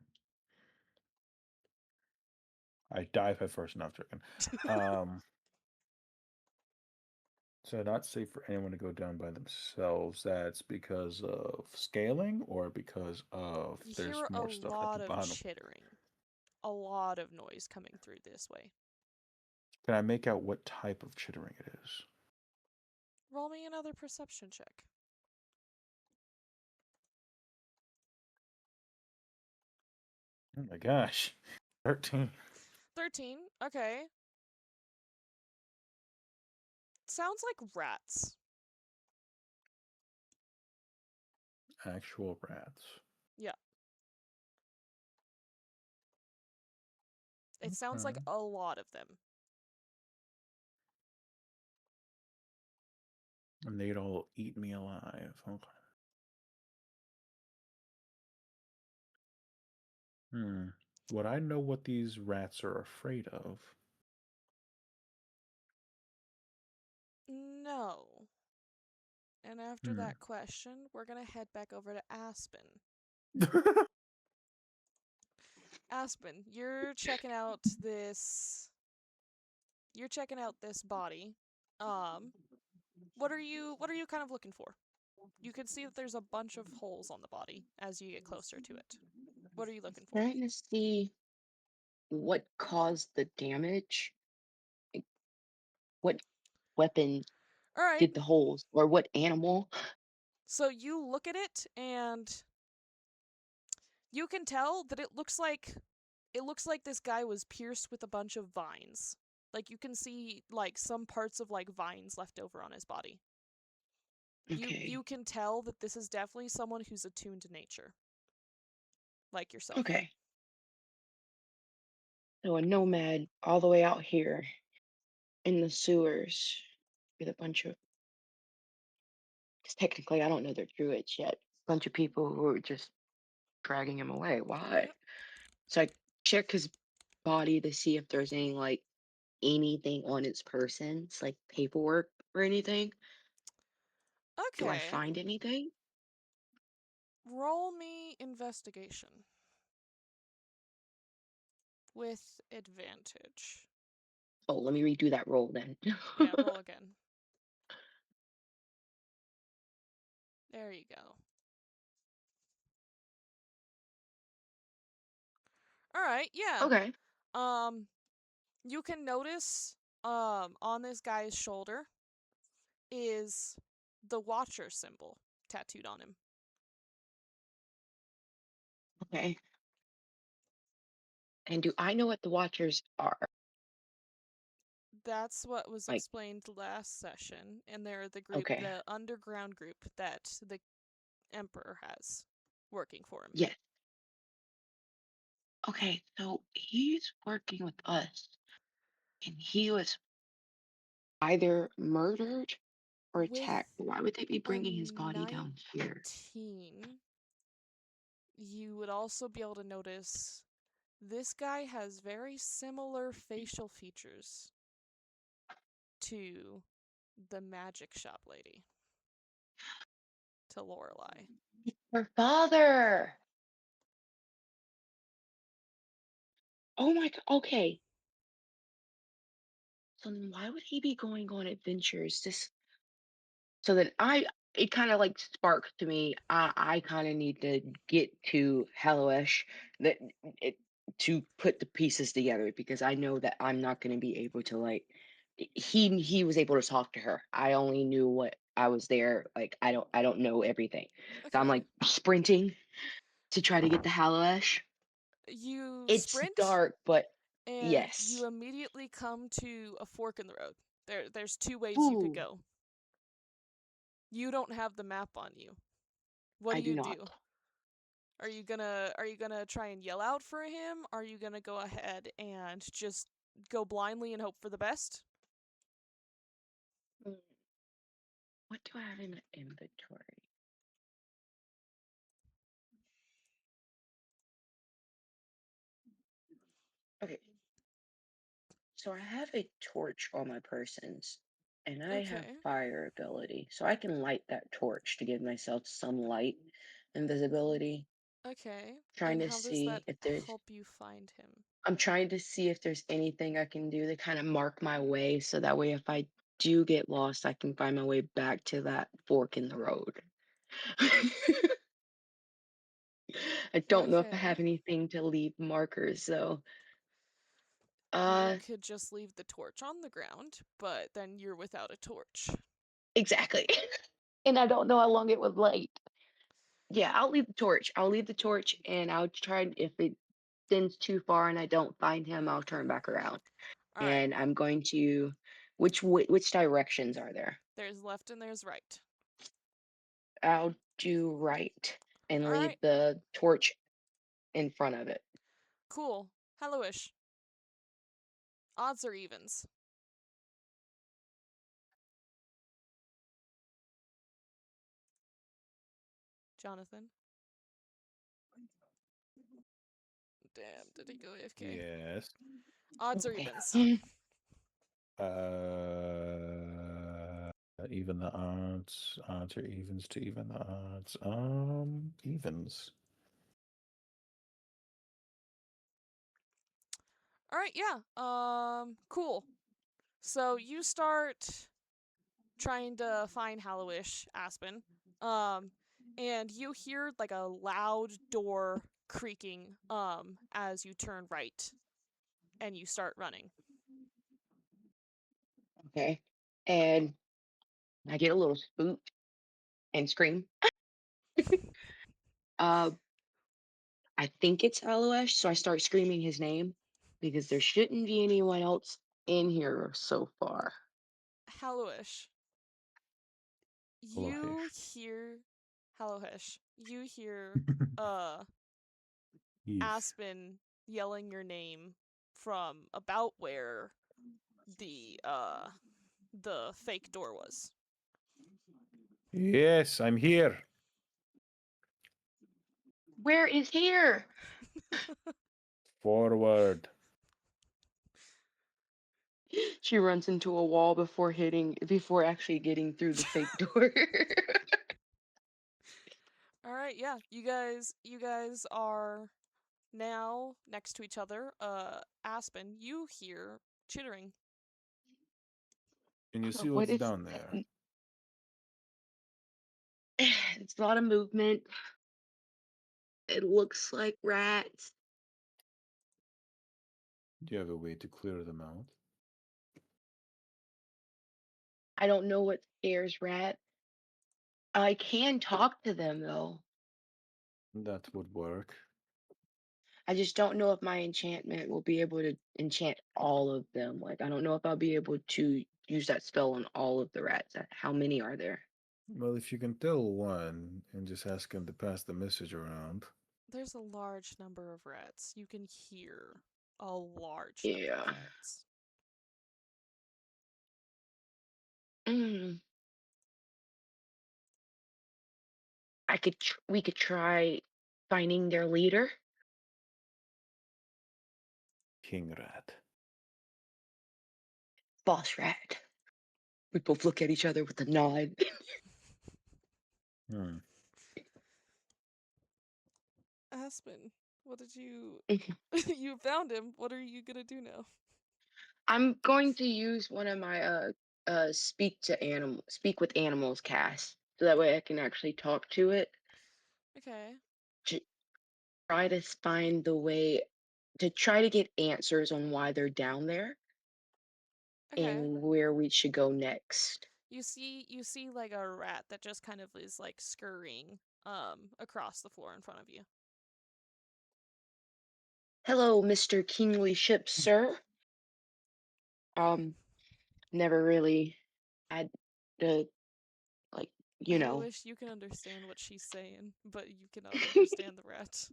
I dive head first, not joking. Um, so not safe for anyone to go down by themselves. That's because of scaling or because of You there's hear a more stuff at the lot of bottom. chittering, a lot of noise coming through this way. Can I make out what type of chittering it is? Roll me another perception check. Oh my gosh. 13. 13. Okay. Sounds like rats. Actual rats. Yeah. It sounds like Okay. a lot of them. And they'd all eat me alive. Okay. Hmm. Would I know what these rats are afraid of? No. And after Hmm. that question, we're gonna head back over to Aspen. Aspen, you're checking out this body. Um, what are you kind of looking for? You can see that there's a bunch of holes on the body as you get closer to it. What are you looking for? Trying to see what caused the damage, like, what weapon All right. did the holes, or what animal. So you look at it and you can tell that it looks like this guy was pierced with a bunch of vines. Like you can see like some parts of like vines left over on his body. You Okay, you can tell that this is definitely someone who's attuned to nature, like yourself. okay. So a nomad all the way out here in the sewers with a bunch of, because technically I don't know they're druids yet. Bunch of people who are just dragging him away. Why? Yep. So I check his body to see if there's any like anything on his persons, like paperwork or anything. Do I Okay. find anything? Roll me investigation with advantage. Oh, let me redo that roll then. Yeah, roll again. There you go. All right. Yeah. Okay. Um you can notice on this guy's shoulder is the Watcher symbol tattooed on him. Okay. And do I know what the Watchers are? That's what was Like, explained last session, and they're okay. the underground group that the Emperor has working for him. Yes. Okay, so he's working with us, and he was either murdered or With attacked. Why would they be a bringing his body down here? 19, you would also be able to notice this guy has very similar facial features to the magic shop lady, to Lorelei. Her father. Oh my god. Okay. So then why would he be going on adventures? This so that I it kind of like sparked to me. I kind of need to get to Helloish that it to put the pieces together because I know that I'm not going to be able to like he was able to talk to her. I only knew what I was there like I don't know everything. So I'm Okay. like sprinting to try to get to Helloish. You It's sprint dark, but and you yes. immediately come to a fork in the road. There's two ways you could Ooh, go. You don't have the map on you. What I do do you not. do? Are you gonna try and yell out for him? Are you gonna go ahead and just go blindly and hope for the best? Mm, what do I have in my inventory? Okay, so I have a torch on my persons, and I have Okay. fire ability, so I can light that torch to give myself some light and visibility. Okay. Trying And to how does see that if there's, help you find him? I'm trying to see if there's anything I can do to kind of mark my way, so that way if I do get lost, I can find my way back to that fork in the road. I don't know if I Okay. have anything to leave markers, so You uh, could just leave the torch on the ground, but then you're without a torch. exactly. And I don't know how long it would light. Yeah, I'll leave the torch. I'll leave the torch and I'll try if it sends too far and I don't find him, I'll turn back around. All right. And I'm going to which directions are there? There's left and there's right. I'll do right and All leave right. the torch in front of it. Cool. Hello-ish. Odds or evens? Jonathan? Damn, did he go AFK? Yes. Odds or Okay. evens? Even the odds. Odds or evens to even the odds. Evens. All right, yeah. Cool. So you start trying to find Hallowish Aspen. Um, and you hear like a loud door creaking as you turn right and you start running. Okay. And I get a little spooked and scream. Uh, I think it's Aloesh, so I start screaming his name because there shouldn't be anyone else in here so far. Hallowish. You Lohish. hear Hallowish. You hear uh Eve. Aspen yelling your name from about where the fake door was. Yes, I'm here. Where is here? Forward. She runs into a wall before actually getting through the fake door. All right, yeah. You guys are now next to each other. Aspen, you hear chittering. And you see What what's is down there. it's a lot of movement. It looks like rats. Do you have a way to clear them out? I don't know what scares rats. I can talk to them though. That would work. I just don't know if my enchantment will be able to enchant all of them. Like, I don't know if I'll be able to use that spell on all of the rats. How many are there? Well, if you can tell one and just ask him to pass the message around. There's a large number of rats. You can hear a large number of Yeah. rats. Mm, we could try finding their leader, King rat. boss rat. We both look at each other with a nod. Hmm. Aspen, what did you. Mhm. You found him. What are you gonna do now? I'm going to use one of my speak with animals cast, so that way I can actually talk to it Okay. to try to find the way to try to get answers on why they're down there Okay. and where we should go next. You see like a rat that just kind of is like scurrying across the floor in front of you. Hello, Mr. Kingly Ship, sir. Um, never really had the like, you I know, wish you can understand what she's saying, but you cannot understand the rat.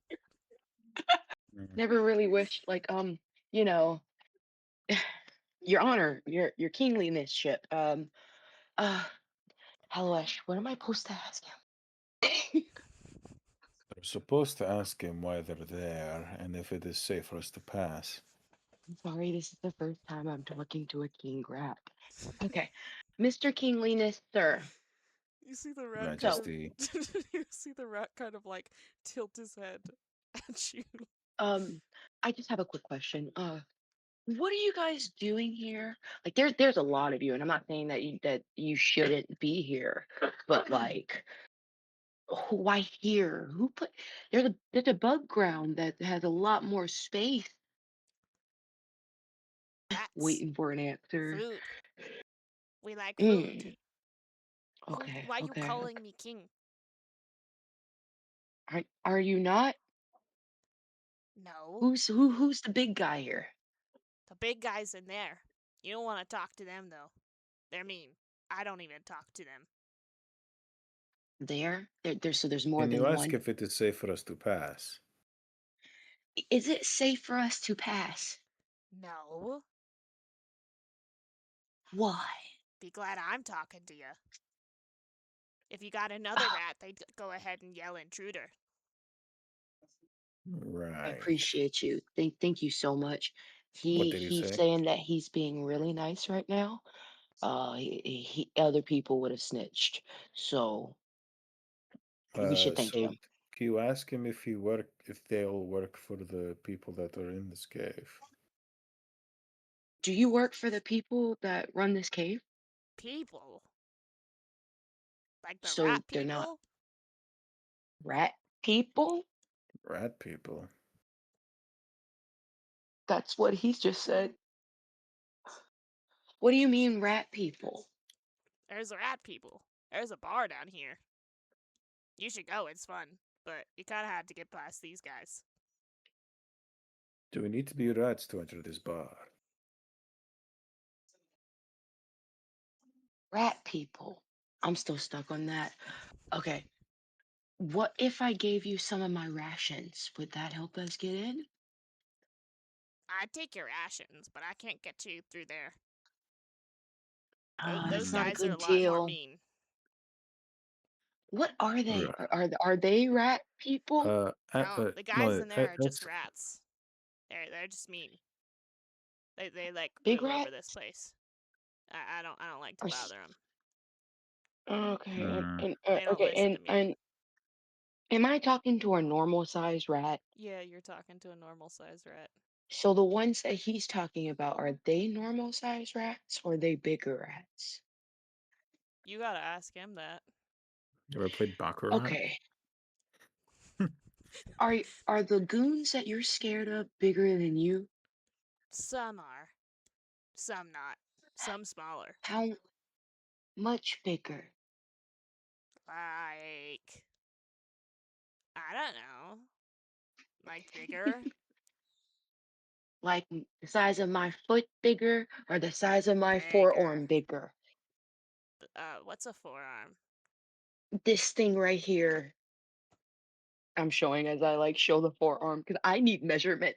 Hmm. never really wished like you know, your honor, your kingliness ship. Uh, Haloesh, what am I supposed to ask him? We're supposed to ask him why they're there and if it is safe for us to pass. I'm sorry, this is the first time I'm talking to a king rat. Okay, Mr. Kingliness, sir. You see the rat kind So, of Majesty. you see the rat kind of like tilt his head at you. um, I just have a quick question. What are you guys doing here? Like, there's a lot of you, and I'm not saying that you shouldn't be here, but like, why here? Who put there's a bug ground that has a lot more space. Rats. Waiting for an answer. Food. We like food. Mm, Why you okay. calling me king? Are you not? No. Who's the big guy here? The big guy's in there. You don't want to talk to them though. They're mean. I don't even talk to them. There's more Can you than ask one. if it is safe for us to pass? Is it safe for us to pass? No. Why? Be glad I'm talking to you. If you got another Ah, rat, they'd go ahead and yell intruder. I Right. appreciate you. Thank you so much. What did he He's say? saying that he's being really nice right now. Other people would have snitched, so we should thank So him. can you ask him if they all work for the people that are in this cave? Do you work for the people that run this cave? People? Like the So rat they're not people? rat people? Rat people. That's what he's just said. What do you mean, rat people? There's rat people. There's a bar down here. You should go, it's fun. But you kinda have to get past these guys. Do we need to be rats to enter this bar? Rat people. I'm still stuck on that. Okay. What if I gave you some of my rations? Would that help us get in? I'd take your rations, but I can't get you through there. Those That's not a guys are a good lot more deal. mean. What are they? Right. Are they rat people? No, the guys No, in there are just that's rats. They're just mean. They like Big rule over this rats? place. I don't like to Are bother them. okay, mm, They don't okay, listen to me. and am I talking to a normal sized rat? Yeah, you're talking to a normal sized rat. So the ones that he's talking about, are they normal sized rats or are they bigger rats? You gotta ask him that. you ever played Baccarat? Okay. Are the goons that you're scared of bigger than you? Some are, some not. Some smaller. How much bigger? Like, I don't know. Like bigger? Like the size of my foot bigger or the size of my Bigger. forearm bigger? What's a forearm? This thing right here. I'm showing as I like show the forearm because I need measurement.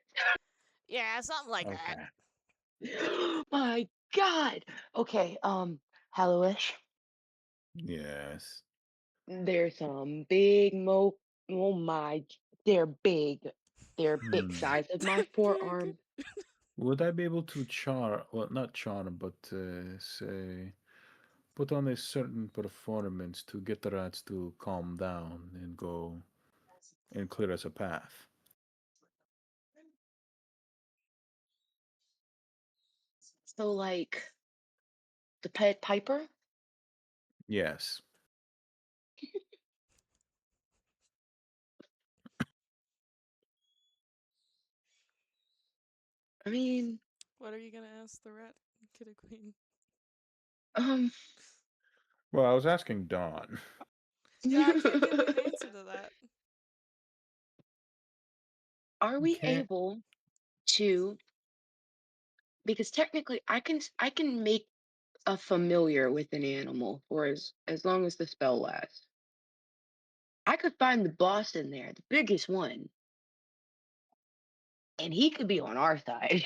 Yeah, something like that. Okay. My God. Okay, Hallowish. Yes. There's some big oh my, they're big. They're big Hmm. size of my They're big. forearm. Would I be able to well, not charm, but say, put on a certain performance to get the rats to calm down and go and clear us a path? So like the pet Piper. Yes. I mean, What are you gonna ask the rat kitty queen? um, Well, I was asking Dawn. Yeah, I can't give you an answer to that. are You we can't. able to? Because technically, I can make a familiar with an animal for as long as the spell lasts. I could find the boss in there, the biggest one, and he could be on our side.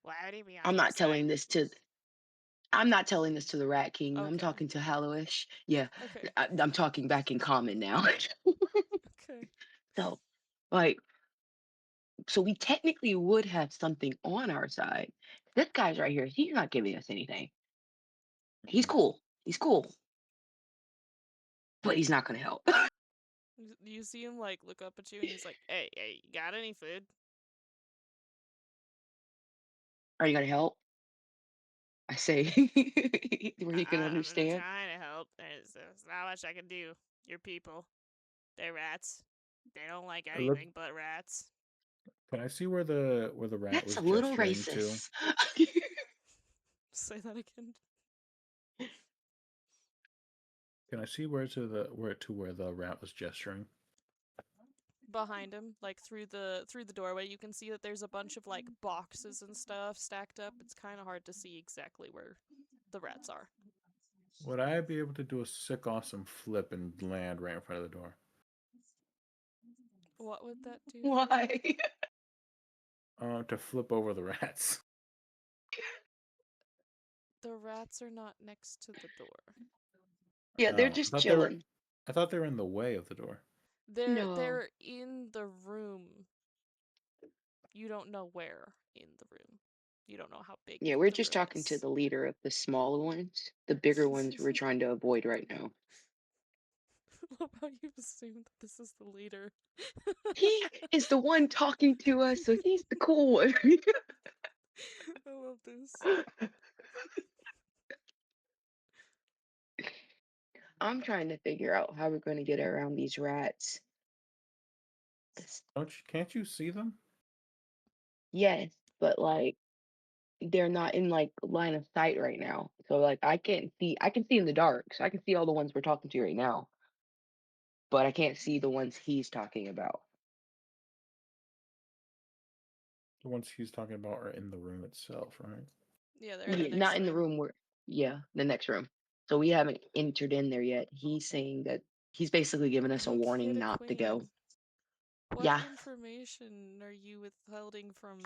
Why would he be I'm on your not side? telling this to I'm not telling this to the Rat King. I'm Okay. talking to Hallowish. Yeah, Okay. I'm talking back in common now. Okay. So, like, so we technically would have something on our side. This guy's right here. He's not giving us anything. He's Mhm. cool. He's cool, but he's not gonna help. You see him like look up at you and he's like, "Hey, hey, you got any food?" Are you gonna help? I say, where he can I'm understand. trying to help. There's not much I can do. Your people, they're rats. They don't like Look, anything but rats. can I see where the rat That's was a little gesturing to? racist. Say that again. Can I see where the rat was gesturing? Behind him, like through the doorway, you can see that there's a bunch of like boxes and stuff stacked up. It's kind of hard to see exactly where the rats are. Would I be able to do a sick awesome flip and land right in front of the door? What would that do for you? Why? To flip over the rats. The rats are not next to the door. Yeah, they're Oh, just chilling. I thought they were in the way of the door. They're No. they're in the room. You don't know where in the room. You don't know how big Yeah, we're the just room talking to is. the leader of the smaller ones. The bigger ones we're trying to avoid right now. Love how you assume that this is the leader. He is the one talking to us, so he's the cool one. I love this. I'm trying to figure out how we're going to get around these rats. 'Cause- Can't you see them? Yes, but like they're not in like line of sight right now. So like I can't see. I can see in the dark, so I can see all the ones we're talking to right now, but I can't see the ones he's talking about. The ones he's talking about are in the room itself, right? Yeah, they're in the Yeah, next not in the room. room where. Yeah, the next room. So we haven't entered in there yet. He's saying that he's basically giving us a warning Kid not to go. Queen, what Yeah. information are you withholding from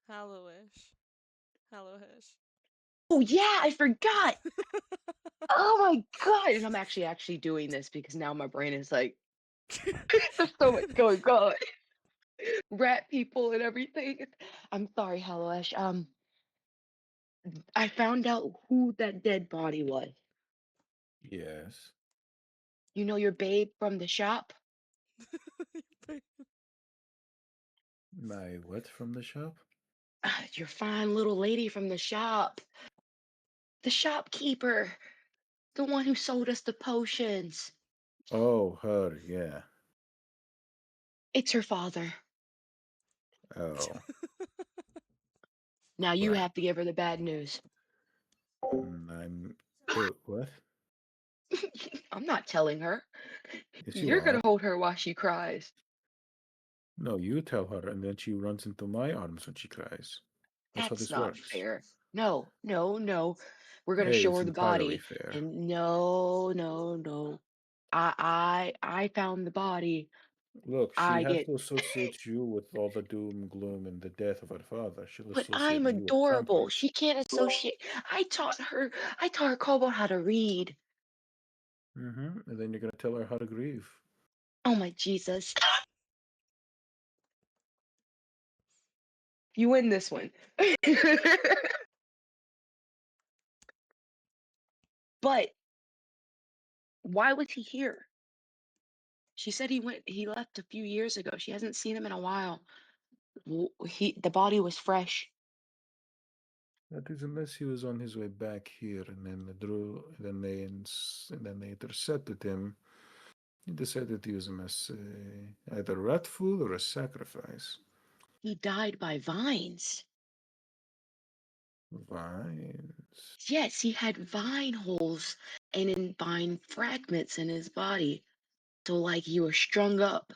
Hallowish? Hallowish. Oh yeah, I forgot. Oh my god! And I'm actually doing this because now my brain is like, there's so much going on. Rat people and everything. I'm sorry, Hello Ash. I found out who that dead body was. Yes. You know your babe from the shop? My what from the shop? Your fine little lady from the shop. The shopkeeper. The one who sold us the potions. Oh, her, yeah. It's her father. Oh, Now you crap. have to give her the bad news. I'm. What? I'm not telling her. Yes, you You're gonna are. hold her while she cries. No, you tell her, and then she runs into my arms when she cries. That's how That's this not works. fair. No, no, no. We're gonna Hey, show it's her the entirely body. fair. And no, no, no. I found the body. Look, she I has get to associate you with all the doom, gloom, and the death of her father. She'll but associate I'm you with adorable. something. She can't associate. I taught her Cobalt how to read. And then you're gonna tell her how to grieve. Oh my Jesus. You win this one. But why was he here? She said he left a few years ago. She hasn't seen him in a while. The body was fresh. That is unless he was on his way back here, and then they drew, and then they intercepted him. He decided to use him as either rat food or a sacrifice. He died by vines. Vines. Yes, he had vine holes and in vine fragments in his body. So like he was strung up.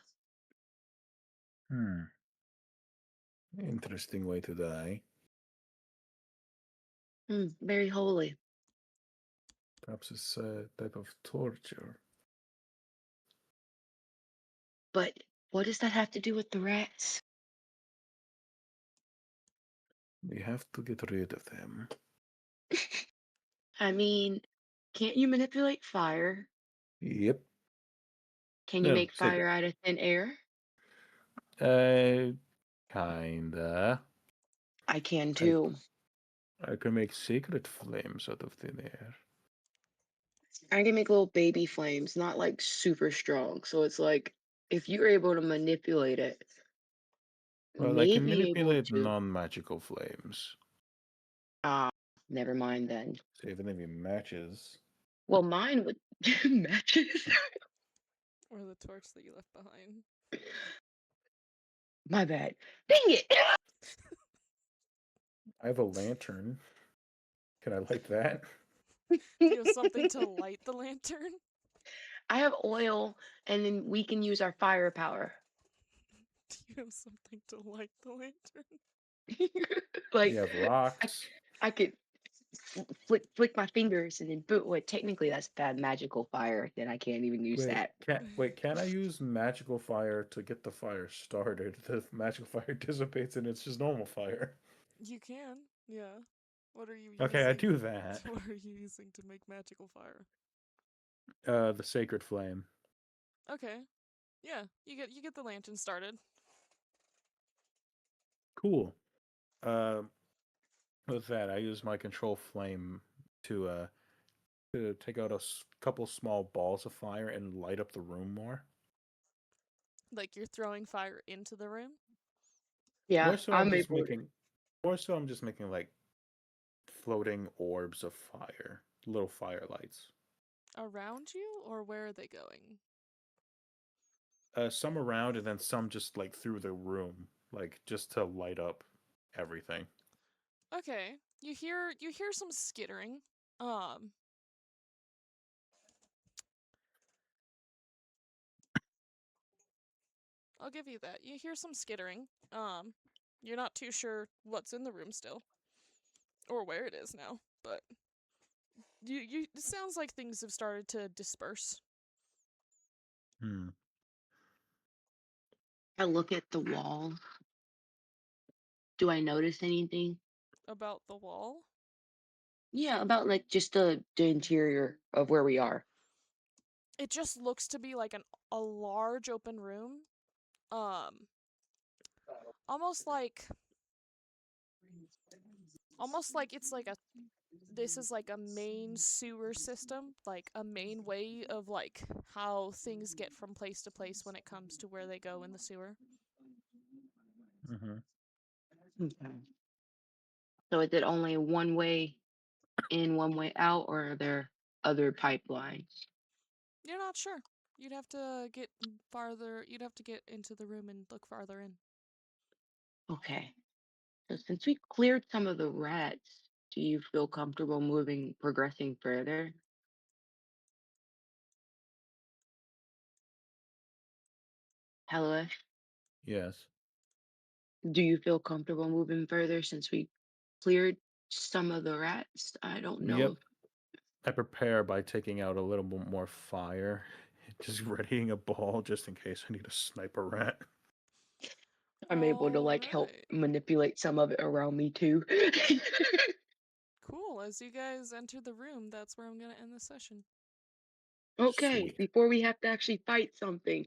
Hmm. Interesting way to die. Very holy. Perhaps it's a type of torture. But what does that have to do with the rats? We have to get rid of them. I mean, can't you manipulate fire? Yep. Can you No, make sacred. fire out of thin air? Uh, kinda. I can I too. I can make sacred flames out of thin air. I can make little baby flames, not like super strong. So it's like if you're able to manipulate it, Well, I can maybe able manipulate to. non-magical flames. Ah, never mind then. So even if it matches. Well, mine would matches. Or the torch that you left behind. My bad. Dang it! I have a lantern. Can I light that? Do you have something to light the lantern? I have oil, and then we can use our firepower. Do you have something to light the lantern? You Like have I, rocks. I could flick my fingers, and then boot. Well, technically that's bad magical fire. Then I can't even use that. Can I use magical fire to get the fire started? The magical fire dissipates and it's just normal fire. You can, yeah. What are you Okay, I using? do that. What are you using to make magical fire? The sacred flame. Okay, yeah. You get the lantern started. Cool. Um, with that, I use my control flame to uh to take out a couple small balls of fire and light up the room more. Like you're throwing fire into the room Yeah, More so, I'm I'm just able. making. More so, I'm just making like floating orbs of fire, little firelights. around you, or where are they going? Some around, and then some just like through the room, like just to light up everything. Okay, you hear some skittering. Um, I'll give you that. You hear some skittering. You're not too sure what's in the room still, or where it is now, but it sounds like things have started to disperse. Hmm. I look at the wall. Do I notice anything? About the wall. Yeah, about like just the interior of where we are. It just looks to be like a large open room. Um, almost like it's like a this is like a main sewer system, like a main way of like how things get from place to place when it comes to where they go in the sewer. Mm-hmm. Okay. So is it only one way in, one way out, or are there other pipelines? You're not sure. You'd have to get farther. You'd have to get into the room and look farther in. Okay. So since we cleared some of the rats, do you feel comfortable progressing further? Hello? Yes. Do you feel comfortable moving further since we cleared? some of the rats. I don't know Yep. if I prepare by taking out a little bit more fire, just readying a ball just in case I need to snipe a rat. I'm able to All like help right. manipulate some of it around me too. Cool. As you guys enter the room, that's where I'm going to end the session. Okay, Sweet. before we have to actually fight something.